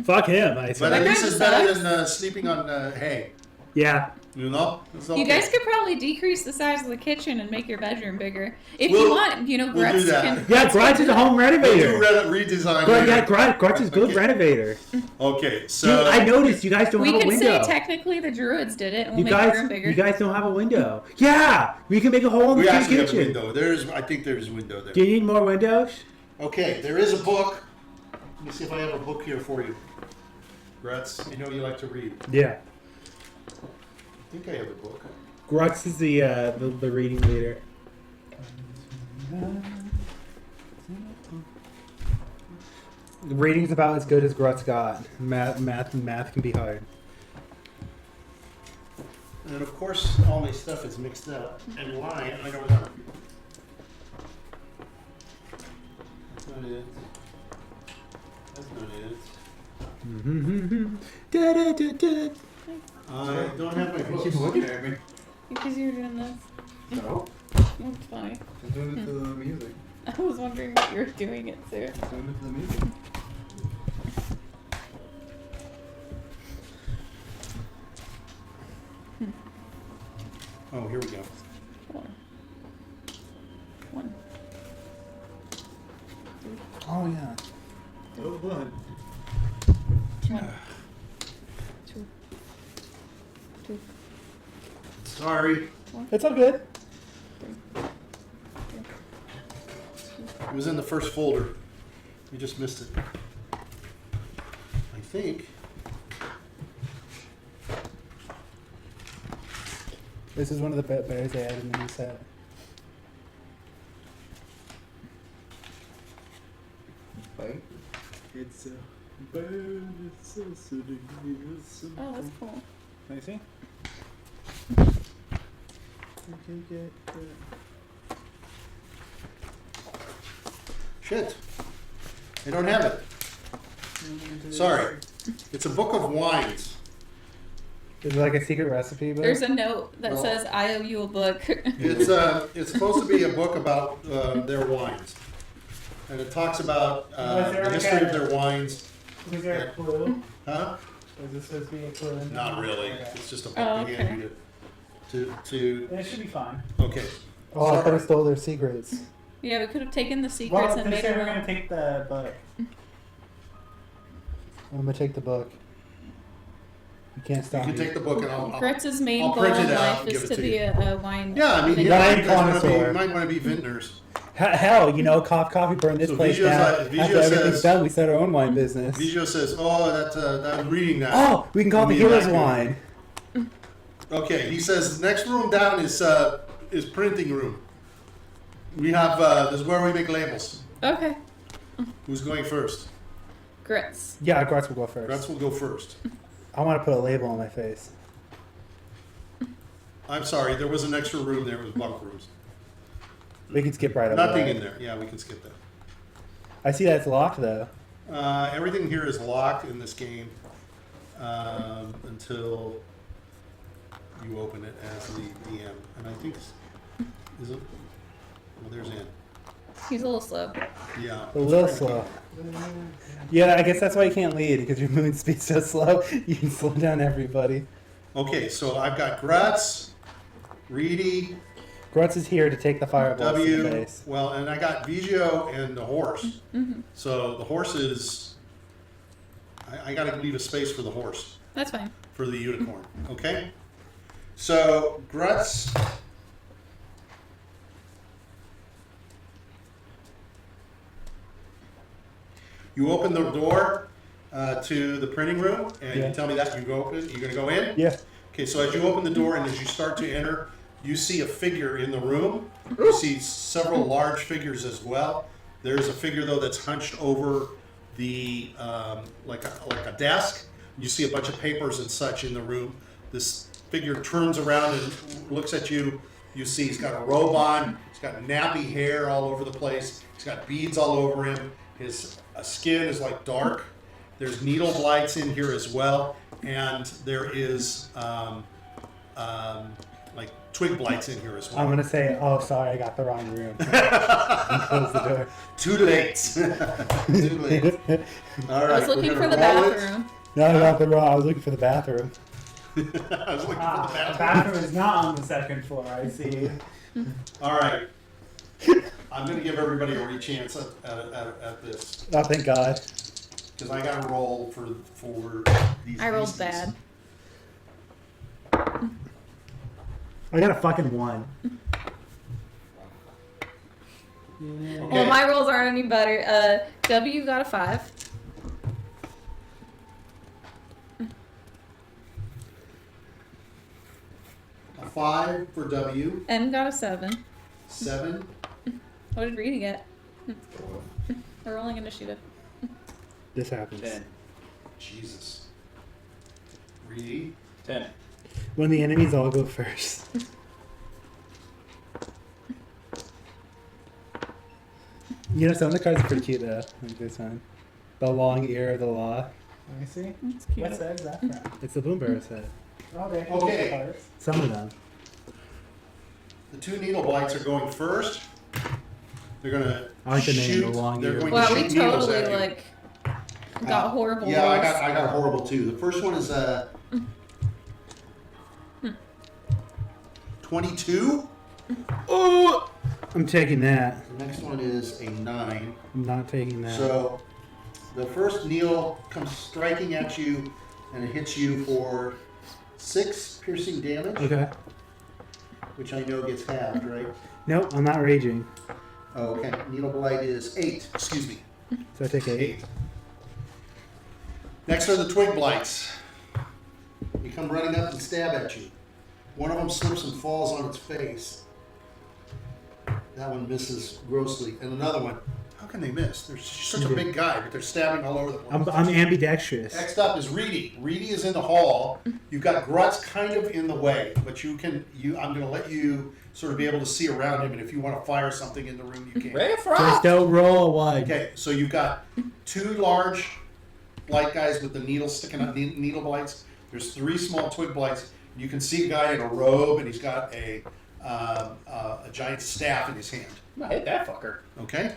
Speaker 1: Fuck him. I
Speaker 2: but
Speaker 1: said.
Speaker 2: at
Speaker 4: That
Speaker 2: least
Speaker 4: kinda
Speaker 2: it's better
Speaker 4: sucks.
Speaker 2: than sleeping on hay.
Speaker 1: Yeah.
Speaker 2: You know? It's okay.
Speaker 4: You guys could probably decrease the size of the kitchen and make your bedroom bigger if
Speaker 2: We'll-
Speaker 4: you want. You know,
Speaker 2: we'll do
Speaker 4: Grutz
Speaker 2: that.
Speaker 4: can.
Speaker 1: Yeah, Grutz is a home
Speaker 2: We'll do
Speaker 1: renovator.
Speaker 2: redesign.
Speaker 1: Yeah,
Speaker 2: later.
Speaker 1: Grutz is good
Speaker 2: Okay.
Speaker 1: renovator.
Speaker 2: Okay,
Speaker 1: Dude,
Speaker 2: so
Speaker 1: I noticed you guys don't
Speaker 4: We
Speaker 1: have a
Speaker 4: can say
Speaker 1: window.
Speaker 4: technically the Druids did it, and we'll
Speaker 1: You
Speaker 4: make the room
Speaker 1: guys,
Speaker 4: bigger.
Speaker 1: you guys don't have a window. Yeah, we can make a hole in
Speaker 2: we
Speaker 1: the
Speaker 2: actually have a
Speaker 1: kitchen.
Speaker 2: window. I think there's a window there.
Speaker 1: Do you need more windows?
Speaker 2: Okay, there is a book. Let me see if I have a book here for you. Grutz, I know you like to read.
Speaker 1: Yeah.
Speaker 2: I think I have a book.
Speaker 1: Grutz is the reading leader. The reading's about as good as Grutz got. Math can be hard.
Speaker 2: And of course, all my stuff is mixed up and lying. I don't know. That's not it. That's not it.
Speaker 1: Da-da-da-da.
Speaker 2: I don't have my books.
Speaker 3: Keep looking at me.
Speaker 4: Because you're doing this.
Speaker 3: No,
Speaker 4: That's funny.
Speaker 3: I'm doing it to the music.
Speaker 4: I was wondering what you were doing it to.
Speaker 3: Doing it to the music.
Speaker 2: Oh, here we go.
Speaker 4: One.
Speaker 1: Oh yeah.
Speaker 2: Oh, blood.
Speaker 4: One. Two. Two.
Speaker 2: Sorry.
Speaker 1: It's all good.
Speaker 2: It was in the first folder. You just missed it. I think.
Speaker 1: This is one of the berries I added in the new set.
Speaker 3: Wait.
Speaker 1: It's a bare necessity.
Speaker 4: Oh, that's cool.
Speaker 1: Can I see?
Speaker 2: Shit. I don't have it. Sorry. It's a book of wines.
Speaker 1: Is it like a secret recipe book?
Speaker 4: There's a note that
Speaker 2: Well-
Speaker 4: says, "I owe you a book."
Speaker 2: It's supposed to be a book about their wines. And it talks about
Speaker 5: Was there
Speaker 2: the
Speaker 5: like
Speaker 2: history
Speaker 5: a-
Speaker 2: of their wines.
Speaker 5: Was there a clue?
Speaker 2: Huh?
Speaker 5: Was this supposed to be a clue?
Speaker 2: Not really.
Speaker 5: Okay.
Speaker 2: It's just a book
Speaker 4: Oh,
Speaker 2: to
Speaker 4: okay.
Speaker 2: hand you to
Speaker 5: It should be fine.
Speaker 2: okay.
Speaker 1: Oh, I could have stole their secrets.
Speaker 4: Yeah, we could have taken the secrets
Speaker 5: Well,
Speaker 4: and
Speaker 5: they
Speaker 4: made
Speaker 5: said
Speaker 4: our
Speaker 5: we're gonna
Speaker 4: own.
Speaker 5: take the book.
Speaker 1: I'm gonna take the book. You can't
Speaker 2: You
Speaker 1: stop
Speaker 2: can
Speaker 1: me.
Speaker 2: take the book and I'll
Speaker 4: Grutz's main
Speaker 2: I'll
Speaker 4: goal in
Speaker 2: print it out
Speaker 4: life
Speaker 2: and
Speaker 4: is
Speaker 2: give it
Speaker 4: to
Speaker 2: to
Speaker 4: be
Speaker 2: you.
Speaker 4: a wine.
Speaker 2: Yeah, I mean, you
Speaker 1: Wine
Speaker 2: guys wanna
Speaker 1: connoisseur.
Speaker 2: might want to be vintners.
Speaker 1: Hell, you know, Coffee burned this
Speaker 2: So
Speaker 1: place
Speaker 2: Vijay's
Speaker 1: down.
Speaker 2: like-
Speaker 1: After
Speaker 2: Vijay
Speaker 1: everything's
Speaker 2: says-
Speaker 1: done, we start our own wine business.
Speaker 2: Vijay says, "Oh, I'm reading that."
Speaker 1: Oh, we can call it the
Speaker 2: Me
Speaker 1: hero's
Speaker 2: like it.
Speaker 1: wine.
Speaker 2: Okay, he says next room down is printing room. We have this is where we make labels.
Speaker 4: Okay.
Speaker 2: Who's going first?
Speaker 4: Grutz.
Speaker 1: Yeah, Grutz will go first.
Speaker 2: Grutz will go first.
Speaker 1: I want to put a label on my face.
Speaker 2: I'm sorry, there was an extra room there. It was bunk rooms.
Speaker 1: We can skip right over
Speaker 2: Nothing
Speaker 1: that.
Speaker 2: in there. Yeah, we can skip that.
Speaker 1: I see that it's locked though.
Speaker 2: Everything here is locked in this game until you open it as the DM. And I think is it? Well, there's Ann.
Speaker 4: He's a little slow.
Speaker 2: Yeah.
Speaker 1: A little slow. Yeah, I guess that's why you can't lead, because your moving speed's so slow. You can slow down everybody.
Speaker 2: Okay, so I've got Grutz, Reedy,
Speaker 1: Grutz is here to take the fireballs to the
Speaker 2: W.
Speaker 1: base.
Speaker 2: Well, and I got Vigio and the horse.
Speaker 4: Mm-hmm.
Speaker 2: So the horse is. I got to leave a space for the horse,
Speaker 4: That's fine.
Speaker 2: for the unicorn. Okay? So Grutz. You open the door to the printing room, and
Speaker 1: Yeah.
Speaker 2: you tell me that you go open. You're going to go in?
Speaker 1: Yeah.
Speaker 2: Okay, so as you open the door and as you start to enter, you see a figure in the room. You see several large figures as well. There's a figure though that's hunched over the like a desk. You see a bunch of papers and such in the room. This figure turns around and looks at you. You see he's got a robe on. He's got nappy hair all over the place. He's got beads all over him. His skin is like dark. There's needle blights in here as well, and there is like twig blights in here as well.
Speaker 1: I'm gonna say, oh, sorry, I got the wrong room. Close the door.
Speaker 2: Too late. Too late. All right.
Speaker 4: I was looking
Speaker 2: we're
Speaker 4: for
Speaker 2: gonna
Speaker 4: the
Speaker 2: roll it.
Speaker 4: bathroom.
Speaker 1: No, I got the wrong. I was looking for the bathroom.
Speaker 2: I was looking for the
Speaker 5: The
Speaker 2: bathroom.
Speaker 5: bathroom is not on the second floor. I see.
Speaker 2: All right. I'm going to give everybody a re-chance at this
Speaker 1: Oh, thank God.
Speaker 2: because I got to roll for these.
Speaker 4: I rolled
Speaker 2: beasties.
Speaker 4: bad.
Speaker 1: I got a fucking 1.
Speaker 2: Okay.
Speaker 4: Well, my rolls aren't any better. W got a 5.
Speaker 2: A 5 for W.
Speaker 4: N got a 7.
Speaker 2: 7.
Speaker 4: What did Reedy get? We're rolling initiative.
Speaker 1: This happens.
Speaker 3: 10.
Speaker 2: Jesus. Reedy.
Speaker 3: 10.
Speaker 1: When the enemies all go first. You know, some of the cards are pretty cute though. Like this one. The long ear of the law.
Speaker 5: Let me see.
Speaker 4: That's cute.
Speaker 5: What set is that from?
Speaker 1: It's the Boom Barrow set.
Speaker 5: Okay.
Speaker 2: Okay.
Speaker 1: Some of them.
Speaker 2: The 2 needle blights are going first. They're going to
Speaker 1: I like the name,
Speaker 2: shoot.
Speaker 1: the long
Speaker 2: They're
Speaker 1: ear.
Speaker 2: going
Speaker 4: Wow,
Speaker 2: to
Speaker 4: we
Speaker 2: shoot needles
Speaker 4: totally
Speaker 2: at you.
Speaker 4: like got horrible
Speaker 2: Yeah,
Speaker 4: rolls.
Speaker 2: I got horrible too. The first one is 22.
Speaker 1: Oh! I'm taking that.
Speaker 2: The next one is a 9.
Speaker 1: I'm not taking that.
Speaker 2: So the first needle comes striking at you and it hits you for 6 piercing damage,
Speaker 1: Okay.
Speaker 2: which I know gets halved, right?
Speaker 1: Nope, I'm not raging.
Speaker 2: Oh, okay. Needle blight is 8. Excuse me.
Speaker 1: So I take 8.
Speaker 2: 8. Next are the twig blights. They come running up and stab at you. One of them slips and falls on its face. That one misses grossly. And another one How can they miss? They're such a big guy, but they're stabbing all over the place.
Speaker 1: I'm ambidextrous.
Speaker 2: Next up is Reedy. Reedy is in the hall. You've got Grutz kind of in the way, but I'm going to let you sort of be able to see around him, and if you want to fire something in the room, you can.
Speaker 6: Ray of
Speaker 1: Just
Speaker 6: Frost.
Speaker 1: don't roll a one.
Speaker 2: Okay, so you've got 2 large blight guys with the needles sticking out, needle blights. There's 3 small twig blights. You can see a guy in a robe, and he's got a giant staff in his hand.
Speaker 6: I hit that fucker.
Speaker 2: Okay?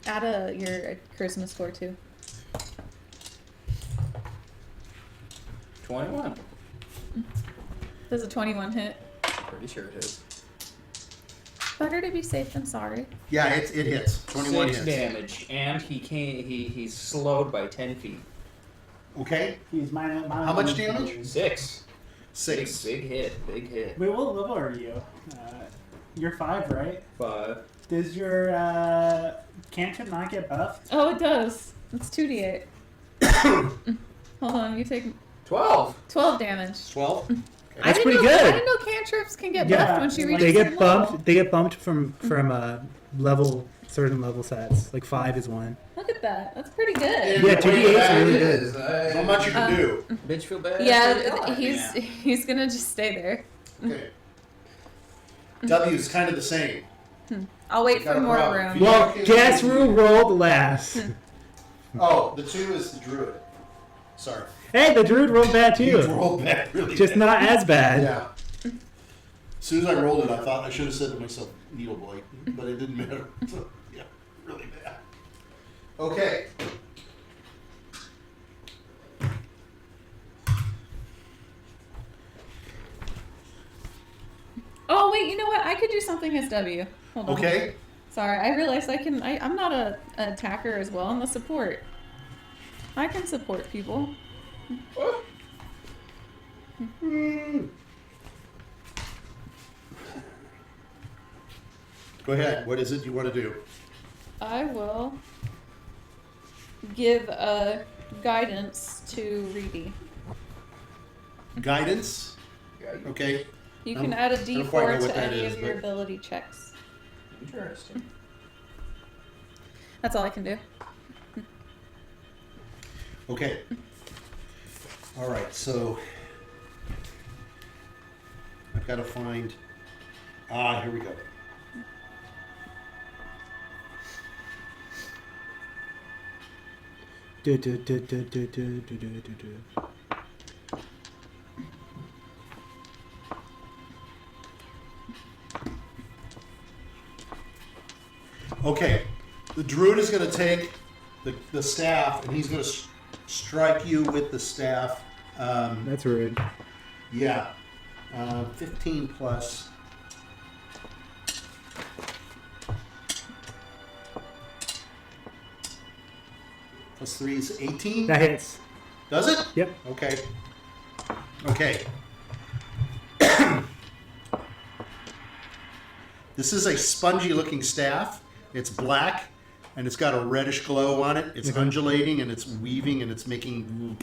Speaker 4: Add your charisma score too.
Speaker 6: 21.
Speaker 4: Does a 21 hit?
Speaker 6: Pretty sure it is.
Speaker 4: Better to be safe than sorry.
Speaker 2: Yeah, it hits. 21
Speaker 6: 6
Speaker 2: hits.
Speaker 6: damage, and he's slowed by 10 feet.
Speaker 2: Okay?
Speaker 5: He's my
Speaker 2: How much damage?
Speaker 6: 6.
Speaker 2: 6.
Speaker 6: Big hit. Big hit.
Speaker 5: Wait, what level are you? You're 5, right?
Speaker 6: 5.
Speaker 5: Does your cantrip not get buffed?
Speaker 4: Oh, it does. It's 2d8. Hold on, you take
Speaker 6: 12.
Speaker 4: 12 damage.
Speaker 2: 12?
Speaker 1: That's
Speaker 4: I
Speaker 1: pretty
Speaker 4: didn't know,
Speaker 1: good.
Speaker 4: I didn't know cantrips can get
Speaker 5: Yeah,
Speaker 4: buffed when she
Speaker 5: like-
Speaker 4: reaches
Speaker 1: They get
Speaker 4: certain
Speaker 1: bumped.
Speaker 4: level.
Speaker 1: They get bumped from certain level sets. Like 5 is one.
Speaker 4: Look at that. That's pretty good.
Speaker 1: Yeah, 2d8 is really
Speaker 6: It
Speaker 1: good.
Speaker 6: is.
Speaker 2: How much you can do?
Speaker 6: Bitch feel bad.
Speaker 4: Yeah, he's gonna just stay there.
Speaker 2: Okay. W is kind of the same.
Speaker 4: I'll wait
Speaker 2: Got
Speaker 4: for
Speaker 2: a
Speaker 4: more
Speaker 2: problem.
Speaker 4: room.
Speaker 1: Well, guess who rolled last?
Speaker 2: Oh, the 2 is the druid. Sorry.
Speaker 1: Hey, the druid rolled bad
Speaker 2: You
Speaker 1: too.
Speaker 2: rolled back really
Speaker 1: Just
Speaker 2: bad.
Speaker 1: not as bad.
Speaker 2: Yeah. As soon as I rolled it, I thought I should have said to myself, needle blight, but it didn't matter. So, yeah, really bad. Okay.
Speaker 4: Oh wait, you know what? I could do something as W. Hold on.
Speaker 2: Okay.
Speaker 4: Sorry, I realized I'm not an attacker as well. I'm a support. I can support people.
Speaker 2: Go ahead. What is it you want to do?
Speaker 4: I will give guidance to Reedy.
Speaker 2: Guidance. Okay.
Speaker 4: You
Speaker 2: I
Speaker 4: can
Speaker 2: don't-
Speaker 4: add a
Speaker 2: I don't quite know
Speaker 4: D4
Speaker 2: what
Speaker 4: to
Speaker 2: that
Speaker 4: any
Speaker 2: is,
Speaker 4: of your
Speaker 2: but-
Speaker 4: ability checks.
Speaker 6: Interesting.
Speaker 4: That's all I can do.
Speaker 2: Okay. All right. So I've got to find. Here we go.
Speaker 1: Do, do, do, do, do, do, do, do, do, do.
Speaker 2: Okay. The druid is going to take the staff, and he's going to strike you with the staff.
Speaker 1: That's rude.
Speaker 2: Yeah. 15 plus. Plus 3 is 18.
Speaker 1: That hits.
Speaker 2: Does it?
Speaker 1: Yep.
Speaker 2: Okay. Okay. This is a spongy looking staff. It's black and it's got a reddish glow on it. It's undulating and it's weaving and it's making.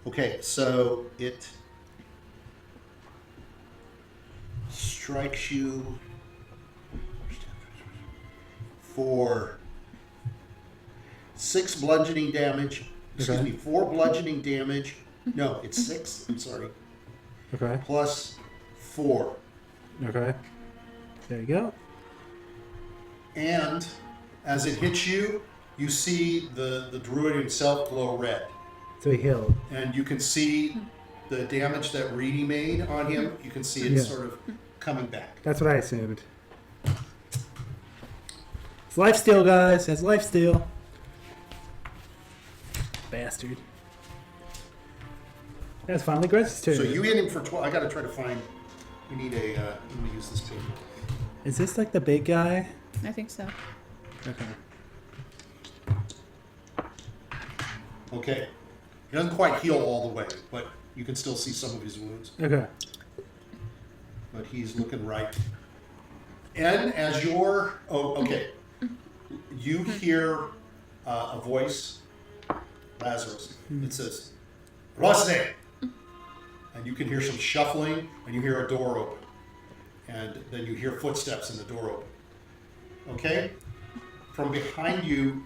Speaker 2: Okay, so it strikes you for 6 bludgeoning damage. Excuse
Speaker 1: Okay.
Speaker 2: me, 4 bludgeoning damage. No, it's 6. I'm sorry.
Speaker 1: Okay.
Speaker 2: Plus 4.
Speaker 1: Okay. There you go.
Speaker 2: And as it hits you, you see the druid himself glow red.
Speaker 1: So he healed.
Speaker 2: And you can see the damage that Reedy made on him. You can see it
Speaker 1: Yeah.
Speaker 2: sort of coming back.
Speaker 1: That's what I assumed. It's lifesteal, guys. It's lifesteal. Bastard. That's finally Grutz's turn.
Speaker 2: So you hit him for 12. I gotta try to find. We need a. Let me use this paper.
Speaker 1: Is this like the big guy?
Speaker 4: I think so.
Speaker 1: Okay.
Speaker 2: Okay. He doesn't quite heal all the way, but you can still see some of his wounds.
Speaker 1: Okay.
Speaker 2: But he's looking right. And as you're. Oh, okay. You hear a voice, Lazarus. It says, Rose, and you can hear some shuffling, and you hear a door open. And then you hear footsteps in the door open. Okay? From behind you,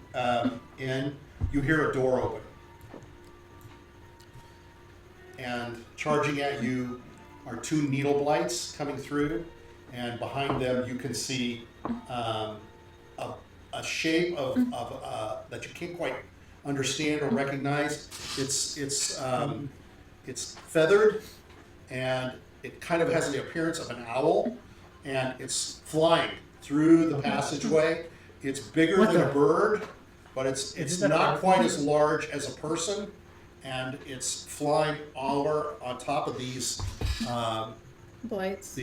Speaker 2: you hear a door open. And charging at you are 2 needle blights coming through, and behind them you can see a shape of that you can't quite understand or recognize. It's feathered, and it kind of has the appearance of an owl, and it's flying through the passageway. It's bigger than a bird, but it's not quite as large as a person, and it's flying over on top of these blights,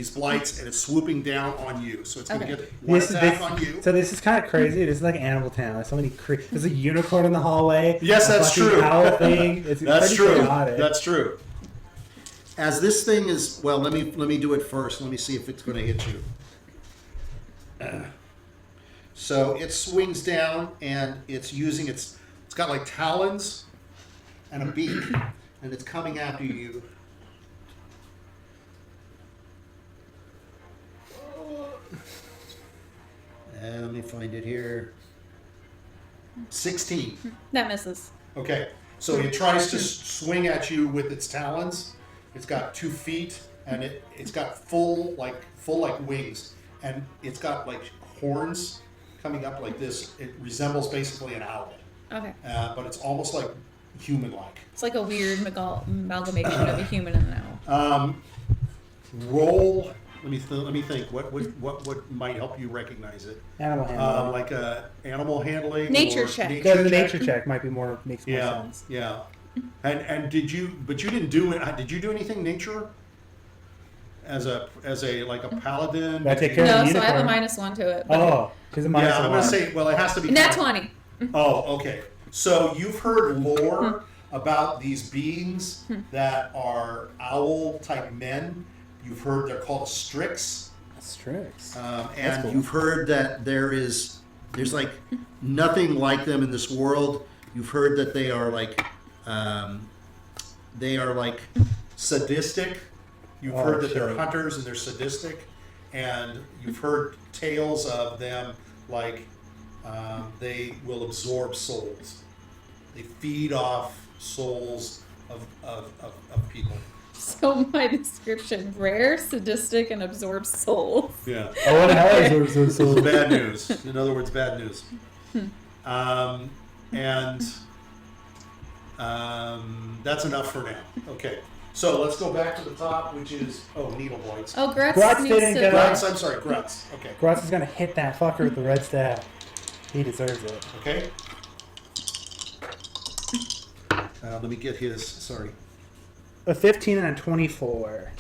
Speaker 2: and it's swooping down on you. So it's going to get one attack on you.
Speaker 1: So this is kind of crazy. This is like Animal Town. There's so many. There's a unicorn in the hallway.
Speaker 2: Yes, that's true.
Speaker 1: Owl thing. It's
Speaker 2: That's true.
Speaker 1: chaotic.
Speaker 2: That's true. As this thing is, well, let me do it first. Let me see if it's going to hit you. So it swings down, and it's using it's got like talons and a beak, and it's coming after you. Let me find it here. 16.
Speaker 4: That misses.
Speaker 2: Okay, so it tries to swing at you with its talons. It's got 2 feet, and it's got full wings, and it's got like horns coming up like this. It resembles basically an owl.
Speaker 4: Okay.
Speaker 2: But it's almost like human-like.
Speaker 4: It's like a weird amalgamation of a human and an owl.
Speaker 2: Roll. Let me think. What might help you recognize it?
Speaker 1: Animal handling.
Speaker 2: Like animal handling.
Speaker 4: Nature
Speaker 2: or
Speaker 4: check.
Speaker 1: The nature check might be makes more
Speaker 2: Yeah,
Speaker 1: sense.
Speaker 2: yeah. And did you didn't do it? Did you do anything nature? As a like a paladin.
Speaker 1: I take care of
Speaker 4: No,
Speaker 1: the
Speaker 4: so I have a
Speaker 1: unicorn.
Speaker 4: -1 to it. But
Speaker 1: Oh, she's a minus
Speaker 2: Yeah, I'm
Speaker 1: 1.
Speaker 2: gonna say. Well, it has to be.
Speaker 4: Nat 20.
Speaker 2: Oh, okay. So you've heard lore about these beings that are owl-type men. You've heard they're called Strix.
Speaker 1: Strix.
Speaker 2: And
Speaker 1: cool.
Speaker 2: you've heard that there's like nothing like them in this world. You've heard that they are like sadistic. You've heard that they're hunters and they're sadistic, and you've heard tales of them like they will absorb souls. They feed off souls of people.
Speaker 4: So my description: rare, sadistic, and absorbs souls.
Speaker 2: Yeah.
Speaker 1: Oh, what the hell is there?
Speaker 2: So bad news. In other words, bad news. That's enough for now. Okay. So let's go back to the top, which is needle blights.
Speaker 4: Oh, Grutz
Speaker 1: Grutz
Speaker 4: needs
Speaker 1: didn't
Speaker 4: to.
Speaker 1: get
Speaker 2: Grutz. I'm sorry, Grutz. Okay.
Speaker 1: Grutz is gonna hit that fucker with the red staff. He deserves it.
Speaker 2: Okay. Let me get his. Sorry.
Speaker 1: A 15 and a 24.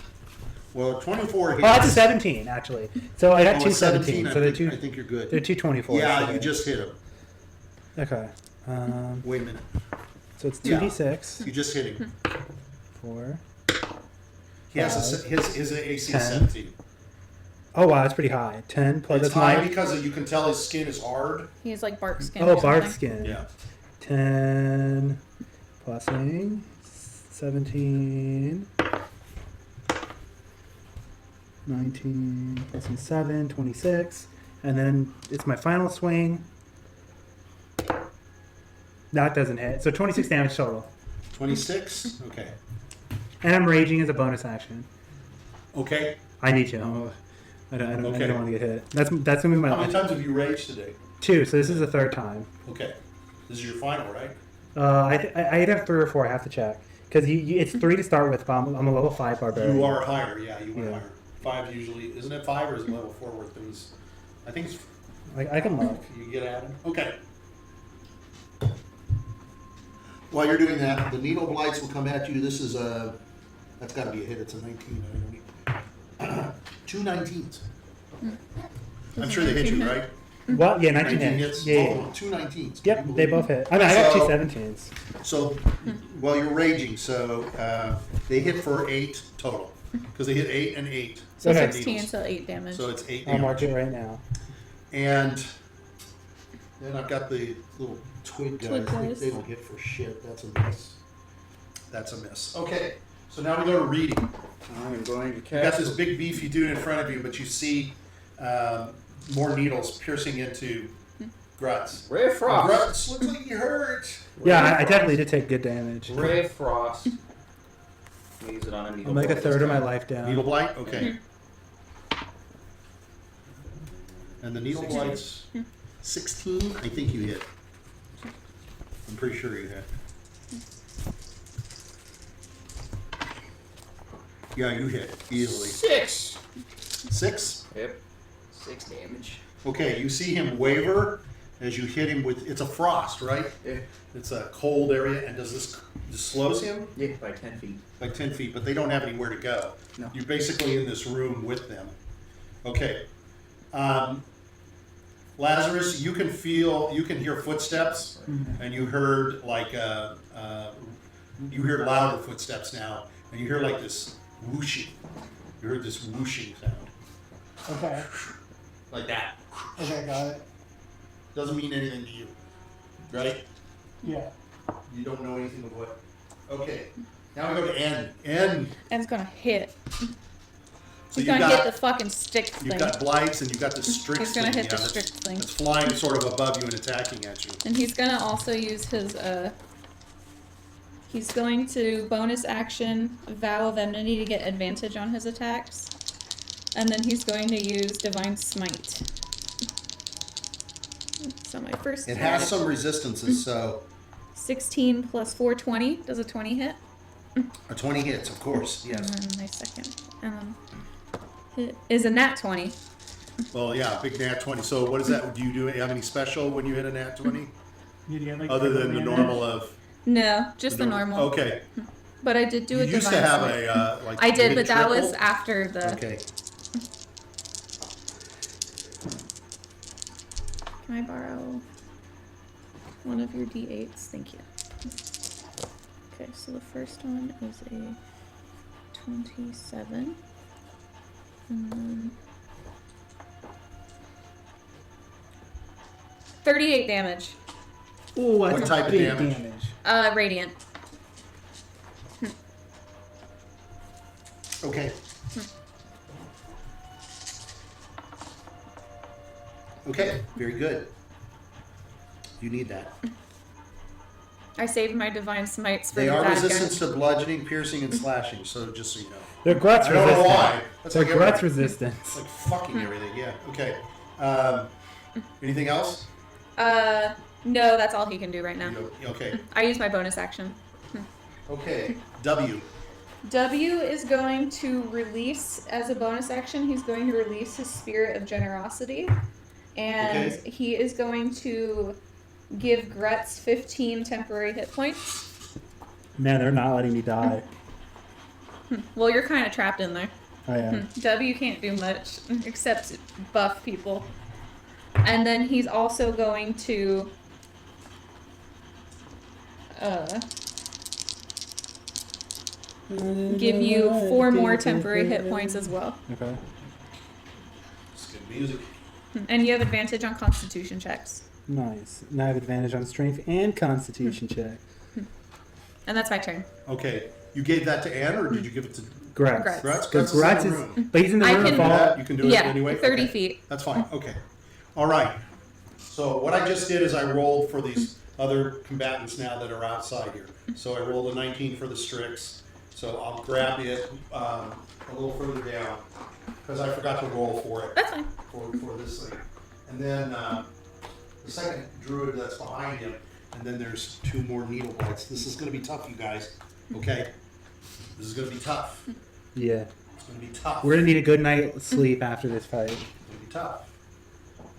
Speaker 2: Well, 24 hits.
Speaker 1: Oh, that's a 17 actually. So I got two
Speaker 2: 17.
Speaker 1: 17s. So
Speaker 2: I think you're good.
Speaker 1: they're two 24s.
Speaker 2: Yeah,
Speaker 1: so
Speaker 2: you just hit him.
Speaker 1: Okay.
Speaker 2: Wait a minute.
Speaker 1: So it's 2d6.
Speaker 2: You just hit him.
Speaker 1: 4.
Speaker 2: He has his AC
Speaker 1: 10.
Speaker 2: 17.
Speaker 1: Oh wow, that's pretty high. 10 plus
Speaker 2: It's
Speaker 1: that's
Speaker 2: high
Speaker 1: my.
Speaker 2: because you can tell his skin is hard.
Speaker 4: He has like bark skin.
Speaker 1: Oh,
Speaker 4: or
Speaker 1: bark
Speaker 4: something.
Speaker 1: skin.
Speaker 2: Yeah.
Speaker 1: 10 plus 8, 17, 19 plus 7, 26, and then it's my final swing. That doesn't hit. So 26 damage total.
Speaker 2: 26. Okay.
Speaker 1: And I'm raging as a bonus action.
Speaker 2: Okay.
Speaker 1: I need to. I don't
Speaker 2: Okay.
Speaker 1: want to get hit. That's gonna be my
Speaker 2: How many
Speaker 1: last.
Speaker 2: times have you raged today?
Speaker 1: 2. So this is the 3rd time.
Speaker 2: Okay. This is your final, right?
Speaker 1: I either have 3 or 4. I have to check because it's 3 to start with. But I'm a level 5 barbarian.
Speaker 2: You are higher. Yeah, you are
Speaker 1: Yeah.
Speaker 2: higher. 5 usually. Isn't it 5 or is it level 4 where things? I think it's.
Speaker 1: I can look.
Speaker 2: You get at him. Okay. While you're doing that, the needle blights will come at you. This is a. That's got to be a hit. It's a 19. 2 19s. I'm sure they hit you, right?
Speaker 1: What? Yeah, 19
Speaker 2: 19
Speaker 1: hits.
Speaker 2: hits.
Speaker 1: Yeah.
Speaker 2: Oh, 2 19s. Can
Speaker 1: Yep,
Speaker 2: you
Speaker 1: they
Speaker 2: believe
Speaker 1: both
Speaker 2: it?
Speaker 1: hit. I mean, I got
Speaker 2: So-
Speaker 1: 2 17s.
Speaker 2: So, well, you're raging. So they hit for 8 total because they hit 8 and 8.
Speaker 4: So
Speaker 1: Okay.
Speaker 4: 16, so 8 damage.
Speaker 2: So it's 8
Speaker 1: I'll mark
Speaker 2: damage.
Speaker 1: it right now.
Speaker 2: And then I've got the little twig guys.
Speaker 4: Twig guys.
Speaker 2: They don't hit for shit. That's a miss. That's a miss. Okay. So now we go to reading.
Speaker 3: I'm going to
Speaker 2: You
Speaker 3: cast.
Speaker 2: got this big beefy dude in front of you, but you see more needles piercing into Grutz.
Speaker 3: Ray of Frost.
Speaker 2: Grutz, looks like you hurt.
Speaker 1: Yeah, I definitely did take good damage.
Speaker 3: Ray of Frost. Use it on a needle.
Speaker 1: I'm like a
Speaker 3: blight
Speaker 1: third
Speaker 3: this
Speaker 1: of my
Speaker 3: time.
Speaker 1: life down.
Speaker 2: Needle blight? Okay. And the needle blight's 16? I think you hit. I'm pretty sure you hit. Yeah, you hit easily.
Speaker 3: 6.
Speaker 2: 6?
Speaker 3: Yep. 6 damage.
Speaker 2: Okay, you see him waver as you hit him with. It's a frost, right?
Speaker 3: Yeah.
Speaker 2: It's a cold area, and does this slows him?
Speaker 3: Yeah, by 10 feet.
Speaker 2: Like 10 feet, but they don't have anywhere to go.
Speaker 3: No.
Speaker 2: You're basically in this room with them. Okay. Lazarus, you can hear footsteps, and you heard you hear louder footsteps now, and you hear like this whooshing. You heard this whooshing sound.
Speaker 5: Okay.
Speaker 3: Like that.
Speaker 5: Okay, got it.
Speaker 2: Doesn't mean anything to you, right?
Speaker 5: Yeah.
Speaker 2: You don't know anything of what. Okay. Now we go to N. N.
Speaker 4: And's gonna hit.
Speaker 2: So
Speaker 4: He's
Speaker 2: you've
Speaker 4: gonna hit
Speaker 2: got,
Speaker 4: the fucking stick thing.
Speaker 2: you've got blights and you've got the Strix
Speaker 4: He's gonna
Speaker 2: thing.
Speaker 4: hit the
Speaker 2: that's-
Speaker 4: Strix thing.
Speaker 2: That's flying sort of above you and attacking at you.
Speaker 4: And he's gonna also use his he's going to bonus action Vow of Enmity to get advantage on his attacks. And then he's going to use Divine Smite. So my first
Speaker 2: It has
Speaker 4: attack,
Speaker 2: some resistances, so
Speaker 4: 16 plus 4, 20. Does a 20 hit?
Speaker 2: a 20 hits, of course. Yes.
Speaker 4: And then my second hit is a nat 20.
Speaker 2: Well, yeah, big nat 20. So what is that? Do you have any special when you hit a nat 20?
Speaker 5: You get, like,
Speaker 2: Other than the
Speaker 5: damage?
Speaker 2: normal of...
Speaker 4: No, just the normal.
Speaker 2: Okay.
Speaker 4: But I did do
Speaker 2: You
Speaker 4: a
Speaker 2: used
Speaker 4: Divine
Speaker 2: to have
Speaker 4: Smite.
Speaker 2: a, like...
Speaker 4: I did,
Speaker 2: you
Speaker 4: but that was
Speaker 2: triple?
Speaker 4: after the...
Speaker 2: Okay.
Speaker 4: Can I borrow one of your d8s? Thank you. Okay, so the first one is a 27. And then 38 damage.
Speaker 1: Ooh,
Speaker 2: What
Speaker 1: that's
Speaker 2: type of
Speaker 1: big
Speaker 2: damage?
Speaker 4: Radiant.
Speaker 2: Okay. Okay, very good. You need that.
Speaker 4: I saved my Divine Smites for
Speaker 2: They
Speaker 4: the
Speaker 2: are
Speaker 4: bad
Speaker 2: resistant
Speaker 4: guys.
Speaker 2: to bludgeoning, piercing, and slashing, so just so you know.
Speaker 1: They're Grutz
Speaker 2: I don't know
Speaker 1: resistant.
Speaker 2: why. That's
Speaker 1: They're
Speaker 2: like
Speaker 1: Grutz
Speaker 2: everything.
Speaker 1: resistant.
Speaker 2: It's like fucking everything, yeah. Okay. Anything else?
Speaker 4: No, that's all he can do right now.
Speaker 2: Okay.
Speaker 4: I use my bonus action.
Speaker 2: Okay. W.
Speaker 4: W is going to release, as a bonus action, he's going to release his Spirit of Generosity. And
Speaker 2: Okay.
Speaker 4: he is going to give Grutz 15 temporary hit points.
Speaker 1: Man, they're not letting me die.
Speaker 4: Well, you're kind of trapped in there.
Speaker 1: I am.
Speaker 4: W can't do much except buff people. And then he's also going to give you 4 more temporary hit points as well.
Speaker 1: Okay.
Speaker 2: It's good music.
Speaker 4: And you have advantage on Constitution checks.
Speaker 1: Nice. Now I have advantage on strength and constitution check.
Speaker 4: And that's my turn.
Speaker 2: Okay. You gave that to Anne, or did you give it to
Speaker 1: Grutz.
Speaker 4: Grutz.
Speaker 2: Grutz?
Speaker 1: Because
Speaker 2: Grutz
Speaker 1: Grutz
Speaker 2: in
Speaker 1: is,
Speaker 2: the room.
Speaker 1: but he's in the
Speaker 4: I
Speaker 1: room
Speaker 4: can-
Speaker 1: of all.
Speaker 2: That, you can do it
Speaker 4: Yeah,
Speaker 2: anyway?
Speaker 4: 30
Speaker 2: Okay.
Speaker 4: feet.
Speaker 2: That's fine. Okay. All right. So what I just did is I rolled for these other combatants now that are outside here. So I rolled a 19 for the Strix. So I'll grab it a little further down because I forgot to roll for it.
Speaker 4: That's fine.
Speaker 2: For this thing. And then the second druid that's behind him, and then there's 2 more needle blights. This is going to be tough, you guys. Okay? This is going to be tough.
Speaker 1: Yeah.
Speaker 2: It's going to be tough.
Speaker 1: We're gonna need a good night's sleep after this fight.
Speaker 2: It's going to be tough.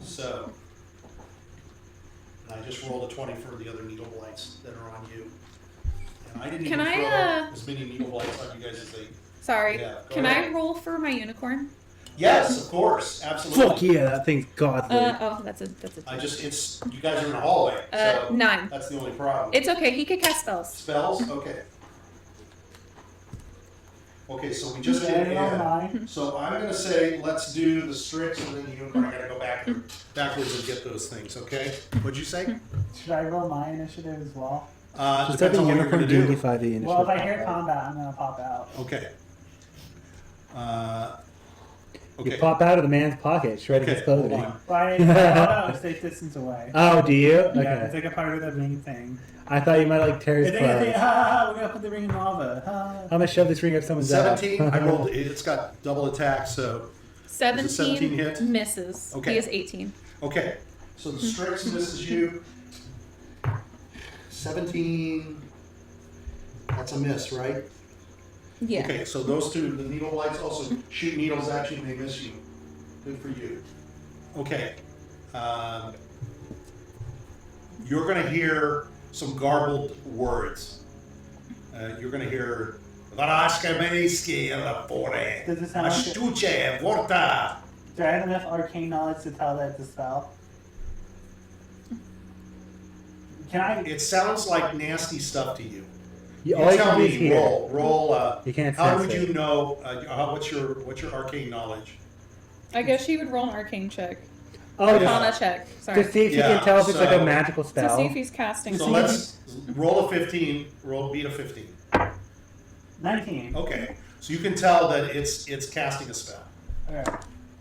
Speaker 2: So, and I just rolled a 20 for the other needle blights that are on you. And I didn't
Speaker 4: Can
Speaker 2: even
Speaker 4: I,
Speaker 2: throw as many needle blights on you guys as they...
Speaker 4: Sorry.
Speaker 2: Yeah, go
Speaker 4: Can
Speaker 2: ahead.
Speaker 4: I roll for my unicorn?
Speaker 2: Yes, of course. Absolutely.
Speaker 1: Fuck yeah, that thing's godly.
Speaker 4: Oh, that's a.
Speaker 2: It's, you guys are in a hallway. So
Speaker 4: 9.
Speaker 2: that's the only problem.
Speaker 4: It's okay. He could cast spells.
Speaker 2: Spells? Okay. Okay, so we just did
Speaker 5: Adding on
Speaker 2: Anne.
Speaker 5: 9.
Speaker 2: So I'm going to say let's do the Strix and then the unicorn. I got to go backwards and get those things, okay? What'd you say?
Speaker 5: Should I roll my initiative as well?
Speaker 1: Just
Speaker 2: Depends
Speaker 1: open
Speaker 2: on what you're
Speaker 1: Unicorn
Speaker 2: going to
Speaker 1: D&D
Speaker 2: do.
Speaker 1: 5e initiative.
Speaker 5: Well, if I hear combat, I'm gonna pop out.
Speaker 2: Okay.
Speaker 1: You
Speaker 2: Okay.
Speaker 1: pop out of the man's pocket, shredding
Speaker 2: Okay,
Speaker 1: his clothing.
Speaker 2: hold on.
Speaker 5: But I pop out a safe distance away.
Speaker 1: Oh, do you? Okay.
Speaker 5: Yeah, it's like a part of the main thing.
Speaker 1: I thought you might like tear his
Speaker 5: I think,
Speaker 1: clothes.
Speaker 5: we're gonna put the ring in lava.
Speaker 1: I'm gonna shove this ring up someone's ass.
Speaker 2: 17. I rolled. It's got double attack, so
Speaker 4: 17,
Speaker 2: 17 hit?
Speaker 4: misses.
Speaker 2: Okay.
Speaker 4: He is 18.
Speaker 2: okay. So the Strix misses you. 17. That's a miss, right?
Speaker 4: Yeah.
Speaker 2: Okay, so those two, the needle lights also shoot needles at you and they miss you. Good for you. Okay. You're going to hear some garbled words. You're going to hear Varashkameniski Elafore.
Speaker 5: Does this sound like it?
Speaker 2: Astuce Vorta.
Speaker 5: Do I have enough arcane knowledge to tell that it's a spell? Can I?
Speaker 2: It sounds like nasty stuff to you.
Speaker 1: You,
Speaker 2: You
Speaker 1: all you
Speaker 2: tell
Speaker 1: can do is
Speaker 2: me,
Speaker 1: hear.
Speaker 2: roll.
Speaker 1: You can't
Speaker 2: How
Speaker 1: sense
Speaker 2: would
Speaker 1: it.
Speaker 2: you know? What's your arcane knowledge?
Speaker 4: I guess she would roll an arcane check.
Speaker 1: Oh,
Speaker 4: Arcana
Speaker 1: just
Speaker 4: check. Sorry.
Speaker 1: to see if you
Speaker 2: Yeah,
Speaker 1: can tell if it's like
Speaker 2: so-
Speaker 1: a magical
Speaker 4: To
Speaker 1: spell.
Speaker 4: see if he's casting.
Speaker 2: So
Speaker 4: something.
Speaker 2: let's roll a 15. Beat a 15.
Speaker 5: 19.
Speaker 2: Okay, so you can tell that it's casting a spell.
Speaker 5: Alright.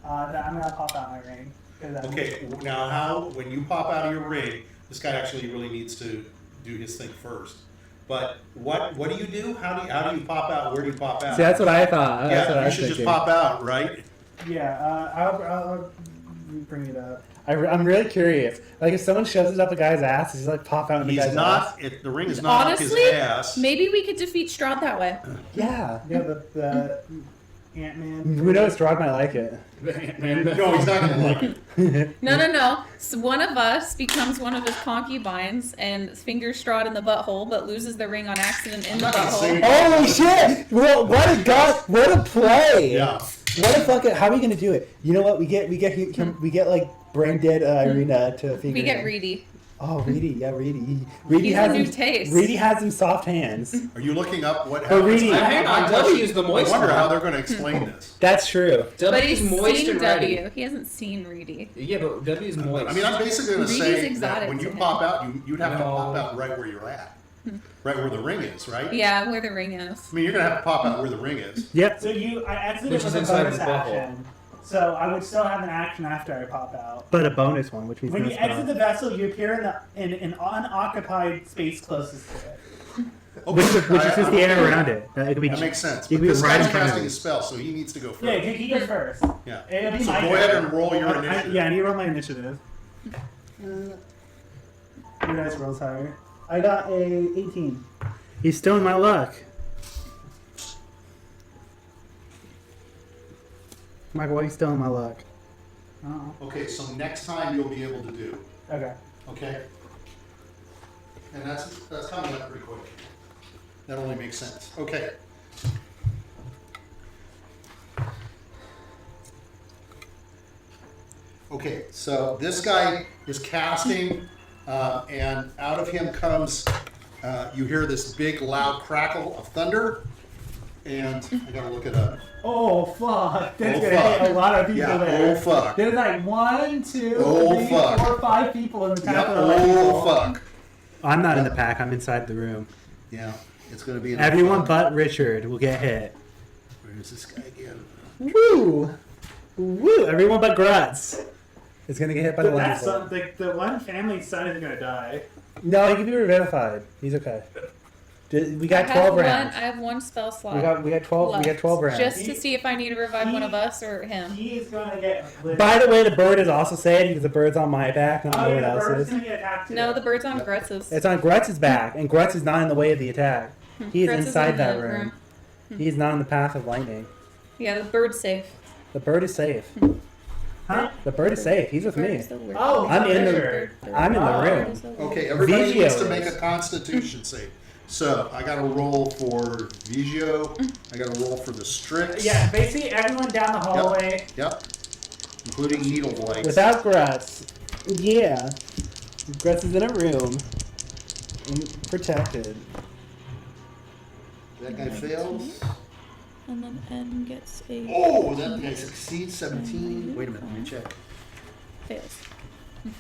Speaker 5: I'm gonna pop out my ring. 'Cause I'm-
Speaker 2: Okay, now when you pop out of your ring, this guy actually really needs to do his thing first. But what do you do? How do you pop out? Where do you pop out?
Speaker 1: See, that's what I thought. That's what I
Speaker 2: Yeah, you
Speaker 1: was
Speaker 2: should just
Speaker 1: thinking.
Speaker 2: pop out, right?
Speaker 5: Yeah, I'll bring it up.
Speaker 1: I'm really curious. Like, if someone shoves it up a guy's ass, does he like pop out in the
Speaker 2: He's
Speaker 1: guy's
Speaker 2: not.
Speaker 1: ass?
Speaker 2: The ring is not
Speaker 4: Honestly,
Speaker 2: up his ass.
Speaker 4: maybe we could defeat Strahd that way.
Speaker 1: Yeah.
Speaker 5: Yeah, the Ant-Man.
Speaker 1: Who knows? Strahd might like it.
Speaker 2: No, he's not going to like it.
Speaker 4: No. So one of us becomes one of his concubines and fingers Strahd in the butthole, but loses the ring on accident in the
Speaker 2: not gonna say
Speaker 4: butthole.
Speaker 1: Holy shit! Well, what a play!
Speaker 2: Yeah.
Speaker 1: What a fucking. How are we gonna do it? You know what? We get like brain dead Irina to finger.
Speaker 4: We get
Speaker 1: him.
Speaker 4: Reedy.
Speaker 1: Oh, Reedy, yeah, Reedy. Reedy
Speaker 4: He's
Speaker 1: has
Speaker 4: a new
Speaker 1: them,
Speaker 4: taste.
Speaker 1: Reedy has them soft hands.
Speaker 2: Are you looking up what
Speaker 1: But
Speaker 2: happens?
Speaker 1: Reedy-
Speaker 6: Hang on, W is the
Speaker 2: I
Speaker 6: moist
Speaker 2: wonder how
Speaker 6: one.
Speaker 2: they're going to explain this.
Speaker 1: That's true.
Speaker 4: But
Speaker 6: W
Speaker 4: he's
Speaker 6: is moist
Speaker 4: seen
Speaker 6: and ready.
Speaker 4: W. He hasn't seen Reedy.
Speaker 6: Yeah, but W is moist.
Speaker 2: I mean, I'm basically going to
Speaker 4: Reedy's
Speaker 2: say that
Speaker 4: exotic
Speaker 2: when
Speaker 4: to
Speaker 2: you
Speaker 4: him.
Speaker 2: pop out, you'd have to
Speaker 6: No.
Speaker 2: pop out right where you're at. Right where the ring is, right?
Speaker 4: Yeah, where the ring is.
Speaker 2: I mean, you're going to have to pop out where the ring is.
Speaker 1: Yep.
Speaker 5: So I exited
Speaker 6: Which
Speaker 5: with
Speaker 6: is
Speaker 5: a
Speaker 6: inside
Speaker 5: bonus
Speaker 6: his butthole.
Speaker 5: action. So I would still have an action after I pop out.
Speaker 1: But a bonus one, which means
Speaker 5: When
Speaker 1: no
Speaker 5: you
Speaker 1: spell.
Speaker 5: exit the vessel, you appear in an unoccupied space closest to it.
Speaker 1: Which is just the air around it. It could be.
Speaker 2: That makes sense.
Speaker 1: You
Speaker 2: But
Speaker 1: could be
Speaker 2: this
Speaker 1: right
Speaker 2: guy's
Speaker 1: in front of
Speaker 2: casting
Speaker 1: him.
Speaker 2: a spell, so he needs to go first.
Speaker 5: Yeah, he goes first.
Speaker 2: Yeah.
Speaker 5: It'll be
Speaker 2: So
Speaker 5: my
Speaker 2: go
Speaker 5: turn.
Speaker 2: ahead and roll your
Speaker 5: I
Speaker 2: initiative.
Speaker 5: need to roll my initiative. Your dice rolls higher. I got a 18.
Speaker 1: He's stealing my luck. Michael, why are you stealing my luck?
Speaker 5: Oh,
Speaker 2: Okay, so next time you'll be able to do.
Speaker 5: okay.
Speaker 2: Okay? And that's coming up pretty quick. That only makes sense. Okay. Okay, so this guy is casting, and out of him comes, you hear this big loud crackle of thunder, and I gotta look it up.
Speaker 5: Oh fuck! That's
Speaker 2: Oh,
Speaker 5: gonna
Speaker 2: fuck.
Speaker 5: hit a lot of people
Speaker 2: Yeah,
Speaker 5: there.
Speaker 2: oh fuck.
Speaker 5: There's like 1, 2,
Speaker 2: Oh,
Speaker 5: 3,
Speaker 2: fuck.
Speaker 5: 4, 5 people in the
Speaker 2: Yep,
Speaker 5: top of the
Speaker 2: oh fuck.
Speaker 1: I'm not in the pack. I'm inside the room.
Speaker 2: Yeah, it's gonna be an
Speaker 1: Everyone but Richard will get hit.
Speaker 2: Where is this guy again?
Speaker 1: Woo! Woo! Everyone but Grutz is gonna get hit by the
Speaker 5: That's
Speaker 1: lightning.
Speaker 5: the one family's son is gonna die.
Speaker 1: No, he can be revivified. He's okay. We got
Speaker 4: I
Speaker 1: 12
Speaker 4: have
Speaker 1: rounds.
Speaker 4: I have one spell slot.
Speaker 1: We got 12. We got 12 rounds.
Speaker 4: Just to see if I need to revive one of us or him.
Speaker 5: He's gonna get.
Speaker 1: By the way, the bird is also sad because the bird's on my back, not
Speaker 5: Oh,
Speaker 1: anyone
Speaker 5: yeah, the bird's
Speaker 1: else's.
Speaker 5: gonna get attacked too.
Speaker 4: No, the bird's on Grutz's.
Speaker 1: It's on Grutz's back, and Grutz is not in the way of the attack. He is
Speaker 4: Grutz is
Speaker 1: inside
Speaker 4: in
Speaker 1: that
Speaker 4: the
Speaker 1: room. He is not in the path of lightning.
Speaker 4: Yeah, the bird's safe.
Speaker 1: The bird is safe.
Speaker 5: Huh?
Speaker 1: The bird is safe. He's with
Speaker 4: Bird
Speaker 1: me.
Speaker 4: is the word.
Speaker 5: Oh,
Speaker 1: I'm in
Speaker 5: Richard.
Speaker 1: I'm in the
Speaker 5: Oh.
Speaker 1: room.
Speaker 4: Bird is the word.
Speaker 2: Okay, everybody
Speaker 1: Vigio
Speaker 2: needs to make
Speaker 1: is.
Speaker 2: a Constitution save. So I got to roll for Vigio. I got to roll for the Strix.
Speaker 5: Yeah, basically everyone down the hallway.
Speaker 2: Yep. Including needle blights.
Speaker 1: Without Grutz. Yeah. Grutz is in a room. Protected.
Speaker 2: That guy fails.
Speaker 4: And then N gets a
Speaker 2: Oh, that guy succeeds. 17. Wait a minute, let me check.
Speaker 4: fails.
Speaker 2: I'm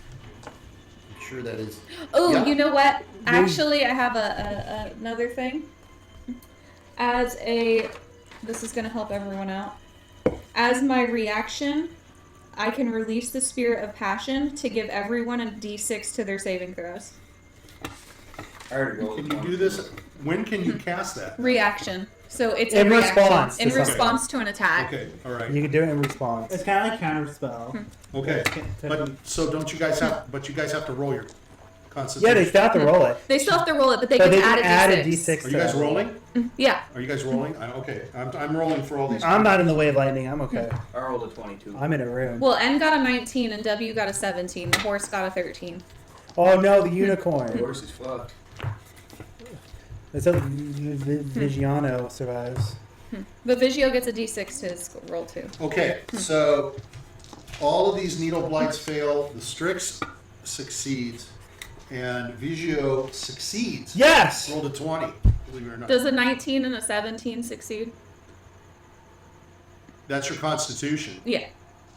Speaker 2: sure that is.
Speaker 4: Oh,
Speaker 2: Yeah.
Speaker 4: you know what? Actually, I have another thing. This is going to help everyone out. As my reaction, I can release the Spirit of Passion to give everyone a d6 to their saving throws.
Speaker 3: I already rolled
Speaker 2: Can you do this? When can you cast that?
Speaker 4: Reaction. So it's
Speaker 1: In
Speaker 4: a reaction.
Speaker 1: response to
Speaker 4: In
Speaker 1: something.
Speaker 4: response to an attack.
Speaker 2: Okay, all right.
Speaker 1: You can do it in response.
Speaker 5: It's kind of like counterspell.
Speaker 2: Okay, but so don't you guys have? But you guys have to roll your Constitution.
Speaker 1: Yeah, they still have to roll it.
Speaker 4: They still have to roll it, but they
Speaker 1: But
Speaker 4: can
Speaker 1: they can
Speaker 4: add
Speaker 1: add
Speaker 4: a
Speaker 1: a
Speaker 4: d6.
Speaker 1: d6.
Speaker 2: Are you guys rolling?
Speaker 4: Yeah.
Speaker 2: Are you guys rolling? Okay, I'm rolling for all these.
Speaker 1: I'm not in the way of lightning. I'm okay.
Speaker 3: I rolled a 22.
Speaker 1: I'm in a room.
Speaker 4: Well, N got a 19 and W got a 17. The horse got a 13.
Speaker 1: Oh no, the unicorn.
Speaker 3: Horse is fucked.
Speaker 1: It's a Vigiano survives.
Speaker 4: But Vigio gets a d6 to his roll too.
Speaker 2: Okay, so all of these needle blights fail. The Strix succeeds, and Vigio succeeds.
Speaker 1: Yes.
Speaker 2: Rolled a 20. Believe it or not.
Speaker 4: Does a 19 and a 17 succeed?
Speaker 2: That's your Constitution.
Speaker 4: Yeah.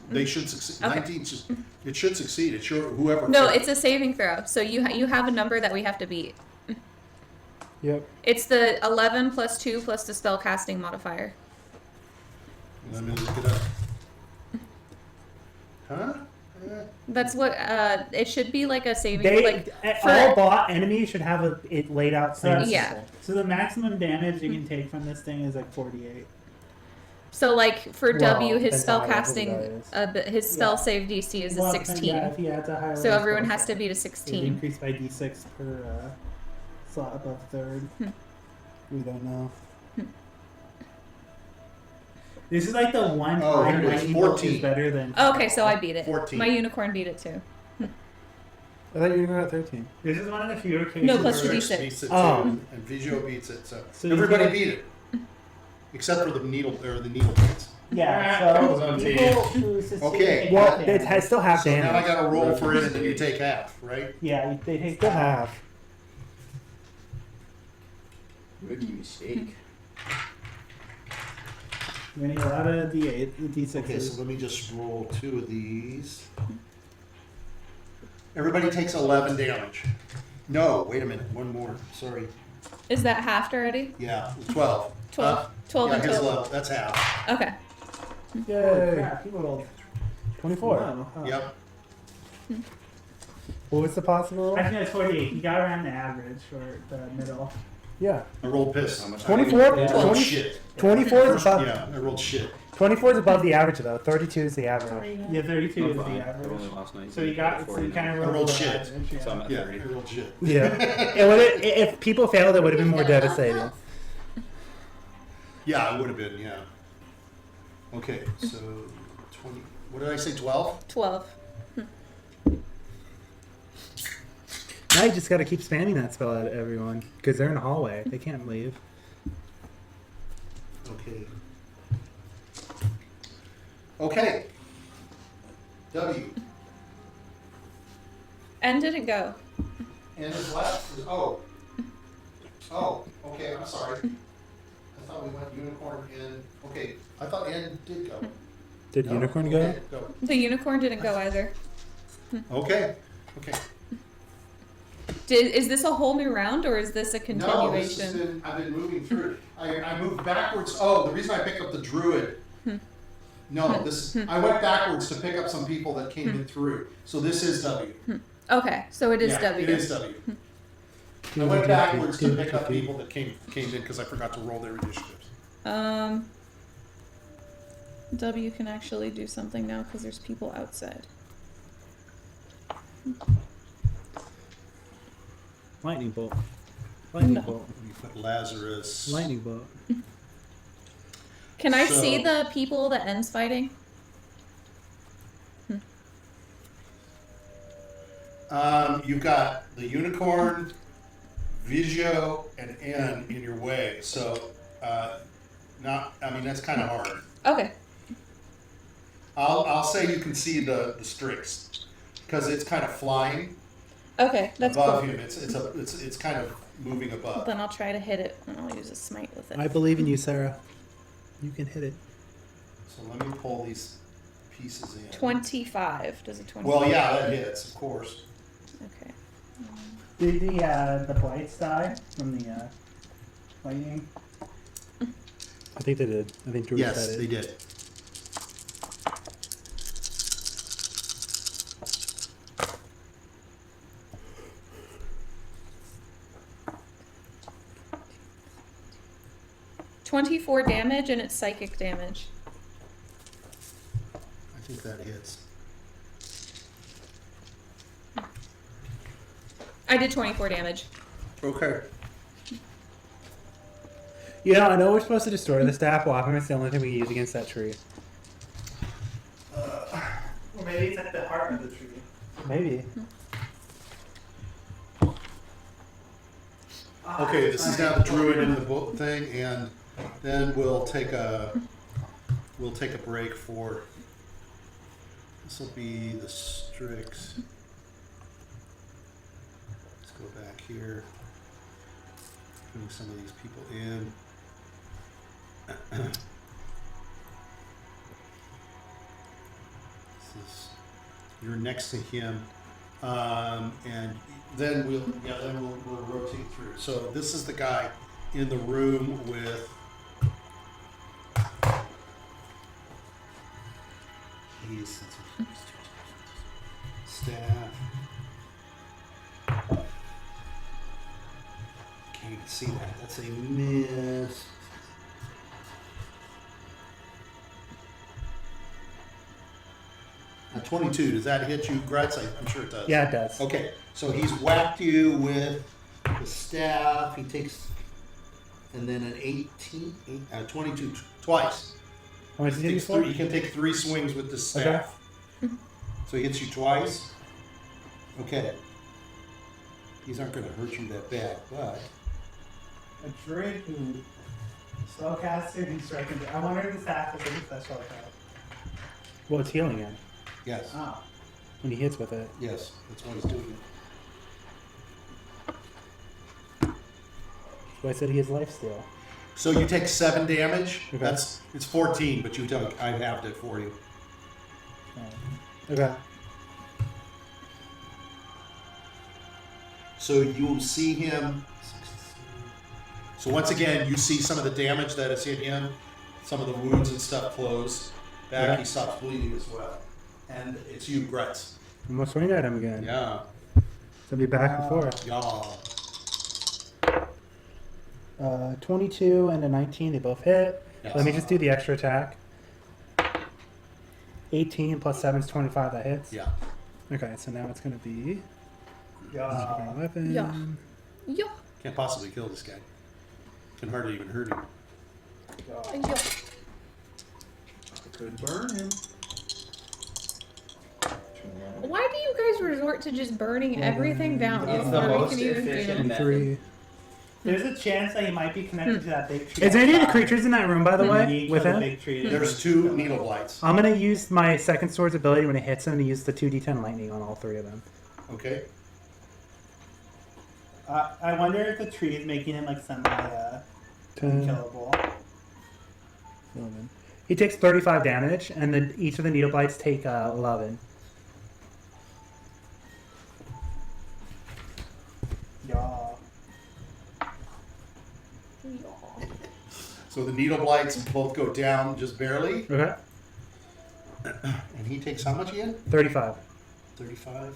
Speaker 2: They should succeed.
Speaker 4: Okay.
Speaker 2: 19. It should succeed. It's your whoever.
Speaker 4: No, it's a saving throw. So you have a number that we have to beat.
Speaker 1: Yep.
Speaker 4: It's the 11 plus 2 plus the spell casting modifier.
Speaker 2: Let me look it up. Huh?
Speaker 4: That's what it should be like a saving for
Speaker 1: all bot enemies should have it laid out.
Speaker 4: Yeah.
Speaker 5: So the maximum damage you can take from this thing is like 48.
Speaker 4: So like for
Speaker 1: Well,
Speaker 4: W, his
Speaker 1: depends
Speaker 4: spell
Speaker 1: on how
Speaker 4: casting,
Speaker 1: level
Speaker 4: his spell
Speaker 5: Yeah.
Speaker 4: save DC is
Speaker 5: Well,
Speaker 4: a 16.
Speaker 5: Yeah, if he adds a higher
Speaker 4: So
Speaker 5: level
Speaker 4: everyone
Speaker 5: spell
Speaker 4: has to
Speaker 5: set,
Speaker 4: beat a
Speaker 5: it
Speaker 4: 16.
Speaker 5: increased by d6 per slot above third.
Speaker 1: We don't know.
Speaker 5: This is like the one
Speaker 2: Oh,
Speaker 5: time
Speaker 2: here it is,
Speaker 5: lightning bolt
Speaker 2: 14.
Speaker 5: is better than.
Speaker 4: Okay, so I beat it.
Speaker 2: 14.
Speaker 4: My unicorn beat it too.
Speaker 1: I thought you were going at 13.
Speaker 5: This is one of the few occasions.
Speaker 4: No, plus
Speaker 5: where-
Speaker 4: the
Speaker 2: Strix
Speaker 4: D6.
Speaker 2: beats it
Speaker 1: Oh.
Speaker 2: too, and Vigio beats it. So
Speaker 5: So
Speaker 2: everybody
Speaker 5: you
Speaker 2: beat it, except for the needle blights.
Speaker 5: Yeah,
Speaker 3: That
Speaker 5: so
Speaker 3: was on
Speaker 5: people who succeed
Speaker 2: Okay.
Speaker 5: take
Speaker 1: Well,
Speaker 5: half
Speaker 1: it
Speaker 5: damage.
Speaker 1: still half
Speaker 2: So now I
Speaker 1: damage.
Speaker 2: got to roll for it, and then you take half, right?
Speaker 5: Yeah, they take
Speaker 1: Still
Speaker 5: half.
Speaker 1: half.
Speaker 3: Rookie mistake.
Speaker 5: You're gonna get a lot of d8, d6s.
Speaker 2: Okay, so let me just roll 2 of these. Everybody takes 11 damage. No, wait a minute, one more. Sorry.
Speaker 4: Is that halved already?
Speaker 2: Yeah, 12.
Speaker 4: 12. 12
Speaker 2: Yeah,
Speaker 4: in
Speaker 2: his
Speaker 4: total.
Speaker 2: level. That's half.
Speaker 4: Okay.
Speaker 5: Holy
Speaker 1: Yay.
Speaker 5: crap, people rolled
Speaker 1: 24.
Speaker 5: Wow. Oh.
Speaker 2: Yep.
Speaker 1: What was the possible?
Speaker 5: I think that's 48. You got around the average for the middle.
Speaker 1: Yeah.
Speaker 2: I rolled piss.
Speaker 3: How much
Speaker 1: 24?
Speaker 3: I
Speaker 2: I rolled
Speaker 1: 20
Speaker 2: shit.
Speaker 1: 24 is above.
Speaker 2: Yeah, I rolled shit.
Speaker 1: 24 is above the average though. 32 is the average.
Speaker 5: Yeah, 32 is
Speaker 3: I'm fine.
Speaker 5: the
Speaker 3: I
Speaker 5: average.
Speaker 3: only lost 19.
Speaker 5: So you got, so you kind of
Speaker 2: I rolled shit.
Speaker 5: average, yeah.
Speaker 3: So I'm at
Speaker 2: Yeah,
Speaker 3: 30.
Speaker 2: I rolled shit.
Speaker 1: Yeah. If people failed, it would have been more devastating.
Speaker 2: Yeah, I would have been, yeah. Okay, so 20. What did I say, 12?
Speaker 4: 12.
Speaker 1: Now you just got to keep spamming that spell at everyone because they're in the hallway. They can't leave.
Speaker 2: Okay. Okay. W.
Speaker 4: N didn't go.
Speaker 2: And his left is O. Oh, okay, I'm sorry. I thought we went unicorn in. Okay, I thought N did go.
Speaker 1: Did
Speaker 2: No?
Speaker 1: unicorn go?
Speaker 2: Okay, go.
Speaker 4: The unicorn didn't go either.
Speaker 2: Okay. Okay.
Speaker 4: Is this a whole new round or is this a
Speaker 2: No,
Speaker 4: continuation?
Speaker 2: this has been, I've been moving through. I moved backwards. Oh, the reason I picked up the Druid. No, I went backwards to pick up some people that came in through. So this is W.
Speaker 4: Okay, so it is
Speaker 2: Yeah,
Speaker 4: W.
Speaker 2: It is W. I went backwards to pick up people that came in because I forgot to roll their initiatives.
Speaker 4: W can actually do something now because there's people outside.
Speaker 1: Lightning bolt. Lightning
Speaker 4: No.
Speaker 1: bolt.
Speaker 2: You put Lazarus.
Speaker 1: Lightning bolt.
Speaker 4: Can I
Speaker 2: So-
Speaker 4: see the people that N's fighting?
Speaker 2: You've got the unicorn, Vigio, and N in your way. So, that's kind of hard.
Speaker 4: Okay.
Speaker 2: I'll say you can see the Strix because it's kind of flying
Speaker 4: Okay, that's
Speaker 2: above
Speaker 4: cool.
Speaker 2: him. It's kind of moving above.
Speaker 4: Then I'll try to hit it and I'll use a smite with it.
Speaker 1: I believe in you, Sarah. You can hit it.
Speaker 2: So let me pull these pieces in.
Speaker 4: 25. Does a 25?
Speaker 2: Well, yeah, that hits, of course.
Speaker 4: Okay.
Speaker 5: Did the blights die from the lightning?
Speaker 1: I think they did. I think Druids
Speaker 2: Yes,
Speaker 1: said it.
Speaker 2: they did.
Speaker 4: $24 damage, and it's psychic damage.
Speaker 2: I think that hits.
Speaker 4: I did 24 damage.
Speaker 2: Okay.
Speaker 1: Yeah, I know we're supposed to destroy the staff weapon. It's the only thing we can use against that tree.
Speaker 5: Or maybe it's at the heart of the tree.
Speaker 1: Maybe.
Speaker 2: Okay, this is now the druid in the book thing, and then we'll take a break for. This will be the Strix. Let's go back here. Bring some of these people in. You're next to him, and then we'll rotate through. So this is the guy in the room with. He's staff. Can't even see that. That's a miss. A 22. Does that hit you, Grutz? I'm sure it does.
Speaker 1: Yeah, it does.
Speaker 2: Okay, so he's whacked you with the staff. He takes, and then an 22 twice.
Speaker 1: How much
Speaker 2: He,
Speaker 1: did you
Speaker 2: takes
Speaker 1: for?
Speaker 2: he can take 3 swings with the staff. So he hits you twice. Okay. These aren't going to hurt you that bad, but
Speaker 5: A druid who spellcaster who strikes. I wonder if the staff is a special attack.
Speaker 1: Well, it's healing him
Speaker 2: yes,
Speaker 5: Oh.
Speaker 1: when he hits with it.
Speaker 2: yes, that's why he's doing it.
Speaker 1: So I said he has life steal.
Speaker 2: So you take 7 damage.
Speaker 1: Okay.
Speaker 2: It's 14, but you tell I halved it for you.
Speaker 1: Okay.
Speaker 2: So you'll see him. So once again, you see some of the damage that has hit him. Some of the wounds and stuff close. Back,
Speaker 1: Yeah.
Speaker 2: he stops bleeding as well. And it's you, Grutz.
Speaker 1: I'm gonna swing at him again.
Speaker 2: Yeah.
Speaker 1: So be back and forth.
Speaker 2: Yeah.
Speaker 1: 22 and a 19, they both hit.
Speaker 2: Yes.
Speaker 1: Let me just do the extra attack. 18 plus 7 is 25, that hits.
Speaker 2: Yeah.
Speaker 1: Okay, so now it's gonna be
Speaker 5: Yeah.
Speaker 1: 11.
Speaker 4: Yeah. Yeah.
Speaker 2: Can't possibly kill this guy. Can hardly even hurt him.
Speaker 4: Yeah.
Speaker 2: Could burn him.
Speaker 4: Why do you guys resort to just burning everything down
Speaker 6: It's the
Speaker 4: before we
Speaker 6: most
Speaker 4: can even
Speaker 6: efficient
Speaker 4: do?
Speaker 6: method.
Speaker 1: 3.
Speaker 5: There's a chance that he might be connected to that big tree.
Speaker 1: Is there any of the creatures in that room, by the
Speaker 5: And
Speaker 1: way,
Speaker 5: need
Speaker 1: with
Speaker 5: for the
Speaker 1: him?
Speaker 5: big tree to-
Speaker 2: There's 2 needle blights.
Speaker 1: I'm gonna use my second sword's ability when it hits him to use the 2d10 lightning on all 3 of them.
Speaker 2: Okay.
Speaker 5: I wonder if the tree is making him like semi
Speaker 1: 10,
Speaker 5: unkillable.
Speaker 1: 11. He takes 35 damage, and then each of the needle blights take 11.
Speaker 5: Yeah.
Speaker 2: So the needle blights both go down just barely.
Speaker 1: Okay.
Speaker 2: And he takes how much again?
Speaker 1: 35.
Speaker 2: 35.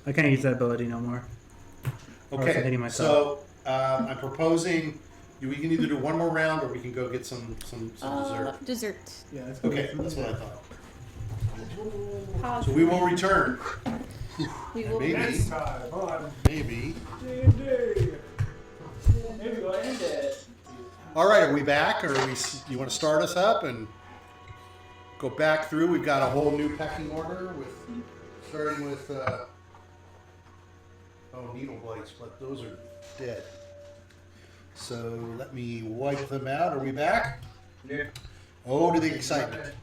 Speaker 1: I can't use that ability no more. Or else I'm
Speaker 2: Okay,
Speaker 1: hitting myself.
Speaker 2: so I'm proposing we can either do one more round or we can go get some dessert.
Speaker 4: Dessert.
Speaker 5: Yeah, let's go
Speaker 2: Okay,
Speaker 5: get some
Speaker 2: that's what I thought. So we will return.
Speaker 4: We will.
Speaker 2: Maybe,
Speaker 5: Next time on
Speaker 2: maybe.
Speaker 5: D&D. Maybe we'll end it.
Speaker 2: All right, are we back, or you want to start us up and go back through? We've got a whole new pecking order starting with needle blights, but those are dead. So let me wipe them out. Are we back?
Speaker 6: Yeah.
Speaker 2: Oh, to the excitement.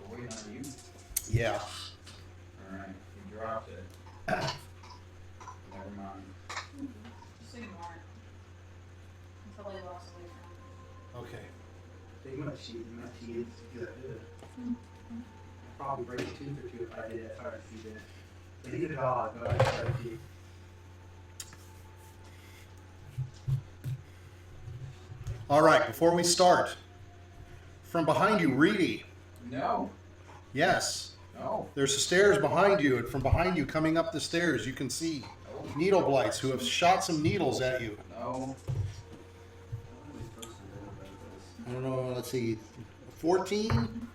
Speaker 6: We're waiting on you.
Speaker 2: Yeah.
Speaker 6: Alright, you dropped it. Never mind.
Speaker 2: Okay.
Speaker 5: They must cheat. probably break a tooth or two if I did it as hard as he did. But he's a dog, but I try to keep.
Speaker 2: All right, before we start, from behind you, Reedy.
Speaker 3: No.
Speaker 2: Yes.
Speaker 3: No.
Speaker 2: There's stairs behind you, and from behind you, coming up the stairs, you can see needle blights who have shot some needles at you.
Speaker 3: No.
Speaker 2: I don't know, let's see, 14?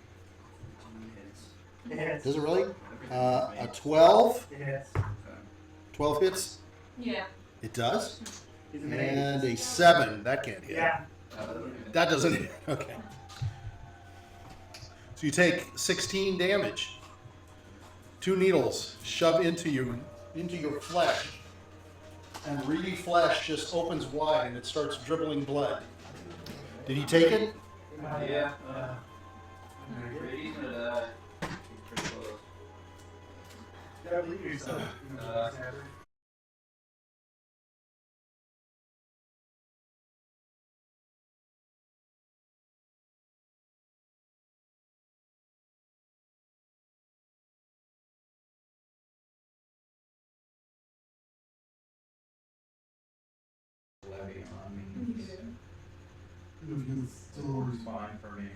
Speaker 5: Yes.
Speaker 2: Does it really? A 12?
Speaker 5: Yes.
Speaker 2: 12 hits?
Speaker 4: Yeah.
Speaker 2: It does?
Speaker 5: He's an
Speaker 2: And a 7, that can't hit.
Speaker 5: Yeah.
Speaker 2: That doesn't hit, okay. So you take 16 damage. 2 needles shove into your flesh. And Reedy flesh just opens wide and it starts dribbling blood. Did he take it?
Speaker 3: Yeah. Brady's gonna die. Pretty close.
Speaker 5: Gotta believe yourself.
Speaker 3: Levy on me. Still fine for me.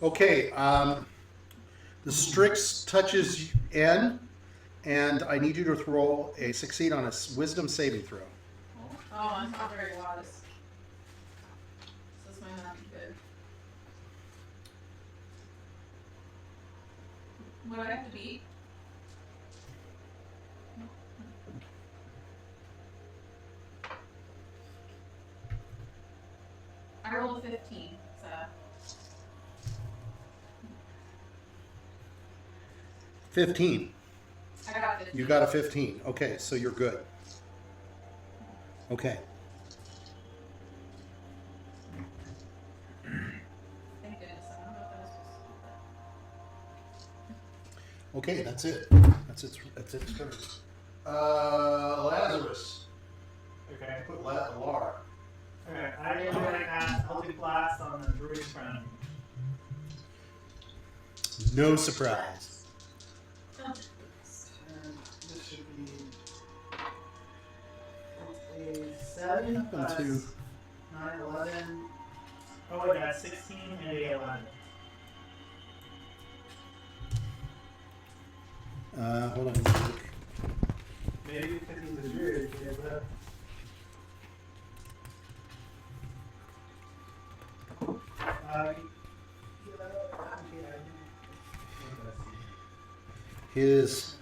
Speaker 2: Okay, the Strix touches N, and I need you to succeed on a wisdom saving throw.
Speaker 4: Oh, I'm not very wise. So this might not be good. What do I have to beat? I rolled a 15, so
Speaker 2: 15.
Speaker 4: I got 15.
Speaker 2: You got a 15. Okay, so you're good. Okay.
Speaker 4: Thank goodness. I don't know if I was supposed to
Speaker 2: Okay, that's it. That's its turn. Lazarus.
Speaker 5: Okay.
Speaker 2: Put Lar.
Speaker 5: Okay, I am going to cast Eldritch Blast on the Druid friend.
Speaker 2: No surprise.
Speaker 5: And this should be a 7 plus
Speaker 2: Up into-
Speaker 5: 9, 11. Oh, wait, that's 16 and a 11.
Speaker 2: Hold on.
Speaker 5: Maybe because he's a druid, he has a.
Speaker 2: His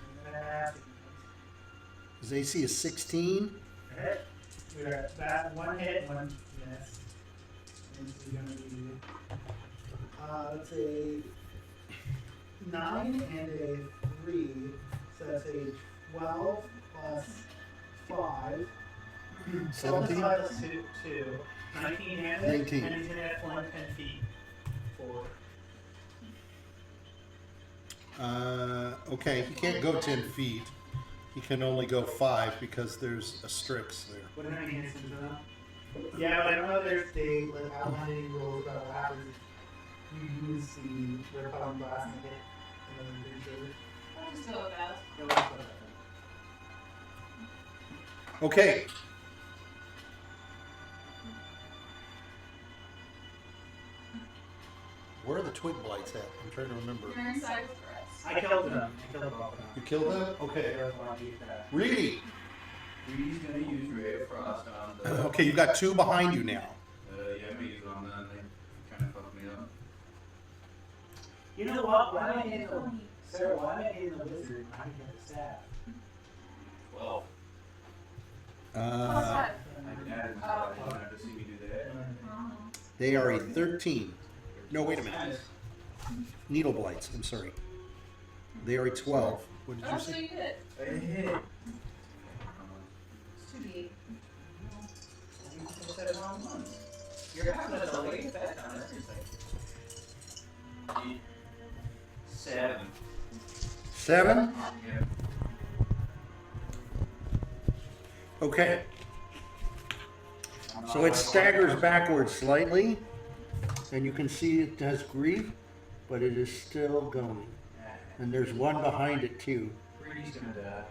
Speaker 2: AC is 16.
Speaker 5: Hit. We got that one hit, one miss. And it's gonna be let's say 9 and a 3. So that's a 12 plus 5.
Speaker 2: 17?
Speaker 5: 5 plus 2. 19 damage.
Speaker 2: 19.
Speaker 5: And he's gonna have 10 feet forward.
Speaker 2: Okay, he can't go 10 feet. He can only go 5 because there's a Strix there.
Speaker 5: What are any instances of that? Yeah, but I don't know if there's the like outlining rules about what happens if you use the repellent blast and hit another creature.
Speaker 4: I'll just go with that.
Speaker 5: No, that's what I
Speaker 2: Okay. Where are the twig blights at? I'm trying to remember.
Speaker 4: You're inside with Grutz.
Speaker 5: I killed them. I killed them all.
Speaker 2: You killed them? Okay.
Speaker 5: There was one beat that.
Speaker 2: Reedy.
Speaker 3: He's gonna use Ray of Frost on the.
Speaker 2: Okay, you've got 2 behind you now.
Speaker 3: Yeah, I'm gonna use it on that. They kind of fucked me up.
Speaker 5: You know what? Why am I hitting the Sarah? Why am I hitting the wizard? I didn't get the staff.
Speaker 3: 12.
Speaker 4: Plus what?
Speaker 3: I can add it. You don't have to see me do that.
Speaker 2: They are a 13. No, wait a minute. Needle blights, I'm sorry. They are a 12. What did
Speaker 4: Oh,
Speaker 2: you
Speaker 4: so
Speaker 2: say?
Speaker 4: you did.
Speaker 5: I hit.
Speaker 4: It's 2D.
Speaker 5: You said it wrong once.
Speaker 3: You're having a delay effect on everything. 7.
Speaker 2: 7?
Speaker 3: Yeah.
Speaker 2: Okay. So it staggers backwards slightly, and you can see it has grief,
Speaker 7: but it is still going. And there's one behind it too.
Speaker 3: Brady's gonna die.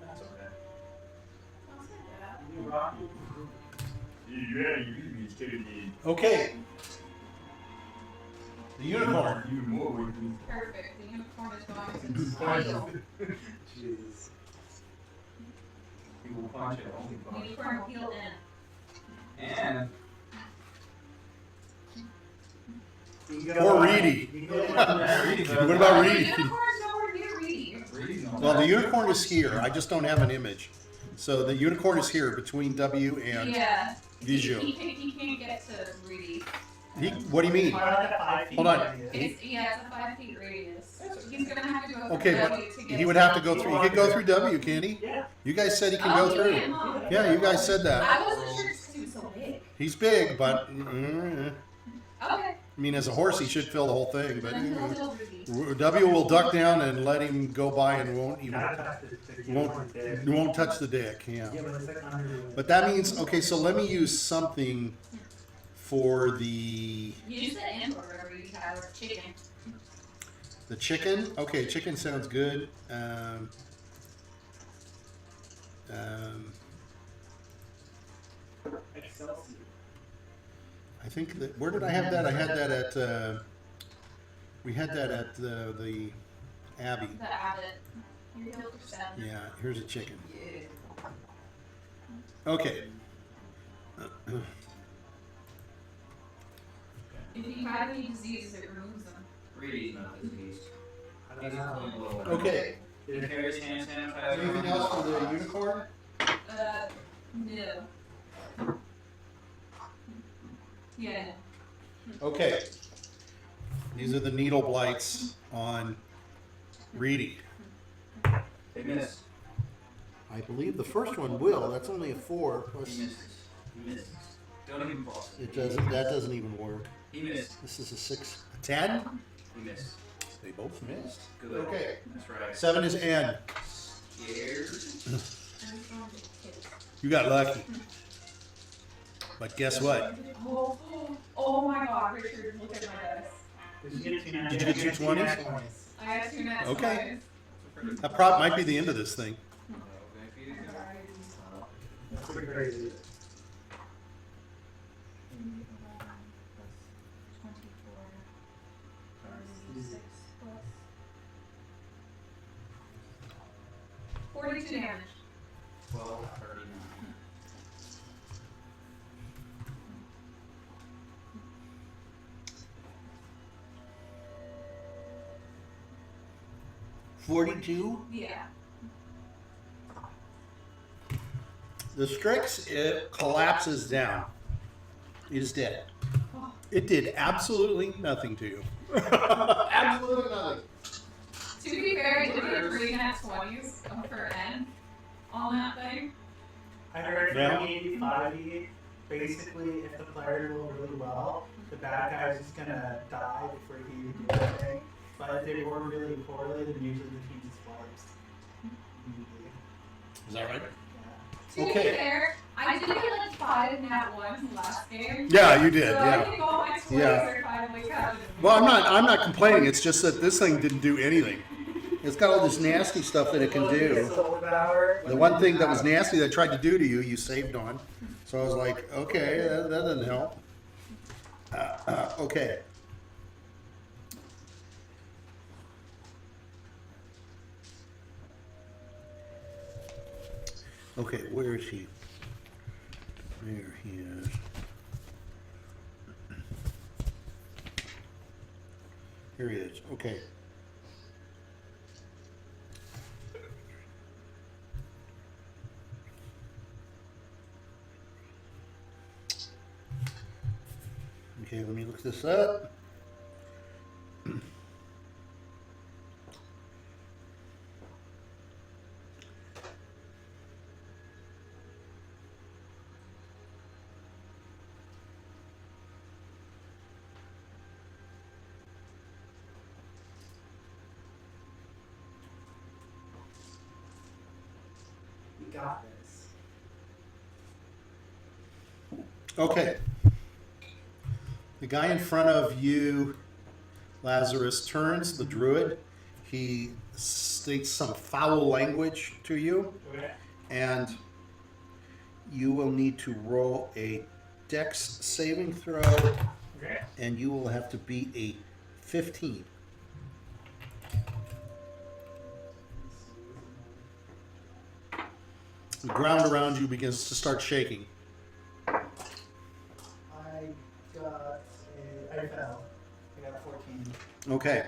Speaker 3: That's okay.
Speaker 2: Okay. The unicorn.
Speaker 4: Perfect. The unicorn is going to
Speaker 5: Jesus.
Speaker 3: He will punch it only
Speaker 4: The
Speaker 3: punch.
Speaker 4: unicorn will heal in.
Speaker 3: And
Speaker 2: Poor Reedy.
Speaker 5: You can go
Speaker 2: What about
Speaker 4: The
Speaker 2: Reedy?
Speaker 4: unicorn's nowhere near Reedy.
Speaker 3: Brady's not
Speaker 2: Well, the unicorn is here. I just don't have an image. So the unicorn is here between W and
Speaker 4: Yeah.
Speaker 2: Visual.
Speaker 4: He can't get to Reedy.
Speaker 2: What do you mean?
Speaker 5: Like a 5 feet
Speaker 2: Hold on.
Speaker 5: radius.
Speaker 4: It's a 5 feet radius. He's gonna have to go through
Speaker 2: Okay,
Speaker 4: W to
Speaker 2: but
Speaker 4: get
Speaker 2: he would have to go through. He could go through W, can't he?
Speaker 5: Yeah.
Speaker 2: You guys said he can
Speaker 4: Oh,
Speaker 2: go
Speaker 4: he
Speaker 2: through.
Speaker 4: can, huh?
Speaker 2: Yeah, you guys said that.
Speaker 4: I wasn't sure just because he was so big.
Speaker 2: He's big, but
Speaker 4: Okay.
Speaker 2: I mean, as a horse, he should fill the whole thing. But
Speaker 4: Then he'll heal Reedy.
Speaker 2: W will duck down and let him go by and won't even
Speaker 5: Not touch the unicorn there.
Speaker 2: won't touch the dick. Yeah.
Speaker 5: Yeah, but it's like under the.
Speaker 2: But that means okay. So let me use something for the
Speaker 4: Use the end or whatever you have, or chicken.
Speaker 2: chicken. Okay, chicken sounds good.
Speaker 5: Excelsior.
Speaker 2: I think that where did I have that? I had that at we had that at the Abbey.
Speaker 4: The abbot. You're healed for 7.
Speaker 2: Yeah, here's a chicken.
Speaker 3: Yeah.
Speaker 2: Okay.
Speaker 4: If you have any diseases, it removes them.
Speaker 3: Brady's not diseased.
Speaker 5: I
Speaker 3: He's
Speaker 5: don't
Speaker 3: a
Speaker 5: know.
Speaker 3: clean blower.
Speaker 2: Okay.
Speaker 3: He carries hand sanitizer.
Speaker 2: Anything else for the unicorn?
Speaker 4: No. Yeah.
Speaker 2: Okay. These are the needle blights on Reedy.
Speaker 3: They missed.
Speaker 7: I believe the first one will. That's only a 4
Speaker 3: He
Speaker 7: plus.
Speaker 3: misses. He misses. Don't even pause.
Speaker 7: It doesn't. That doesn't even work.
Speaker 3: He missed.
Speaker 7: This is a 6.
Speaker 2: 10?
Speaker 3: He missed.
Speaker 2: They both missed.
Speaker 3: Good.
Speaker 2: Okay.
Speaker 3: That's right.
Speaker 2: 7 is N.
Speaker 3: Scared.
Speaker 2: You got lucky. But guess what?
Speaker 4: Oh my god, Richard, look at my dice.
Speaker 5: Did you get 2 nat-
Speaker 2: Did you get
Speaker 5: yeah,
Speaker 2: 2
Speaker 5: 2
Speaker 2: 20s?
Speaker 5: nat 20s?
Speaker 4: I got 2 nats.
Speaker 2: Okay. That prop might be the end of this thing.
Speaker 5: That's pretty crazy.
Speaker 4: 42 damage.
Speaker 3: 12:39.
Speaker 4: Yeah.
Speaker 2: The Strix, it collapses down. It is dead. It did absolutely nothing to you. Absolutely nothing.
Speaker 4: To be fair, I did get 3 nat 20s for N on that thing.
Speaker 5: I heard
Speaker 2: Yeah.
Speaker 5: from 85, basically, if the player rolled really well, the bad guy's just gonna die before he can do anything. But if they roll really poorly, then usually the team just wipes. Immediately.
Speaker 2: Is that right?
Speaker 5: Yeah.
Speaker 4: To
Speaker 2: Okay.
Speaker 4: be fair, I did get like 5 nat 1s last game.
Speaker 2: Yeah, you did.
Speaker 4: So I
Speaker 2: Yeah.
Speaker 4: think all my 20s
Speaker 2: Yeah.
Speaker 4: are finally counted.
Speaker 2: Well, I'm not complaining. It's just that this thing didn't do anything. It's got all this nasty stuff that it can do. The one thing that was nasty that I tried to do to you, you saved on. So I was like, okay, that doesn't help. Okay. Okay, where is he? There he is. Here he is. Okay. Okay, let me look this up.
Speaker 5: We got this.
Speaker 2: Okay. The guy in front of you Lazarus turns, the druid. He states some foul language to you,
Speaker 5: Okay.
Speaker 2: and you will need to roll a dex saving throw,
Speaker 5: Okay.
Speaker 2: and you will have to beat a 15. The ground around you begins to start shaking.
Speaker 5: I fell. I got a 14.
Speaker 2: Okay.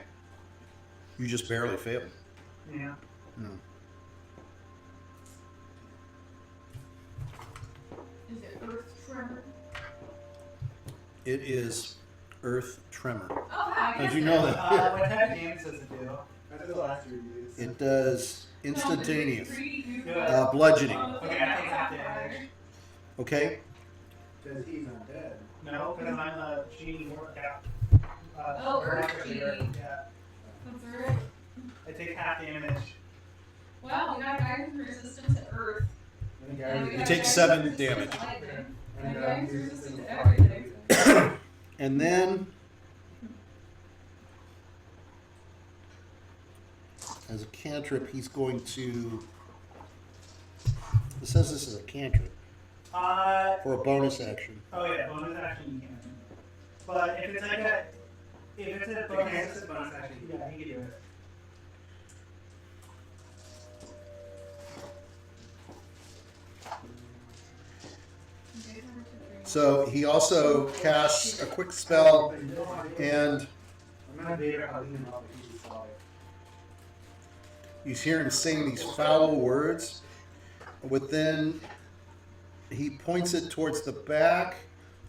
Speaker 2: You just barely failed.
Speaker 5: Yeah.
Speaker 2: No.
Speaker 4: Is it Earth Tremor?
Speaker 2: It is Earth Tremor.
Speaker 4: Oh, hi.
Speaker 2: How'd you know that?
Speaker 5: What type of damage does it do? I did the last reviews.
Speaker 2: It does instantaneous.
Speaker 5: Good.
Speaker 2: Bludgeoning.
Speaker 5: Okay, I take half damage.
Speaker 2: Okay?
Speaker 7: Because he's undead.
Speaker 5: No, because I'm a genie worked out.
Speaker 4: Oh, Earth
Speaker 5: genie.
Speaker 4: Genie.
Speaker 5: Yeah.
Speaker 4: That's right.
Speaker 5: I take half damage.
Speaker 4: Wow, we got a guy who's resistant to Earth. And we
Speaker 2: You
Speaker 4: got
Speaker 2: take
Speaker 4: a guy
Speaker 2: 7
Speaker 4: who's resistant
Speaker 2: damage.
Speaker 4: to lightning. And a guy who's resistant to everything.
Speaker 2: And then, as a cantrip, he's going to. It says this is a cantrip for a bonus action.
Speaker 5: Oh yeah, bonus action you can. But if it's like a, if it's a bonus action, yeah, you can do it.
Speaker 2: So he also casts a quick spell, and you hear him saying these foul words. But then he points it towards the back,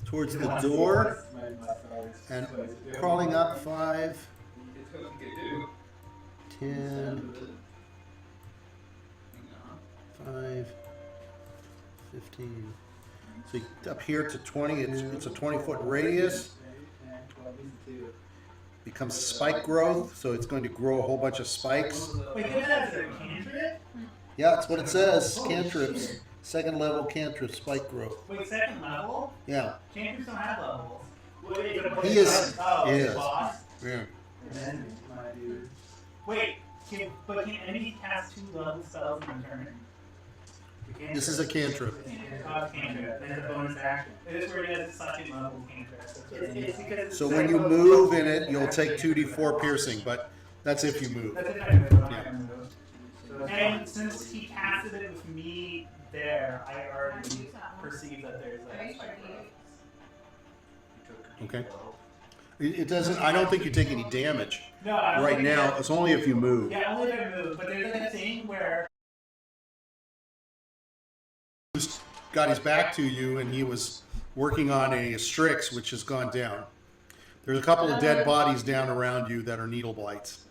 Speaker 2: towards the door, and crawling up 5, 10, 5, 15. So up here to 20, it's a 20-foot radius. Becomes spike growth, so it's going to grow a whole bunch of spikes.
Speaker 5: Wait, give that as a cantrip?
Speaker 2: Yeah, that's what it says. Cantrips. Second level cantrip spike growth.
Speaker 5: Wait, second level?
Speaker 2: Yeah.
Speaker 5: Cantrips don't have levels.
Speaker 2: He is.
Speaker 5: Oh,
Speaker 2: He
Speaker 5: the
Speaker 2: is.
Speaker 5: boss?
Speaker 2: Yeah.
Speaker 5: Wait, but can enemy cast 2 level spells in a turn?
Speaker 2: This is a cantrip.
Speaker 5: Cantrip. Then a bonus action. It is where it has a second level cantrip. It's because it's
Speaker 2: So when you move in it, you'll take 2d4 piercing, but that's if you move.
Speaker 5: That's if I move. I'm not
Speaker 2: Yeah.
Speaker 5: gonna move. And since he casted it with me there, I already perceive that there's a spike growth.
Speaker 2: Okay. It doesn't. I don't think you take any damage
Speaker 5: No, I don't
Speaker 2: right
Speaker 5: think
Speaker 2: now.
Speaker 5: that-
Speaker 2: It's only if you move.
Speaker 5: Yeah, only if I move. But there's like a thing where
Speaker 2: Got his back to you, and he was working on a Strix, which has gone down. There's a couple of dead bodies down around you that are needle blights.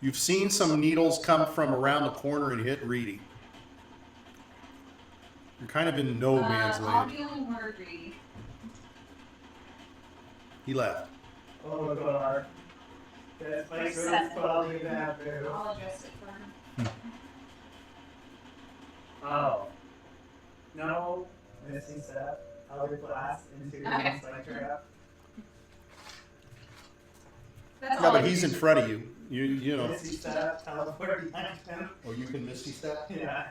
Speaker 2: You've seen some needles come from around the corner and hit Reedy. You're kind of in no man's
Speaker 4: I'll
Speaker 2: land.
Speaker 4: be only more greedy.
Speaker 2: He left.
Speaker 5: oh god, that spike growth
Speaker 4: Seven.
Speaker 5: probably bad too.
Speaker 4: I'll adjust it for him.
Speaker 5: Oh. No, missing step. Other blast into
Speaker 4: Okay.
Speaker 5: spike trap.
Speaker 4: That's
Speaker 2: Yeah,
Speaker 4: all
Speaker 2: but
Speaker 4: I
Speaker 2: he's
Speaker 4: do.
Speaker 2: in front of you. You know.
Speaker 5: Misty step, teleport behind him.
Speaker 2: Oh, you can Misty Step?
Speaker 5: Yeah.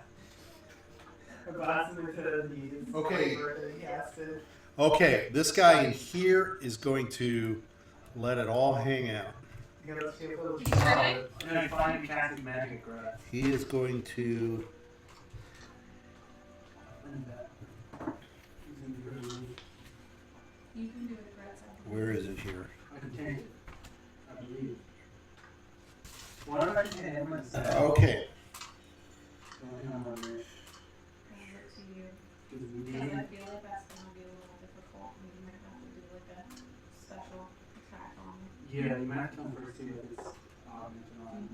Speaker 5: Blast him into the
Speaker 2: Okay.
Speaker 5: spike that he casted.
Speaker 2: Okay, this guy in here is going to let it all hang out.
Speaker 5: You gotta see a little
Speaker 4: Right.
Speaker 5: and then finally casting magic growth.
Speaker 2: He is going to.
Speaker 4: You can do it, Grutz.
Speaker 2: Where is it here?
Speaker 5: I can change it. I believe. What if I can hit him with a
Speaker 2: Okay.
Speaker 4: Leave it to you. Because I feel like that's going to be a little difficult. You might have to do like a special attack on it.
Speaker 5: Yeah, you might have to come first too if it's augmented on.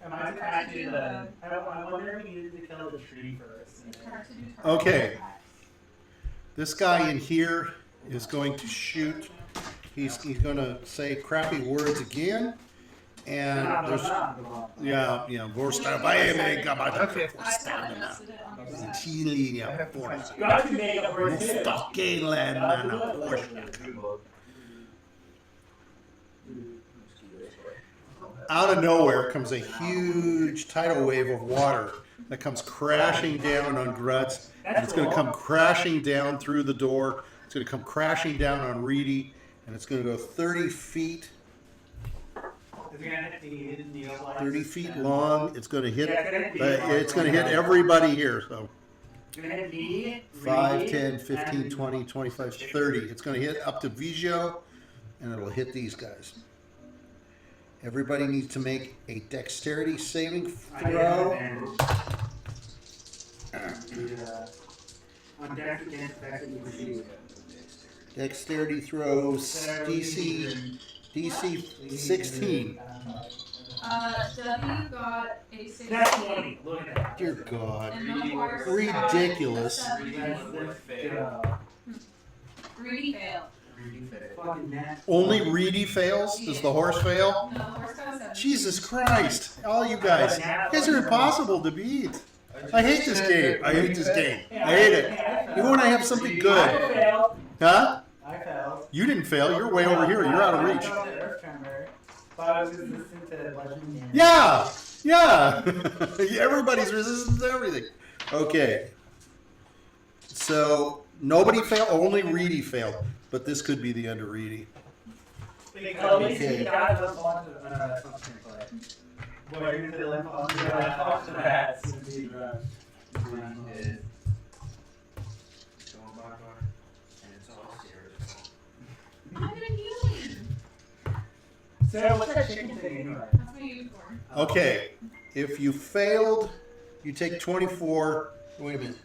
Speaker 5: Am I attacking the? I wonder if we needed to kill the tree first.
Speaker 4: It's hard to do target
Speaker 2: Okay.
Speaker 4: attacks.
Speaker 2: This guy in here is going to shoot. He's going to say crappy words again, And there's yeah, vorsta bene gamata vorstana. Cilia forza.
Speaker 5: You have to make up for it too.
Speaker 2: Stockland Out of nowhere comes a huge tidal wave of water that comes crashing down on Grutz. And it's going to come crashing down through the door. It's going to come crashing down on Reedy, and it's going to go 30 feet. 30 feet long. It's going to hit. It's going to hit everybody here. So 5, 10, 15, 20, 25, 30. It's going to hit up to Vigio, and it'll hit these guys. Everybody needs to make a dexterity saving throw. Dexterity throws DC 16.
Speaker 4: W got a 16.
Speaker 5: That's 20. Look at that.
Speaker 2: Dear God.
Speaker 4: And the horse
Speaker 2: Ridiculous.
Speaker 4: got a 17. Greedy failed.
Speaker 2: Only Reedy fails? Does the horse fail?
Speaker 4: No, the horse got a 17.
Speaker 2: Jesus Christ. All you guys. You guys are impossible to beat. I hate this game. I hate this game. I hate it. Even when I have something
Speaker 5: I
Speaker 2: good.
Speaker 5: failed.
Speaker 2: Huh?
Speaker 5: I failed.
Speaker 2: You didn't fail. You're way over here. You're out of reach.
Speaker 5: But I was resistant to legend.
Speaker 2: Yeah. Yeah. Everybody's resistant to everything. Okay. So nobody failed. Only Reedy failed. But this could be the under Reedy.
Speaker 5: At least he got us onto the play. Boy, you're to the limp on the bats.
Speaker 4: I'm gonna heal you.
Speaker 5: Sarah, what's that chicken thing anyway?
Speaker 4: That's my unicorn.
Speaker 2: Okay. If you failed, you take 24. Wait a minute.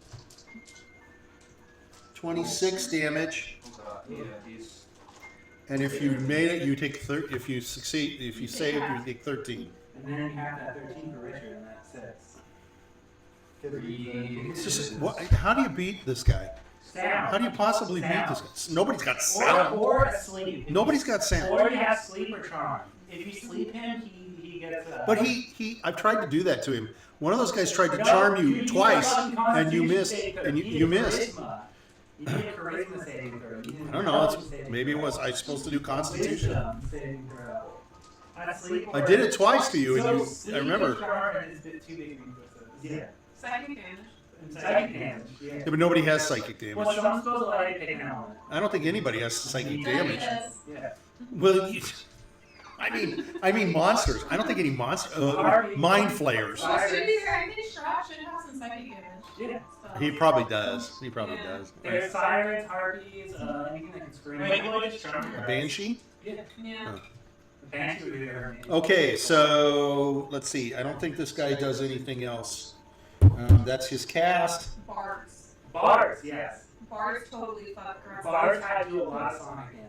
Speaker 2: 26 damage. And if you made it, you take if you succeed, if you save, you take 13.
Speaker 5: And then you have that 13 for Richard, and that's 6.
Speaker 2: It's just, what, how do you beat this guy? How do you possibly beat this guy? Nobody's got sound.
Speaker 5: Or asleep.
Speaker 2: Nobody's got sound.
Speaker 5: Or he has sleep or charm. If you sleep him, he gets a...
Speaker 2: But I've tried to do that to him. One of those guys tried to charm you twice, and you missed, and you missed.
Speaker 5: You need a charisma saving throw.
Speaker 2: I don't know. Maybe it was I was supposed to do Constitution.
Speaker 5: Saving throw.
Speaker 2: I did it twice to you, and I remember.
Speaker 5: Yeah.
Speaker 4: Psychic damage.
Speaker 5: Psychic damage.
Speaker 2: Yeah, but nobody has psychic damage.
Speaker 5: Well, someone's supposed to let you pick an element.
Speaker 2: I don't think anybody has psychic damage.
Speaker 4: Yes.
Speaker 5: Yeah.
Speaker 2: Well, I mean monsters. I don't think any mind flayers.
Speaker 4: Well, to be fair, I think Strahd should have some psychic damage.
Speaker 5: Yeah.
Speaker 4: So.
Speaker 2: He probably does. He probably does.
Speaker 5: There's sirens, harpies, anything that can scream.
Speaker 2: A banshee?
Speaker 5: Yeah.
Speaker 4: Yeah.
Speaker 5: The banshee would be there.
Speaker 2: Okay, so let's see. I don't think this guy does anything else. That's his cast.
Speaker 4: Bards.
Speaker 5: Bards, yes.
Speaker 4: Bards totally fuck Grutz.
Speaker 5: Bards had to do a lot of sonic damage.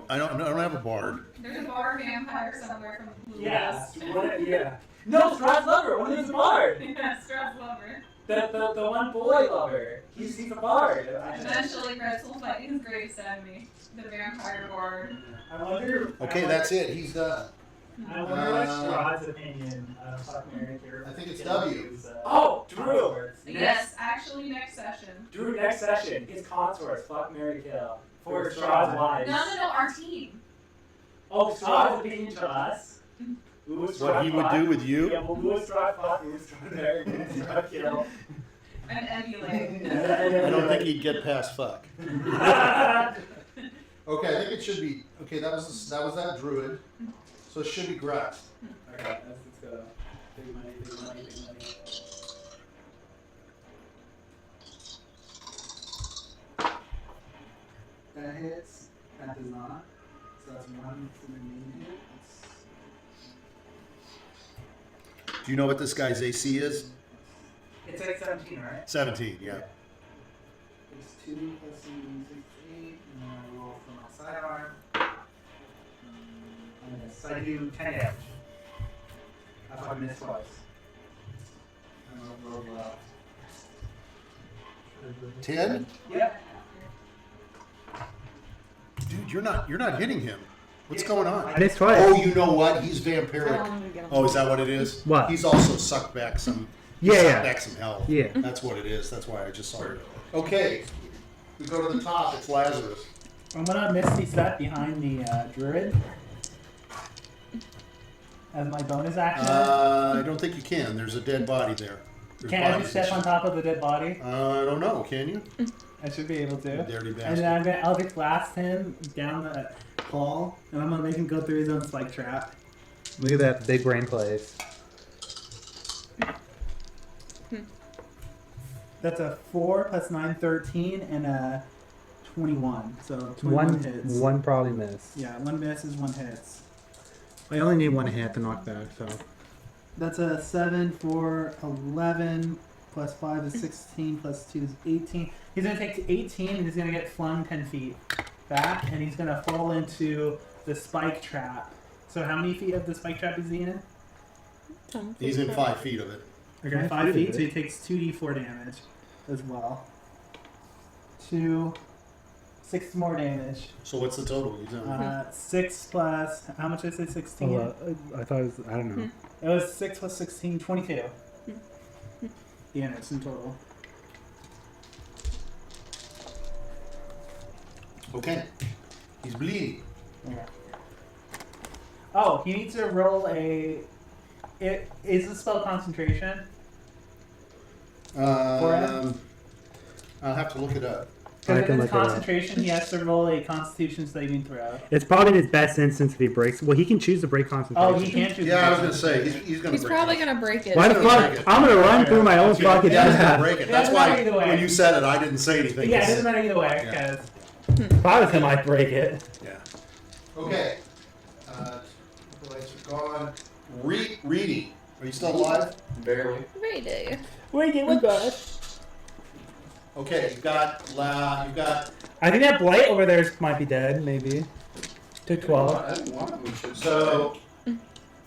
Speaker 2: I don't have a bard.
Speaker 4: There's a bard vampire somewhere from the Blue
Speaker 5: Yeah.
Speaker 4: West.
Speaker 5: Yeah. No, Strahd's lover. What is a bard?
Speaker 4: Yeah, Strahd's lover.
Speaker 5: The one boy lover. He's a bard.
Speaker 4: Eventually, Grutz will fight his greatest enemy, the vampire bard.
Speaker 5: I wonder.
Speaker 2: Okay, that's it. He's done.
Speaker 5: I wonder what Strahd's opinion of Fuck, Marry, Kill.
Speaker 2: I think it's W.
Speaker 5: Oh, Drew.
Speaker 4: Yes, actually, next session.
Speaker 5: Drew, next session is consorts. Fuck, Marry, Kill. For Strahd's wives.
Speaker 4: No, our team.
Speaker 5: Oh, Strahd's opinion to us.
Speaker 2: What he would do with you?
Speaker 5: Yeah, well, who is Strahd fuck, who is Strahd marry, who is Strahd kill.
Speaker 4: And emulate.
Speaker 2: I don't think he'd get past fuck. Okay, I think it should be. Okay, that was that druid. So it should be Grutz.
Speaker 5: Okay, let's go. Big money, big money, big money. That hits. That does not. So that's one for the main hit.
Speaker 2: Do you know what this guy's AC is?
Speaker 5: It's like 17, right?
Speaker 2: 17, yeah.
Speaker 5: It's 2 plus 7, 6, 8, and then I roll for my sidearm. So I do 10 damage. I fucking missed twice. And I'll roll well.
Speaker 2: 10?
Speaker 5: Yep.
Speaker 2: Dude, you're not hitting him.
Speaker 8: What's going on?
Speaker 1: I missed twice.
Speaker 8: Oh, you know what? He's
Speaker 4: I
Speaker 8: vampiric.
Speaker 4: wanted to get him.
Speaker 8: Oh, is that what it is?
Speaker 1: What?
Speaker 8: He's also sucked back some. He
Speaker 1: Yeah,
Speaker 8: sucked
Speaker 1: yeah.
Speaker 8: back some health.
Speaker 1: Yeah.
Speaker 8: That's what it is. That's why I just saw it. Okay. We go to the top. It's Lazarus.
Speaker 5: I'm gonna Misty Step behind the Druid as my bonus action.
Speaker 8: I don't think you can. There's a dead body there. There's
Speaker 5: Can I
Speaker 8: bodies
Speaker 5: just step
Speaker 8: and
Speaker 5: on
Speaker 8: shit.
Speaker 5: top of the dead body?
Speaker 8: I don't know. Can you?
Speaker 5: I should be able to.
Speaker 8: Dirty
Speaker 5: And
Speaker 8: bastard.
Speaker 5: then I'm gonna Eldritch Blast him down the hall, and I'm gonna make him go through his own spike trap.
Speaker 1: Look at that big brain plays.
Speaker 5: That's a 4 plus 9, 13, and a 21. So 21 hits.
Speaker 1: One probably miss.
Speaker 5: Yeah, one misses, one hits.
Speaker 1: I only need one hit to knock back, so.
Speaker 5: That's a 7 for 11, plus 5 is 16, plus 2 is 18. He's going to take 18 and he's going to get flung 10 feet back, and he's going to fall into the spike trap. So how many feet of the spike trap is he in?
Speaker 8: He's in 5 feet of it.
Speaker 5: Okay, 5 feet, so he takes 2d4 damage as well. 6 more damage.
Speaker 8: So what's the total? You done?
Speaker 5: 6 plus, how much did I say, 16?
Speaker 1: I thought it was, I don't know.
Speaker 5: It was 6 plus 16, 22. Damage in total.
Speaker 8: Okay. He's bleeding.
Speaker 5: Okay. Oh, he needs to roll a. Is the spell concentration?
Speaker 8: I'll have to look it up.
Speaker 1: I
Speaker 5: Because
Speaker 1: can
Speaker 5: if
Speaker 1: look
Speaker 5: it's
Speaker 1: it up.
Speaker 5: concentration, he has to roll a Constitution saving throw.
Speaker 1: It's probably in his best instance if he breaks. Well, he can choose to break concentration.
Speaker 5: Oh, he can't choose.
Speaker 8: Yeah, I was gonna say he's gonna.
Speaker 4: He's
Speaker 8: break
Speaker 4: probably
Speaker 8: it.
Speaker 4: gonna break it.
Speaker 1: Why the
Speaker 8: He's gonna
Speaker 1: fuck?
Speaker 8: break it.
Speaker 1: I'm gonna run through my own fucking
Speaker 8: Yeah, he's gonna
Speaker 1: death.
Speaker 8: break it.
Speaker 5: Yeah,
Speaker 8: That's
Speaker 5: it doesn't
Speaker 8: why
Speaker 5: matter either way.
Speaker 8: when you said it, I didn't say anything.
Speaker 5: Yeah, it doesn't matter either way.
Speaker 8: Yeah.
Speaker 5: Because
Speaker 1: If I was him, I'd break it.
Speaker 8: Yeah. Okay. The lights are gone. Reedy, are you still alive?
Speaker 3: Barely.
Speaker 4: Ready.
Speaker 1: Wait, what God?
Speaker 8: Okay, you've got.
Speaker 1: I think that blight over there might be dead, maybe. Took 12.
Speaker 3: I think one of them should
Speaker 8: So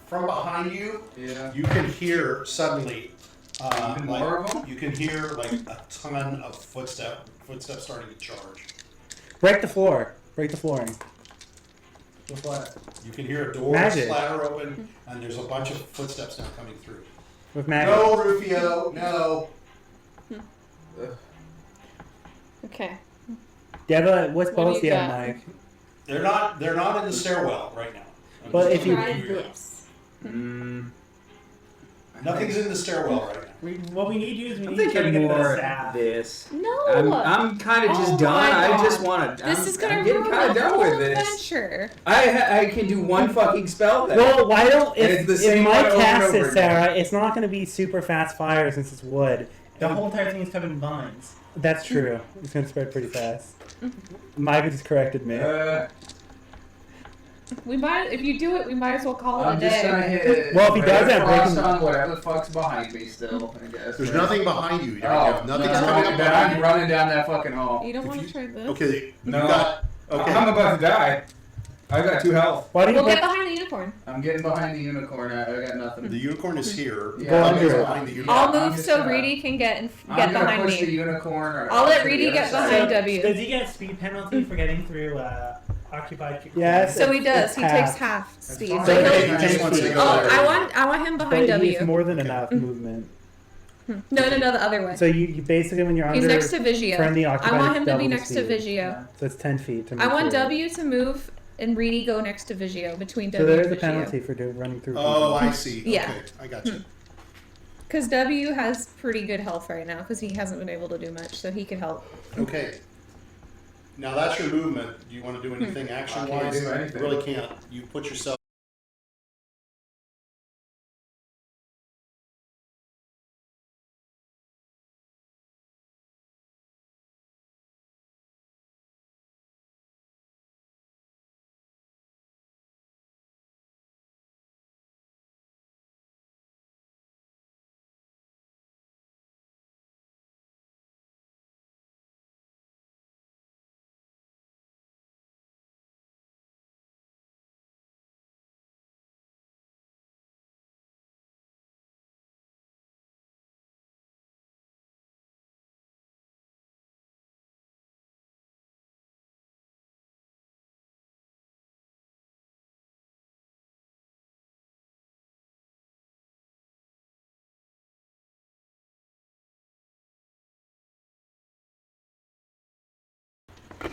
Speaker 8: from behind you,
Speaker 3: yeah.
Speaker 8: you can hear suddenly.
Speaker 3: Even more of them?
Speaker 8: You can hear like a ton of footsteps starting to charge.
Speaker 1: Break the floor. Break the flooring.
Speaker 5: with what?
Speaker 8: You can hear a door
Speaker 1: Magic.
Speaker 8: splatter open, and there's a bunch of footsteps now coming through.
Speaker 1: With magic.
Speaker 8: No, Rufio, no.
Speaker 4: Okay.
Speaker 1: Deva, what's
Speaker 4: What do
Speaker 1: both
Speaker 4: you
Speaker 1: the
Speaker 4: got?
Speaker 1: Mike?
Speaker 8: They're not in the stairwell right now. I'm
Speaker 1: But
Speaker 8: just
Speaker 1: if you-
Speaker 8: telling
Speaker 4: Try
Speaker 8: here.
Speaker 4: this.
Speaker 8: Nothing's in the stairwell right now.
Speaker 5: What we need to do is we
Speaker 6: I'm
Speaker 5: need to
Speaker 6: thinking
Speaker 5: get
Speaker 6: more
Speaker 5: the staff.
Speaker 6: this.
Speaker 4: No.
Speaker 6: I'm kind of just
Speaker 5: Oh
Speaker 6: done.
Speaker 5: my
Speaker 6: I
Speaker 5: God.
Speaker 6: just want to.
Speaker 4: This is gonna
Speaker 6: I'm getting
Speaker 4: ruin
Speaker 6: kind of
Speaker 4: the
Speaker 6: done
Speaker 4: whole
Speaker 6: with this.
Speaker 4: adventure.
Speaker 6: I can do one fucking spell then.
Speaker 1: Well, why don't
Speaker 6: And
Speaker 1: if,
Speaker 6: it's the
Speaker 1: if
Speaker 6: same one
Speaker 1: Mike
Speaker 6: over and
Speaker 1: casts
Speaker 6: over
Speaker 1: it,
Speaker 6: again.
Speaker 1: Sarah, it's not going to be super fast fire since it's wood.
Speaker 5: The whole entire thing is covered in vines.
Speaker 1: That's true. It's going to spread pretty fast. Mike just corrected me.
Speaker 4: We might, if you do it, we might as well call it a
Speaker 3: I'm just gonna
Speaker 4: day.
Speaker 3: hit it.
Speaker 1: Well, if he does that, break
Speaker 3: frost
Speaker 1: him-
Speaker 3: on whatever the fuck's behind me still, I guess.
Speaker 8: There's
Speaker 3: right?
Speaker 8: nothing behind you.
Speaker 3: Oh,
Speaker 8: Nothing's
Speaker 3: no,
Speaker 8: coming up
Speaker 3: I'm
Speaker 8: behind you.
Speaker 3: running down that fucking hall.
Speaker 4: You don't
Speaker 8: If
Speaker 4: want
Speaker 8: you-
Speaker 4: to try this?
Speaker 8: Okay,
Speaker 6: No.
Speaker 8: you got. Okay.
Speaker 6: I'm about to die. I got 2 health.
Speaker 1: Why do you
Speaker 4: We'll
Speaker 1: break?
Speaker 4: get behind the unicorn.
Speaker 3: I'm getting behind the unicorn. I got nothing.
Speaker 8: The unicorn is here.
Speaker 3: Yeah,
Speaker 1: Go
Speaker 8: Nothing's
Speaker 1: under it.
Speaker 8: behind the
Speaker 3: Yeah,
Speaker 8: unicorn.
Speaker 4: I'll
Speaker 3: I'm
Speaker 4: move
Speaker 3: just
Speaker 4: so
Speaker 3: gonna-
Speaker 4: Reedy can get
Speaker 3: I'm
Speaker 4: get
Speaker 3: gonna
Speaker 4: behind
Speaker 3: push the
Speaker 4: me.
Speaker 3: unicorn.
Speaker 4: I'll let
Speaker 3: to the
Speaker 4: Reedy
Speaker 3: other
Speaker 4: get
Speaker 3: side.
Speaker 4: behind W.
Speaker 5: Does he get a speed penalty for getting through occupied?
Speaker 1: Yes.
Speaker 4: So he
Speaker 1: It's
Speaker 4: does. He
Speaker 1: half.
Speaker 4: takes half speed.
Speaker 3: fine.
Speaker 4: So
Speaker 1: So
Speaker 4: he'll,
Speaker 8: He just wants to go
Speaker 4: oh,
Speaker 8: there.
Speaker 4: I want him behind
Speaker 1: But he's
Speaker 4: W.
Speaker 1: more than enough movement.
Speaker 4: No, the other way.
Speaker 1: So you basically, when you're
Speaker 4: He's
Speaker 1: under
Speaker 4: next to Vigio.
Speaker 1: friendly
Speaker 4: I
Speaker 1: occupied,
Speaker 4: want him to be
Speaker 1: double the
Speaker 4: next to
Speaker 1: speed.
Speaker 4: Vigio.
Speaker 1: So it's 10 feet to move
Speaker 4: I want
Speaker 1: forward.
Speaker 4: W to move and Reedy go next to Vigio, between
Speaker 1: So
Speaker 4: W
Speaker 1: there's
Speaker 4: and
Speaker 1: a
Speaker 4: Vigio.
Speaker 1: penalty for running through.
Speaker 8: Oh, I see.
Speaker 4: Yeah.
Speaker 8: Okay, I got you.
Speaker 4: Because W has pretty good health right now because he hasn't been able to do much, so he could help.
Speaker 8: Okay. Now that's your movement. Do you want to do anything action-wise?
Speaker 3: do anything.
Speaker 8: You really can't. You put yourself.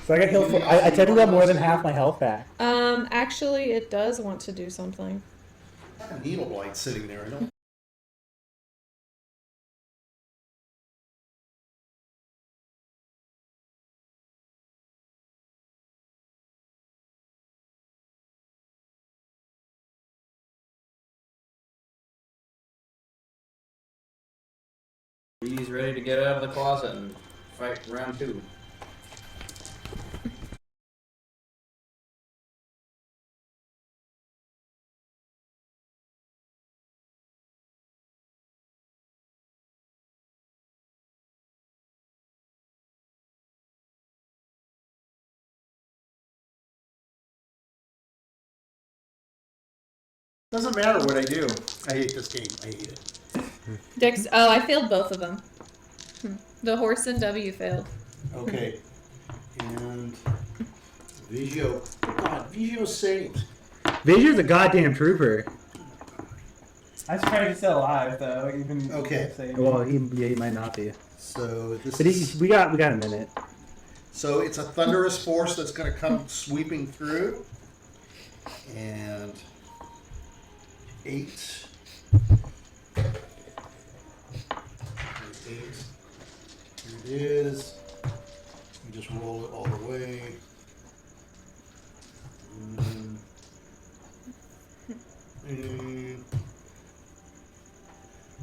Speaker 1: So I got healed for. I tend to got more than half my health back.
Speaker 9: Actually, it does want to do something.
Speaker 8: A needle blight sitting there. I don't.
Speaker 6: He's ready to get out of the closet and fight round 2.
Speaker 8: Doesn't matter what I do. I hate this game. I hate it.
Speaker 4: Dex. Oh, I failed both of them. The horse and W failed.
Speaker 8: Okay. And Vigio. God, Vigio saved.
Speaker 1: Vigio's a goddamn trooper.
Speaker 5: I'm surprised he's still alive, though. Even
Speaker 8: Okay.
Speaker 1: Well, he might not be.
Speaker 8: So this
Speaker 1: But
Speaker 8: is.
Speaker 1: we got a minute.
Speaker 8: So it's a thunderous force that's going to come sweeping through. And 8. 8. Here it is. You just roll it all the way.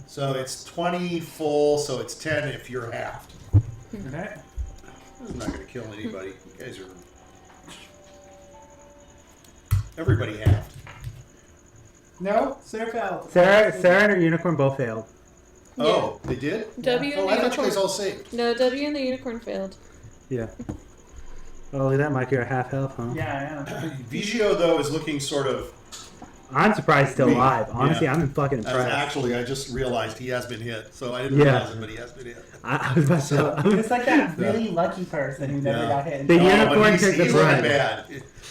Speaker 8: So it's 20 full, so it's 10 if you're halved.
Speaker 5: Okay.
Speaker 8: This is not going to kill anybody. You guys are... Everybody halved.
Speaker 5: No, Sarah failed.
Speaker 1: Sarah and her unicorn both failed.
Speaker 8: Oh, they did?
Speaker 9: W
Speaker 8: Oh,
Speaker 9: and
Speaker 8: I
Speaker 9: the
Speaker 8: thought you
Speaker 9: unicorn.
Speaker 8: guys all saved.
Speaker 9: No, W and the unicorn failed.
Speaker 1: Yeah. Oh, look at that, Mike. You're at half health, huh?
Speaker 5: Yeah, I am.
Speaker 8: Vigio, though, is looking sort of...
Speaker 1: I'm surprised he's still
Speaker 8: Me.
Speaker 1: alive. Honestly,
Speaker 8: Yeah.
Speaker 1: I'm fucking impressed.
Speaker 8: Actually, I just realized he has been hit, so I didn't
Speaker 1: Yeah.
Speaker 8: realize it, but he has been hit.
Speaker 1: I was about to say,
Speaker 5: It's like that really lucky person who never
Speaker 8: Yeah.
Speaker 5: got hit.
Speaker 1: The
Speaker 8: Oh, but
Speaker 1: unicorn
Speaker 8: he's
Speaker 1: took the
Speaker 8: looking
Speaker 1: brunt.
Speaker 8: bad.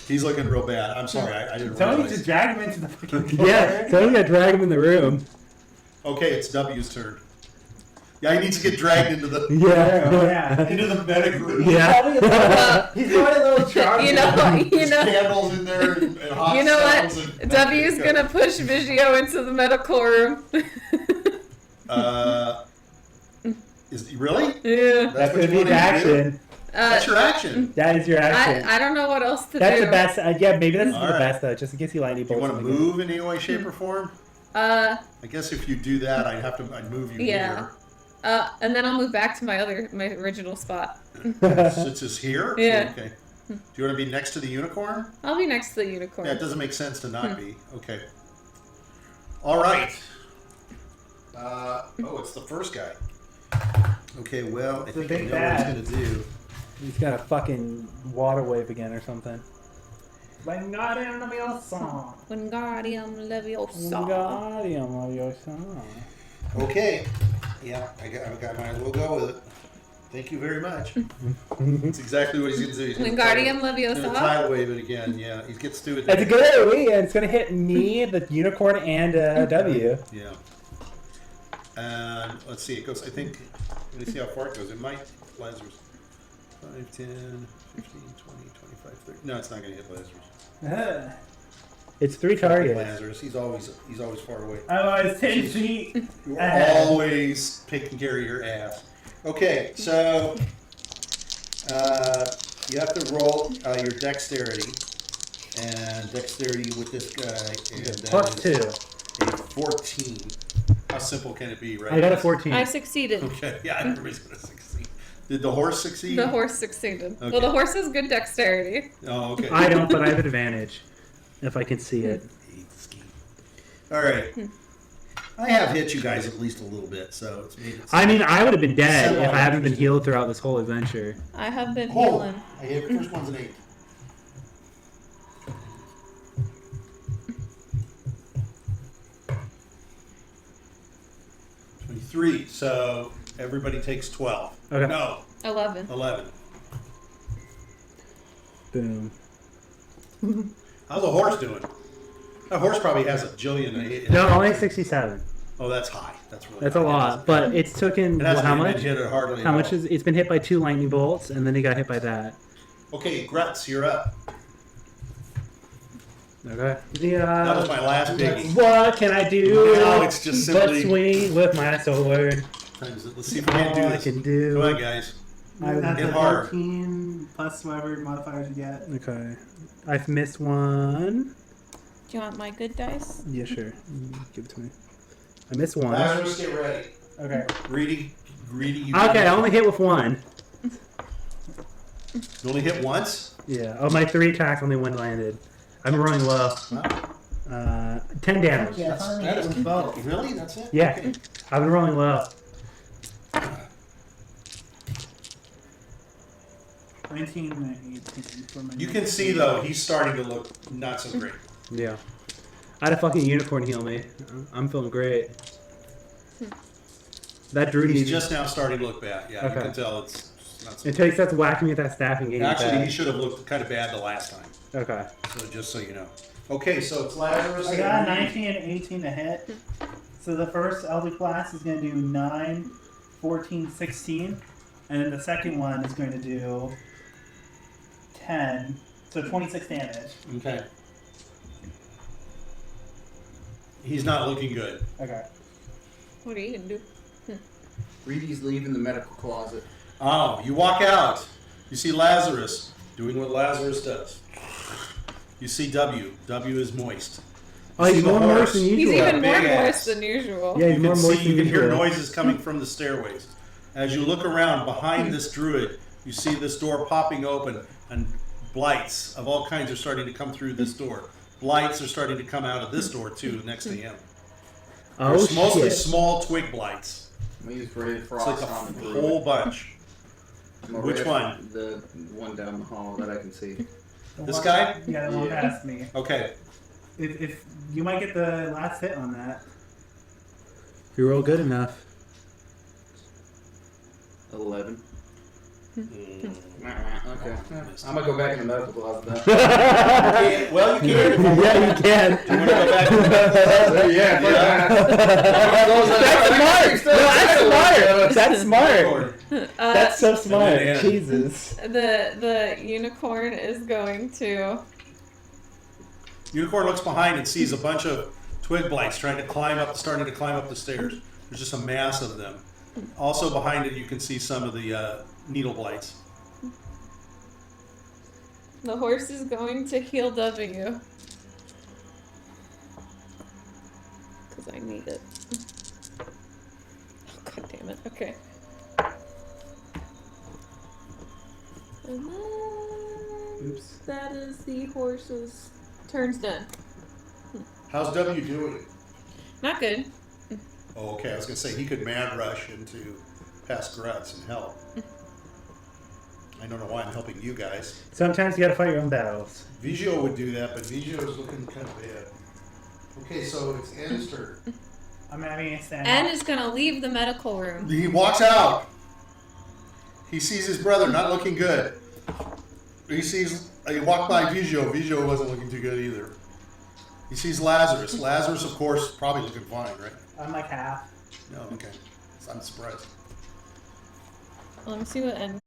Speaker 8: He's looking real bad. I'm sorry, I didn't
Speaker 5: Tony
Speaker 8: realize.
Speaker 5: just dragged him into the fucking door.
Speaker 1: Yeah, someone's got to drag him in the room.
Speaker 8: Okay, it's W's turn. Yeah, he needs to get dragged into the
Speaker 1: Yeah.
Speaker 8: into the medic room.
Speaker 1: Yeah.
Speaker 5: He's going a little charged.
Speaker 4: You know,
Speaker 8: There's candles in there and hot
Speaker 4: You know what?
Speaker 8: stones and-
Speaker 4: W's gonna push Vigio into the medical room.
Speaker 8: Is really?
Speaker 4: Yeah.
Speaker 1: That's
Speaker 8: what
Speaker 1: gonna
Speaker 8: you
Speaker 1: be
Speaker 8: wanted
Speaker 1: the
Speaker 8: to do?
Speaker 1: action.
Speaker 8: That's your action.
Speaker 1: That is your action.
Speaker 4: I don't know what else to
Speaker 1: That's
Speaker 4: do.
Speaker 1: the best. Yeah, maybe that's
Speaker 8: All
Speaker 1: the
Speaker 8: right.
Speaker 1: best though, just in case you lightning
Speaker 8: Do you
Speaker 1: bolts.
Speaker 8: want to
Speaker 1: him again.
Speaker 8: move in any way, shape, or form?
Speaker 4: Uh,
Speaker 8: I guess if you do that, I'd move you
Speaker 4: Yeah.
Speaker 8: here.
Speaker 4: and then I'll move back to my original spot.
Speaker 8: Since it's here?
Speaker 4: Yeah.
Speaker 8: Okay. Do you want to be next to the unicorn?
Speaker 4: I'll be next to the unicorn.
Speaker 8: Yeah, it doesn't make sense to not be. Okay. All right. It's the first guy. Okay, well, I think I
Speaker 5: big
Speaker 8: know what
Speaker 5: bad.
Speaker 8: he's going to do.
Speaker 1: He's got a fucking water wave again or something.
Speaker 5: Wingardium Leviosa.
Speaker 4: Wingardium Leviosa.
Speaker 1: Wingardium Leviosa.
Speaker 8: Okay. Yeah, I might as well go with it. Thank you very much. That's exactly what he's going to do. He's gonna
Speaker 4: Wingardium
Speaker 8: tidal- he's gonna
Speaker 4: Leviosa.
Speaker 8: tidal wave it again. Yeah, he gets to it.
Speaker 1: That's a good area, and it's gonna hit me, the unicorn, and W.
Speaker 8: Yeah. And let's see, it goes, I think, let me see how far it goes. It might, Lazarus. 5, 10, 15, 20, 25, 30. No, it's not going to hit Lazarus.
Speaker 1: It's 3 targets.
Speaker 8: Lazarus, he's always far away.
Speaker 5: I was 10 feet.
Speaker 8: You're
Speaker 5: ahead.
Speaker 8: always taking care of your ass. Okay, so you have to roll your dexterity. And dexterity with this guy. And that
Speaker 1: Plus
Speaker 8: is
Speaker 1: 2.
Speaker 8: a 14. How simple can it be, right?
Speaker 1: I got a 14.
Speaker 4: I succeeded.
Speaker 8: Okay, yeah, everybody's going to succeed. Did the horse succeed?
Speaker 4: The horse succeeded.
Speaker 8: Okay.
Speaker 4: Well, the horse has good dexterity.
Speaker 8: Oh, okay.
Speaker 1: I don't, but I have advantage. If I can see it.
Speaker 8: All right. I have hit you guys at least a little bit, so it's made it.
Speaker 1: I mean, I would have been dead if I haven't been
Speaker 8: Semi-interesting.
Speaker 1: healed throughout this whole adventure.
Speaker 4: I have been
Speaker 8: Oh,
Speaker 4: healing.
Speaker 8: I hit first one's an 8. $23. So everybody takes 12.
Speaker 1: Okay.
Speaker 8: No,
Speaker 4: 11.
Speaker 8: 11.
Speaker 1: Boom.
Speaker 8: How's the horse doing? That horse probably has a jillion.
Speaker 1: No, only 67.
Speaker 8: Oh, that's high. That's really.
Speaker 1: That's
Speaker 8: high.
Speaker 1: a lot, but it's taken
Speaker 8: It hasn't
Speaker 1: how
Speaker 8: even
Speaker 1: much?
Speaker 8: been hit hardly.
Speaker 1: How much is? It's been hit by 2 lightning bolts, and then he got hit by that.
Speaker 8: Okay, Grutz, you're up.
Speaker 1: Okay.
Speaker 8: That was my last biggie.
Speaker 1: What can I do?
Speaker 8: No, it's just
Speaker 1: but
Speaker 8: simply.
Speaker 1: swing with my sword.
Speaker 8: Let's see if we can do
Speaker 1: All I
Speaker 8: this.
Speaker 1: can do.
Speaker 8: Come on, guys.
Speaker 5: That's
Speaker 8: Get
Speaker 5: a
Speaker 8: hard.
Speaker 5: 13 plus whatever modifiers you get.
Speaker 1: Okay. I've missed one.
Speaker 4: Do you want my good dice?
Speaker 1: Yeah, sure. Give it to me. I missed one.
Speaker 8: Lazarus, get ready.
Speaker 5: Okay.
Speaker 8: Greedy. You
Speaker 1: Okay, I only hit with one.
Speaker 8: You only hit once?
Speaker 1: Yeah. Oh, my 3 attacks, only one landed. I'm rolling low.
Speaker 8: Wow.
Speaker 1: 10 damage.
Speaker 5: Yeah,
Speaker 8: That's,
Speaker 5: finally
Speaker 8: that
Speaker 5: hit
Speaker 8: is,
Speaker 5: with both.
Speaker 8: really? That's it?
Speaker 1: Yeah.
Speaker 8: Okay.
Speaker 1: I've been rolling low.
Speaker 5: 19 and 18 for my
Speaker 8: You can see, though, he's starting to look not so great.
Speaker 1: Yeah. I had a fucking unicorn heal me. I'm feeling great. That Druid
Speaker 8: He's
Speaker 1: needs-
Speaker 8: just now starting to look bad. Yeah,
Speaker 1: Okay.
Speaker 8: you can tell it's not so
Speaker 1: until he starts whacking me with that staff and getting
Speaker 8: Actually,
Speaker 1: bad.
Speaker 8: he should have looked kind of bad the last time.
Speaker 1: Okay.
Speaker 8: So just so you know. Okay, so it's Lazarus.
Speaker 5: I got a 19 and 18 to hit. So the first Eldritch Blast is going to do 9, 14, 16. And then the second one is going to do 10. So 26 damage.
Speaker 8: Okay. He's not looking good.
Speaker 5: Okay.
Speaker 4: What are you gonna do?
Speaker 3: Reedy's leaving the medical closet.
Speaker 8: Oh, you walk out. You see Lazarus doing what Lazarus does. You see W. W is moist.
Speaker 1: Oh,
Speaker 8: You
Speaker 1: he's
Speaker 8: see the
Speaker 1: more moist
Speaker 8: horse.
Speaker 1: than
Speaker 4: He's
Speaker 1: usual.
Speaker 4: even more
Speaker 8: big ass.
Speaker 4: moist than usual.
Speaker 1: Yeah, he's
Speaker 8: You
Speaker 1: more
Speaker 8: can
Speaker 1: moist
Speaker 8: see,
Speaker 1: than
Speaker 8: you can hear
Speaker 1: usual.
Speaker 8: noises coming from the stairways. As you look around behind this druid, you see this door popping open, and blights of all kinds are starting to come through this door. Blights are starting to come out of this door too, next to him.
Speaker 1: Oh,
Speaker 8: There's mostly
Speaker 1: shit.
Speaker 8: small twig blights.
Speaker 3: We use Ray
Speaker 8: It's
Speaker 3: Frost
Speaker 8: like
Speaker 3: on the
Speaker 8: a
Speaker 3: druid.
Speaker 8: whole bunch. Which
Speaker 3: Ray-
Speaker 8: one?
Speaker 3: The one down the hall that I can see.
Speaker 5: The
Speaker 8: This
Speaker 5: one-
Speaker 8: guy?
Speaker 5: Yeah, the one
Speaker 3: Yeah.
Speaker 5: past me.
Speaker 8: Okay.
Speaker 5: If you might get the last hit on that.
Speaker 1: If you roll good enough.
Speaker 3: 11.
Speaker 8: Mm.
Speaker 3: Okay. I'm gonna go back in the medical closet then.
Speaker 8: Well, you can.
Speaker 1: Yeah, you can.
Speaker 8: You want to go back to the
Speaker 3: Yeah.
Speaker 1: That's smart. That's so smart.
Speaker 8: Yeah.
Speaker 1: Jesus.
Speaker 4: The unicorn is going to.
Speaker 8: Unicorn looks behind and sees a bunch of twig blights starting to climb up the stairs. There's just a mass of them. Also behind it, you can see some of the needle blights.
Speaker 4: The horse is going to heal W. Because I need it. Oh, God damn it. Okay. And then
Speaker 1: Oops.
Speaker 4: that is the horse's turn's done.
Speaker 8: How's W doing?
Speaker 4: Not good.
Speaker 8: Oh, okay. I was gonna say he could mad rush into past Grutz and help. I don't know why I'm helping you guys.
Speaker 1: Sometimes you gotta fight your own battles.
Speaker 8: Vigio would do that, but Vigio is looking kind of bad. Okay, so it's N's turn.
Speaker 5: I'm having a stand.
Speaker 4: N is going to leave the medical room.
Speaker 8: He walks out. He sees his brother not looking good. He walked by Vigio. Vigio wasn't looking too good either. He sees Lazarus. Lazarus, of course, probably looking fine, right?
Speaker 5: I'm like half.
Speaker 8: No, okay. I'm surprised.
Speaker 4: Let me see what N.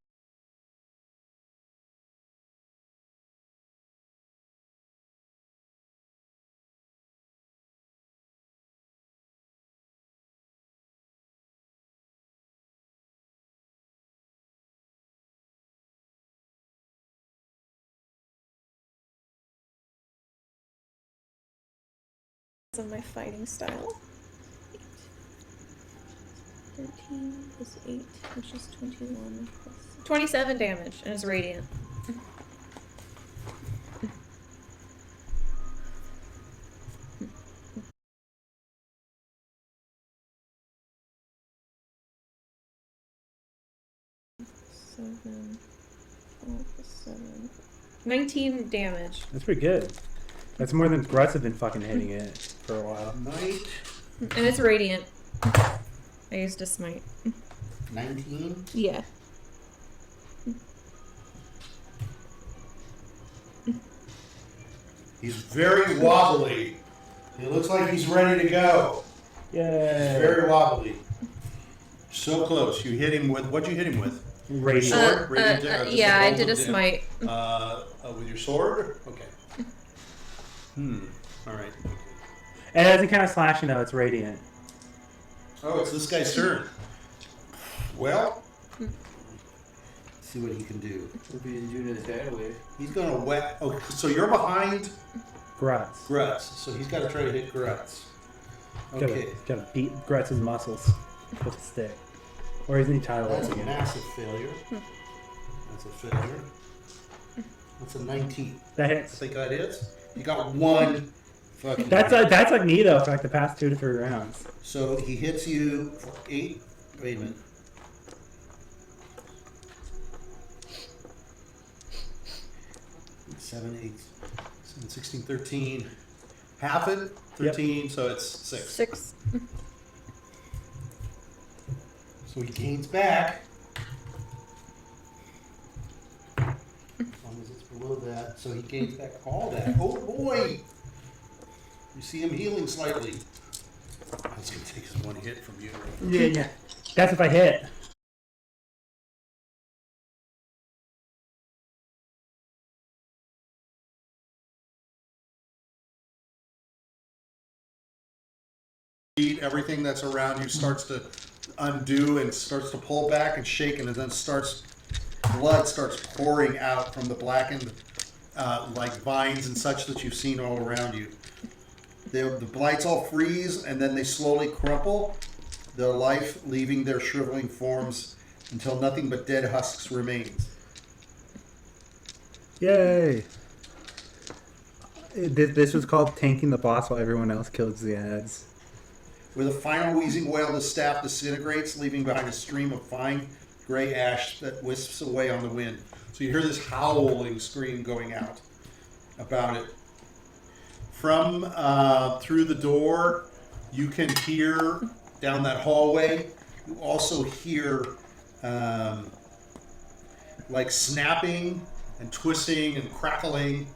Speaker 4: Of my fighting style. 13 plus 8, which is 21 plus 27 damage, and it's radiant. Seven, 12 plus 7. 19 damage.
Speaker 1: That's pretty good. That's more than Grutz have been fucking hitting it for a while.
Speaker 8: Night.
Speaker 4: And it's radiant. I used a smite.
Speaker 8: 19.
Speaker 4: Yeah.
Speaker 8: He's very wobbly. He looks like he's ready to go. He's
Speaker 1: Yeah.
Speaker 8: very wobbly. So close. You hit him with, what'd you hit him with?
Speaker 1: Radiant.
Speaker 8: Sword? Radiant or just
Speaker 9: Yeah, I
Speaker 8: roll
Speaker 9: did a
Speaker 8: with dim?
Speaker 9: smite.
Speaker 8: With your sword? Okay. All right.
Speaker 1: It doesn't count as slashing though. It's radiant.
Speaker 8: Oh, it's this guy's turn. Well,
Speaker 7: See what he can do.
Speaker 3: What did you do to the tidal wave?
Speaker 8: he's gonna wet. Oh, so you're behind
Speaker 1: Grutz.
Speaker 8: Grutz. So he's got to try to hit Grutz. Okay.
Speaker 1: Gotta beat Grutz's muscles with a stick. Or isn't he tidal
Speaker 7: That's
Speaker 1: wave
Speaker 7: a
Speaker 1: again?
Speaker 7: massive failure. That's a failure. That's a 19.
Speaker 1: That
Speaker 8: I
Speaker 1: hits.
Speaker 8: think that hits. You got one. Fucking.
Speaker 1: That's like me though for like the past 2 to 3 rounds.
Speaker 8: So he hits you for 8. Wait a minute. Seven, 8, 7, 16, 13. Half it, 13, so it's 6.
Speaker 9: 6.
Speaker 8: So he gains back.
Speaker 7: As long as it's below that.
Speaker 8: So he gains back all that. Oh boy! You see him healing slightly. That's gonna take his 1 hit from you.
Speaker 1: Yeah. That's if I hit.
Speaker 8: Everything that's around you starts to undo and starts to pull back and shake, and then blood starts pouring out from the blackened like vines and such that you've seen all around you. The blights all freeze, and then they slowly crumple, their life leaving their shriveling forms until nothing but dead husks remains.
Speaker 1: Yay! This was called tanking the boss while everyone else kills the ads.
Speaker 8: With a final wheezing wail, the staff disintegrates, leaving behind a stream of fine gray ash that wisps away on the wind. So you hear this howling scream going out about it. From through the door, you can hear down that hallway. You also hear like snapping and twisting and crackling,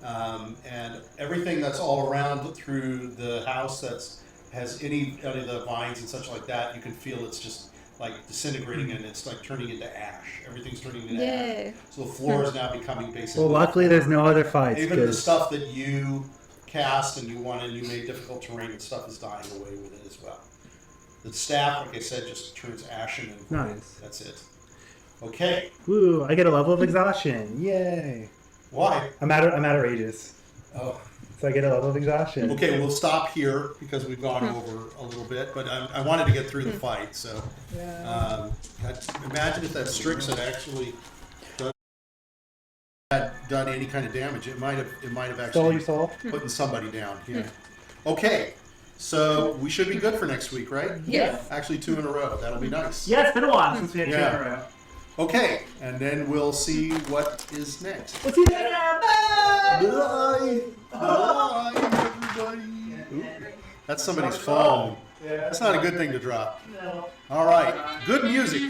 Speaker 8: and everything that's all around through the house has any of the vines and such like that. You can feel it's just like disintegrating, and it's like turning into ash. Everything's turning into
Speaker 9: Yay.
Speaker 8: ash. So the floor is now becoming basically.
Speaker 1: Well, luckily there's no other fights.
Speaker 8: Even the
Speaker 1: 'cause-
Speaker 8: stuff that you cast and you made difficult terrain and stuff is dying away with it as well. The staff, like I said, just turns ashen and
Speaker 1: Nice.
Speaker 8: that's it. Okay.
Speaker 1: Woo! I get a level of exhaustion. Yay!
Speaker 8: Why?
Speaker 1: I'm out of rages,
Speaker 8: Oh.
Speaker 1: so I get a level of exhaustion.
Speaker 8: Okay, we'll stop here because we've gone over a little bit, but I wanted to get through the fight. So, imagine if that Strix had actually done any kind of damage. It might have
Speaker 1: Stole
Speaker 8: actually
Speaker 1: your soul.
Speaker 8: putting somebody down. Yeah. Okay, so we should be good for next week, right?
Speaker 9: Yes.
Speaker 8: Actually, 2 in a row. That'll be nice.
Speaker 5: Yeah, it's been a while since we had 2 in
Speaker 8: Yeah.
Speaker 5: a row.
Speaker 8: Okay, and then we'll see what is next.
Speaker 5: We'll see you later.
Speaker 8: Bye. Bye, everybody. Ooh, that's somebody's phone. That's not a good thing to drop.
Speaker 5: No.
Speaker 8: All right, good music.